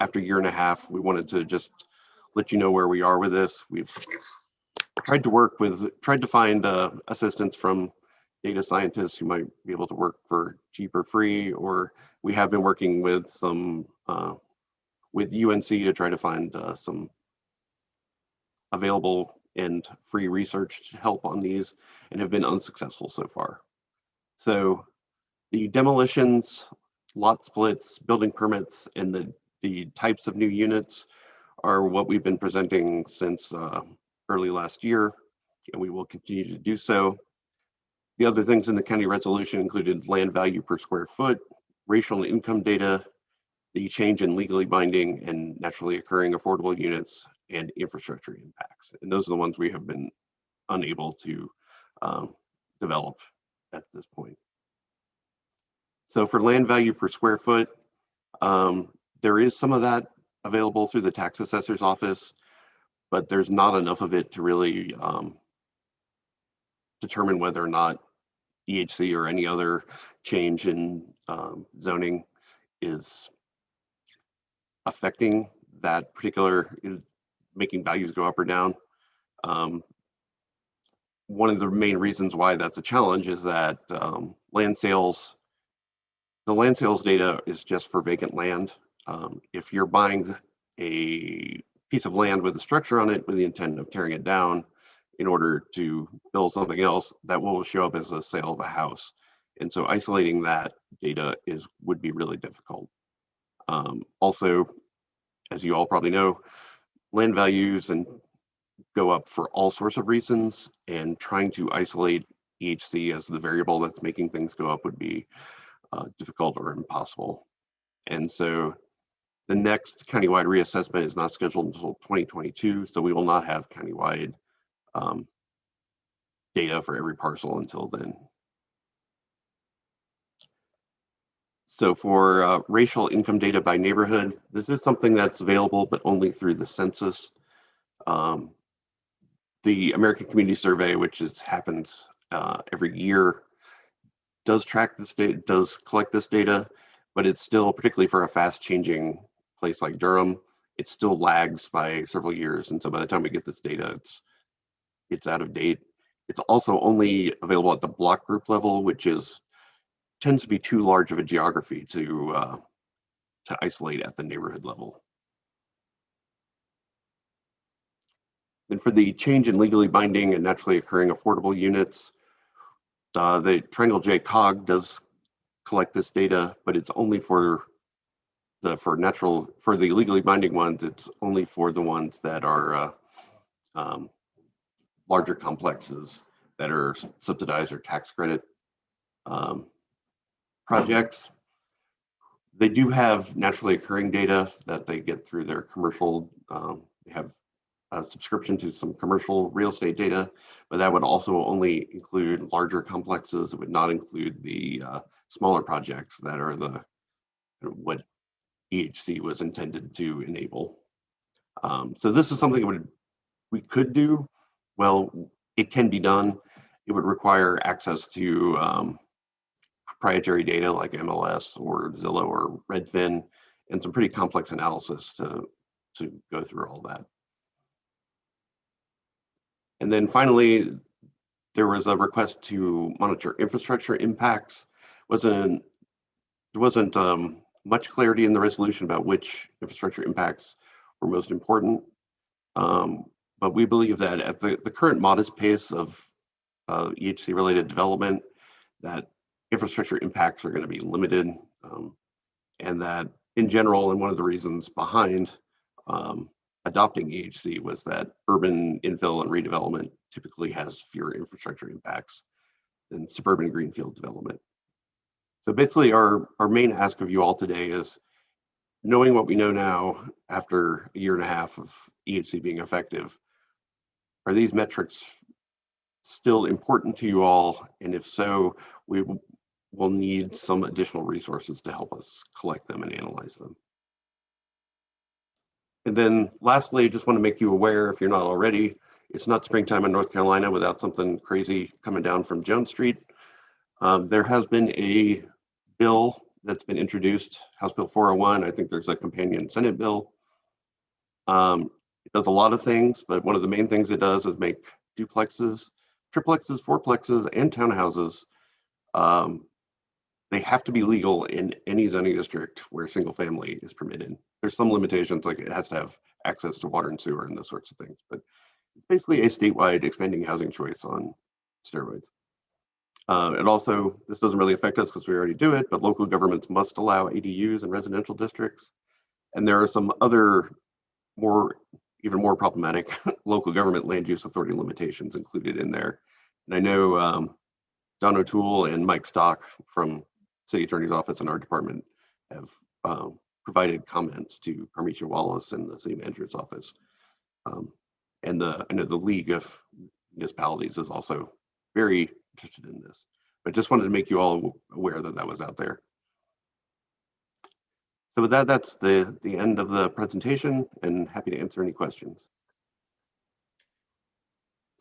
After a year and a half, we wanted to just let you know where we are with this. We've tried to find assistance from data scientists who might be able to work for cheap or free, or we have been working with some with UNC to try to find some available and free research to help on these, and have been unsuccessful so far. So the demolitions, lot splits, building permits, and the types of new units are what we've been presenting since early last year, and we will continue to do so. The other things in the county resolution included land value per square foot, racial and income data, the change in legally binding and naturally occurring affordable units, and infrastructure impacts. And those are the ones we have been unable to develop at this point. So for land value per square foot, there is some of that available through the tax assessor's office, but there's not enough of it to really determine whether or not EHC or any other change in zoning is affecting that particular, making values go up or down. One of the main reasons why that's a challenge is that the land sales data is just for vacant land. If you're buying a piece of land with a structure on it with the intent of tearing it down in order to build something else, that will show up as a sale of a house. And so isolating that data would be really difficult. Also, as you all probably know, land values go up for all sorts of reasons, and trying to isolate EHC as the variable that's making things go up would be difficult or impossible. And so the next countywide reassessment is not scheduled until 2022, so we will not have countywide data for every parcel until then. So for racial income data by neighborhood, this is something that's available, but only through the census. The American Community Survey, which happens every year, does track this data, does collect this data, but it's still, particularly for a fast changing place like Durham, it still lags by several years. And so by the time we get this data, it's out of date. It's also only available at the block group level, which tends to be too large of a geography to isolate at the neighborhood level. And for the change in legally binding and naturally occurring affordable units, the Triangle J COG does collect this data, but it's only for the legally binding ones. It's only for the ones that are larger complexes that are subsidized or tax credit projects. They do have naturally occurring data that they get through their commercial. They have a subscription to some commercial real estate data, but that would also only include larger complexes. It would not include the smaller projects that are what EHC was intended to enable. So this is something we could do. Well, it can be done. It would require access to proprietary data like MLS or Zillow or Redfin, and some pretty complex analysis to go through all that. And then finally, there was a request to monitor infrastructure impacts. There wasn't much clarity in the resolution about which infrastructure impacts were most important. But we believe that at the current modest pace of EHC related development, that infrastructure impacts are going to be limited, and that in general, and one of the reasons behind adopting EHC was that urban infill and redevelopment typically has fewer infrastructure impacts than suburban greenfield development. So basically our main ask of you all today is, knowing what we know now after a year and a half of EHC being effective, are these metrics still important to you all? And if so, we will need some additional resources to help us collect them and analyze them. And then lastly, I just want to make you aware, if you're not already, it's not springtime in North Carolina without something crazy coming down from Jones Street. There has been a bill that's been introduced, House Bill 401. I think there's a companion Senate bill. It does a lot of things, but one of the main things it does is make duplexes, triplexes, fourplexes, and townhouses. They have to be legal in any zoning district where single family is permitted. There's some limitations, like it has to have access to water and sewer and those sorts of things, but it's basically a statewide expanding housing choice on steroids. It also, this doesn't really affect us because we already do it, but local governments must allow ADUs in residential districts. And there are some other even more problematic local government land use authority limitations included in there. And I know Don O'Toole and Mike Stock from City Attorney's Office and our department have provided comments to Carmicha Wallace and the City Manager's Office. And I know the League of Municipalities is also very interested in this, but just wanted to make you all aware that that was out there. So with that, that's the end of the presentation, and happy to answer any questions.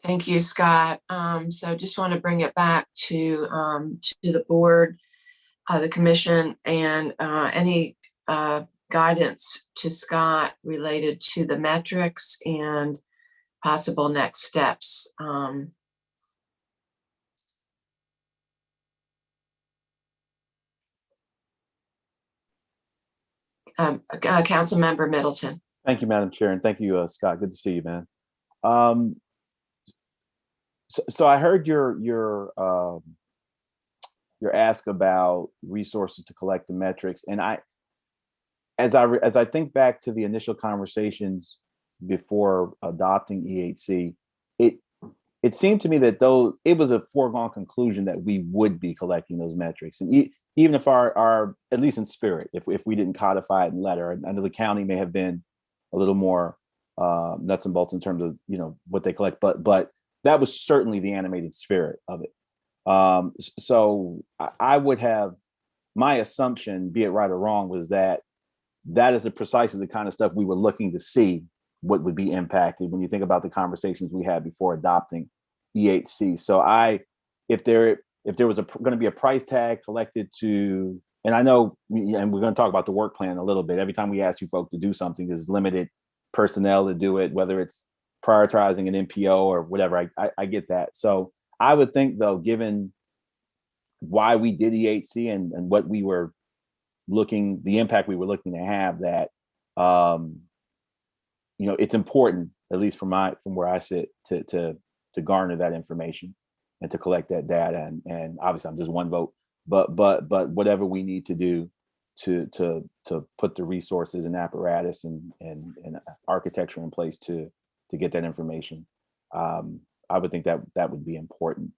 Thank you, Scott. So just want to bring it back to the board, the commission, and any guidance to Scott related to the metrics and possible next steps. Councilmember Middleton. Thank you, Madam Chair, and thank you, Scott. Good to see you, man. So I heard your ask about resources to collect the metrics, and as I think back to the initial conversations before adopting EHC, it seemed to me that though it was a foregone conclusion that we would be collecting those metrics, and even if our at least in spirit, if we didn't codify it in letter, I know the county may have been a little more nuts and bolts in terms of what they collect, but that was certainly the animated spirit of it. So I would have, my assumption, be it right or wrong, was that is precisely the kind of stuff we were looking to see what would be impacted when you think about the conversations we had before adopting EHC. So if there was going to be a price tag collected to, and I know, and we're going to talk about the work plan a little bit. Every time we ask you folks to do something, there's limited personnel to do it, whether it's prioritizing an NPO or whatever. I get that. So I would think, though, given why we did EHC and what we were looking, the impact we were looking to have, that it's important, at least from where I sit, to garner that information and to collect that data. And obviously I'm just one vote, but whatever we need to do to put the resources and apparatus and architecture in place to get that information, I would think that would be important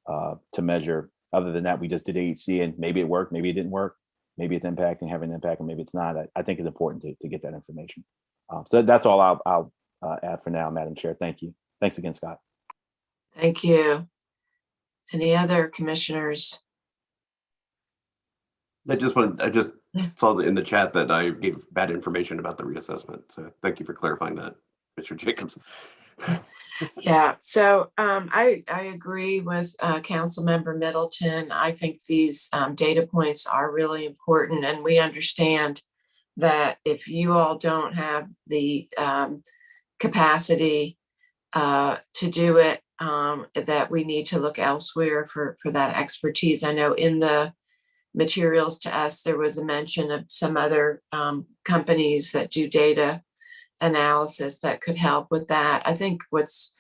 to measure. Other than that, we just did AHC and maybe it worked, maybe it didn't work, maybe it's impacting, having an impact, and maybe it's not. I think it's important to get that information. So that's all I'll add for now, Madam Chair. Thank you. Thanks again, Scott. Thank you. Any other commissioners? I just saw in the chat that I gave bad information about the reassessment. So thank you for clarifying that, Mr. Jacobs. Yeah, so I agree with Councilmember Middleton. I think these data points are really important, and we understand that if you all don't have the capacity to do it, that we need to look elsewhere for that expertise. I know in the materials to us, there was a mention of some other companies that do data analysis that could help with that. I think what's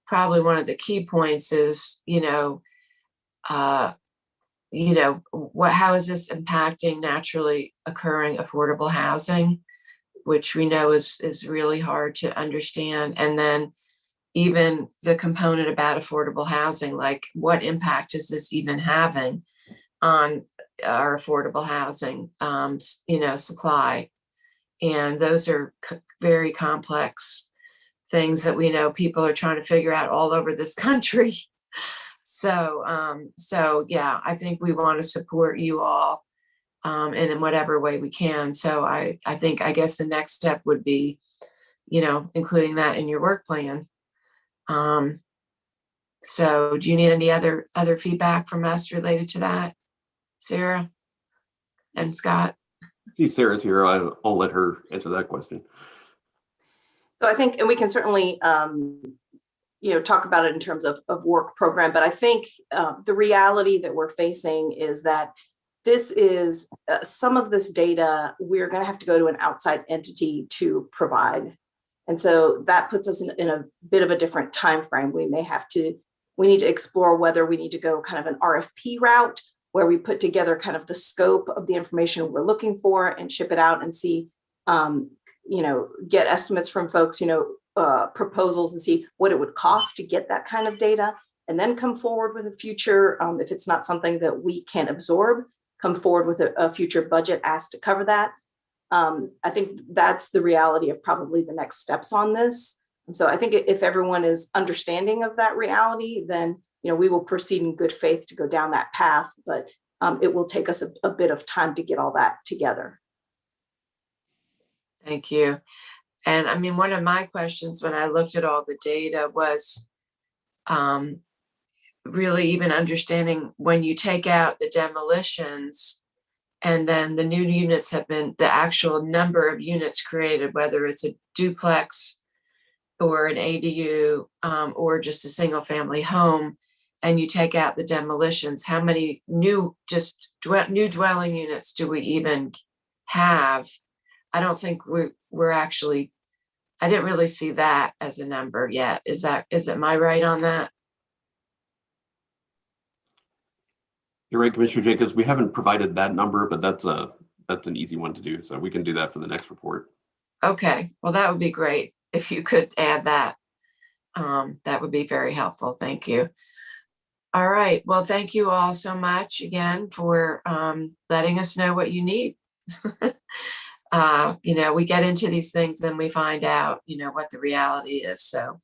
probably one of the key points is, how is this impacting naturally occurring affordable housing, which we know is really hard to understand. And then even the component about affordable housing, like what impact is this even having on our affordable housing, supply? And those are very complex things that we know people are trying to figure out all over this country. So yeah, I think we want to support you all and in whatever way we can. So I guess the next step would be, including that in your work plan. So do you need any other feedback from us related to that, Sarah and Scott? See, Sarah's here. I'll let her answer that question. So I think, and we can certainly, talk about it in terms of work program, but I think the reality that we're facing is that this is some of this data we're going to have to go to an outside entity to provide. And so that puts us in a bit of a different time frame. We need to explore whether we need to go kind of an RFP route where we put together kind of the scope of the information we're looking for and ship it out and see, get estimates from folks, proposals, and see what it would cost to get that kind of data, and then come forward with a future, if it's not something that we can absorb, come forward with a future budget asked to cover that. I think that's the reality of probably the next steps on this. And so I think if everyone is understanding of that reality, then we will proceed in good faith to go down that path, but it will take us a bit of time to get all that together. Thank you. And I mean, one of my questions when I looked at all the data was really even understanding when you take out the demolitions and then the new units have been, the actual number of units created, whether it's a duplex or an ADU or just a single family home, and you take out the demolitions, how many new dwelling units do we even have? I don't think we're actually, I didn't really see that as a number yet. Am I right on that? You're right, Commissioner Jacobs. We haven't provided that number, but that's an easy one to do. So we can do that for the next report. Okay, well, that would be great if you could add that. That would be very helpful. Thank you. All right. Well, thank you all so much again for letting us know what you need. We get into these things and we find out, what the reality is. So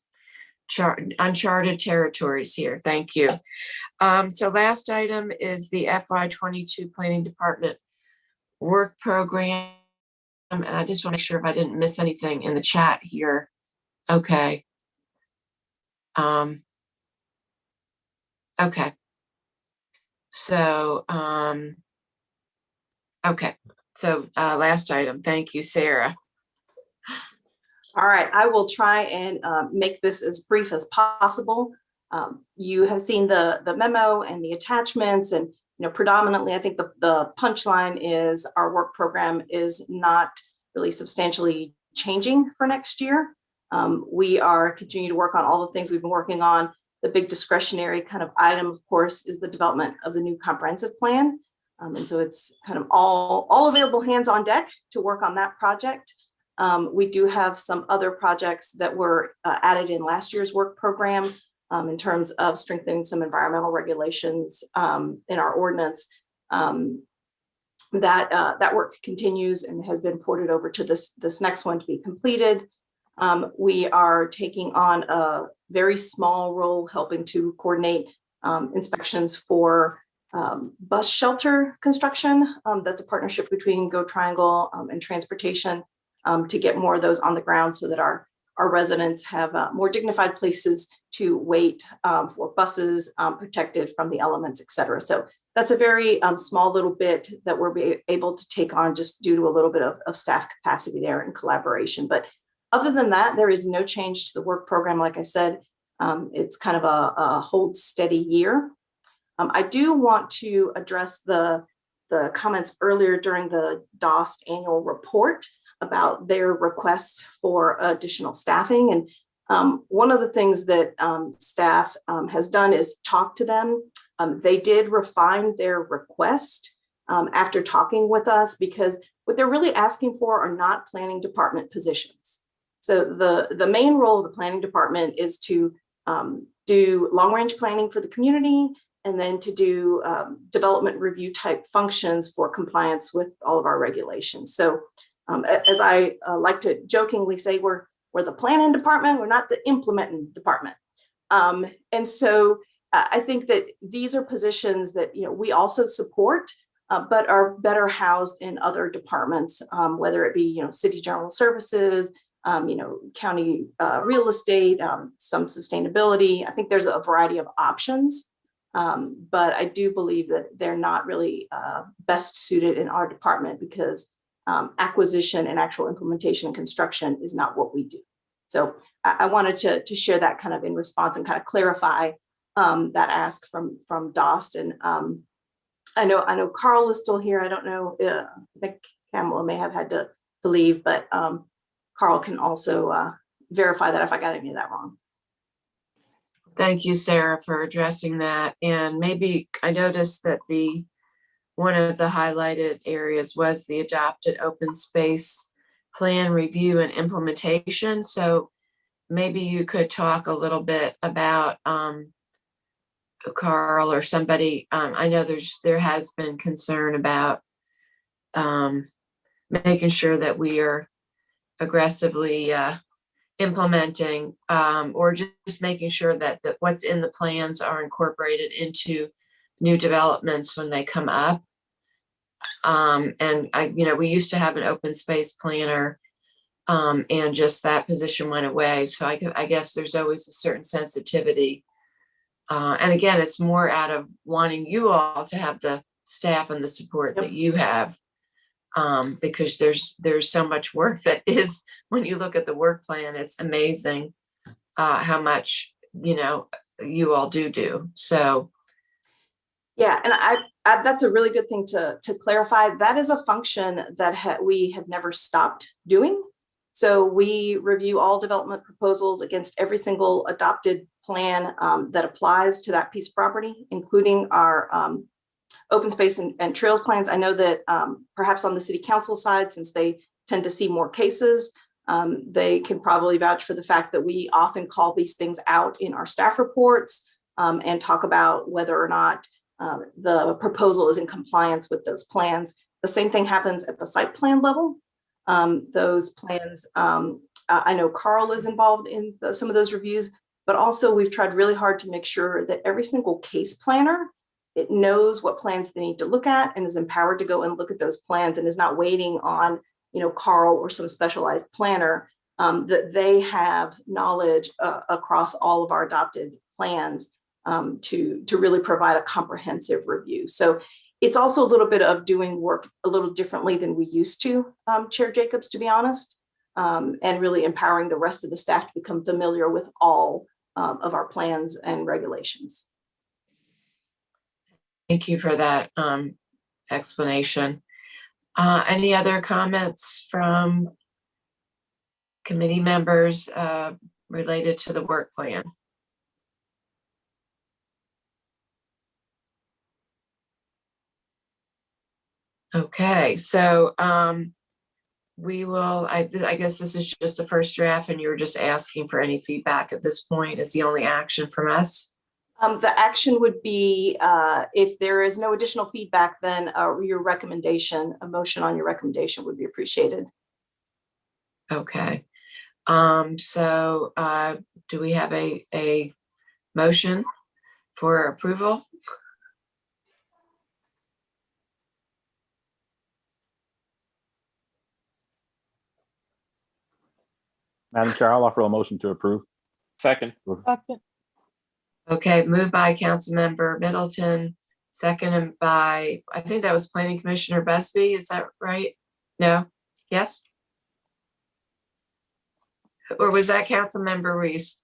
uncharted territories here. Thank you. So last item is the FY22 Planning Department work program. And I just want to make sure if I didn't miss anything in the chat here. Okay. Okay. So, okay. So last item. Thank you, Sarah. All right, I will try and make this as brief as possible. You have seen the memo and the attachments, and predominantly, I think the punchline is our work program is not really substantially changing for next year. We are continuing to work on all the things we've been working on. The big discretionary kind of item, of course, is the development of the new comprehensive plan. And so it's kind of all available hands on deck to work on that project. We do have some other projects that were added in last year's work program in terms of strengthening some environmental regulations in our ordinance. That work continues and has been ported over to this next one to be completed. We are taking on a very small role helping to coordinate inspections for bus shelter construction. That's a partnership between Go Triangle and Transportation to get more of those on the ground so that our residents have more dignified places to wait for buses protected from the elements, et cetera. So that's a very small little bit that we're able to take on just due to a little bit of staff capacity there and collaboration. But other than that, there is no change to the work program. Like I said, it's kind of a hold steady year. I do want to address the comments earlier during the DOST annual report about their request for additional staffing. And one of the things that staff has done is talk to them. They did refine their request after talking with us, because what they're really asking for are not planning department positions. So the main role of the planning department is to do long-range planning for the community, and then to do development review type functions for compliance with all of our regulations. So as I like to jokingly say, we're the planning department, we're not the implementing department. And so I think that these are positions that we also support, but are better housed in other departments, whether it be city general services, county real estate, some sustainability. I think there's a variety of options, but I do believe that they're not really best suited in our department, because acquisition and actual implementation and construction is not what we do. So I wanted to share that kind of in response and kind of clarify that ask from DOST. And I know Carl is still here. I don't know, I think Kamala may have had to leave, but Carl can also verify that if I got any of that wrong. Thank you, Sarah, for addressing that. And maybe I noticed that one of the highlighted areas was the adopted open space plan review and implementation. So maybe you could talk a little bit about Carl or somebody. I know there has been concern about making sure that we are aggressively implementing or just making sure that what's in the plans are incorporated into new developments when they come up. And we used to have an open space planner, and just that position went away. So I guess there's always a certain sensitivity. And again, it's more out of wanting you all to have the staff and the support that you have, because there's so much work that is, when you look at the work plan, it's amazing how much, you all do. So. Yeah, and I that's a really good thing to clarify. That is a function that we have never stopped doing. So we review all development proposals against every single adopted plan that applies to that piece of property, including our open space and trails plans. I know that perhaps on the city council side, since they tend to see more cases, They can probably vouch for the fact that we often call these things out in our staff reports and talk about whether or not the proposal is in compliance with those plans. The same thing happens at the site plan level. Those plans, I know Carl is involved in some of those reviews, but also we've tried really hard to make sure that every single case planner, it knows what plans they need to look at and is empowered to go and look at those plans and is not waiting on, Carl or some specialized planner, that they have knowledge across all of our adopted plans to really provide a comprehensive review. So it's also a little bit of doing work a little differently than we used to, Chair Jacobs, to be honest, and really empowering the rest of the staff to become familiar with all of our plans and regulations. Thank you for that explanation. Any other comments from committee members related to the work plan? Okay, so we will, I guess this is just the first draft and you're just asking for any feedback at this point is the only action from us. The action would be, if there is no additional feedback, then your recommendation, a motion on your recommendation would be appreciated. Okay. So do we have a motion for approval? Madam Chair, I'll offer a motion to approve. Second. Okay, moved by Councilmember Middleton, seconded by, I think that was Planning Commissioner Busby, is that right? No? Yes? Or was that Councilmember Reese?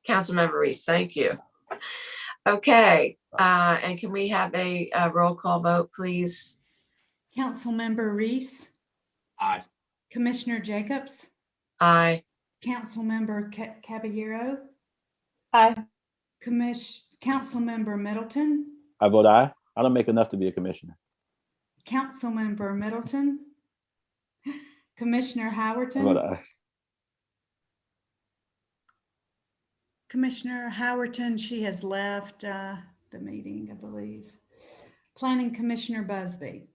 Councilmember Reese, thank you. Okay, and can we have a roll call vote, please? Councilmember Reese, Aye. Commissioner Jacobs, Aye. Councilmember Caballero, Aye. Councilmember Middleton, I vote aye. I don't make enough to be a commissioner. Councilmember Middleton, Commissioner I vote Howerton, aye. Commissioner Howerton, she has left the meeting, I believe. Planning Commissioner Busby.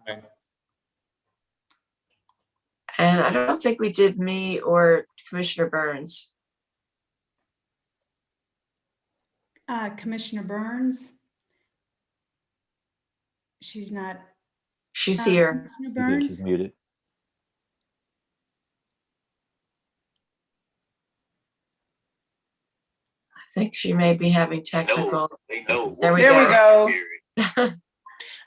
Aye. And I don't think we did me or Commissioner Burns. Commissioner Burns. She's not. She's here. Commissioner She's here, Burns. she's muted. I think she may be having technical. There we There we go. go.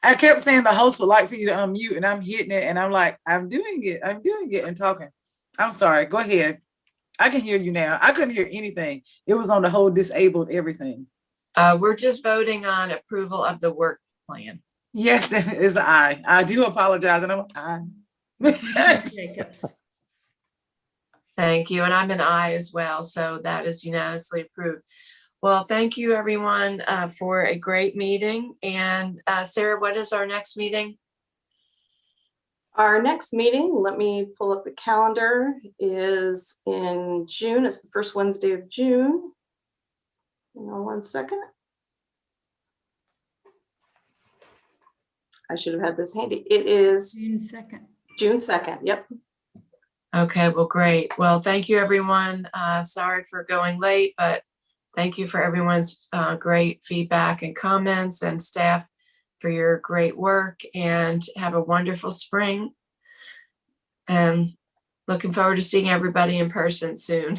I kept saying the host would like for you to unmute, and I'm hitting it, and I'm like, I'm doing it and talking. I'm sorry. Go ahead. I can hear you now. I couldn't hear anything. It was on the whole disabled everything. We're just voting on approval of the work plan. Yes, it is aye. I do apologize, and I'm aye. Jacobs. Thank you. And I'm an aye as well. So that is unanimously approved. Well, thank you everyone for a great meeting. And Sarah, what is our next meeting? Our next meeting, let me pull up the calendar, is in June. It's the first Wednesday of June. Hang on one second. I should have had this handy. It is June 2nd. June 2nd. Yep. Okay, well, great. Well, thank you, everyone. Sorry for going late, but thank you for everyone's great feedback and comments, and staff for your great work, and have a wonderful spring. And looking forward to seeing everybody in person soon.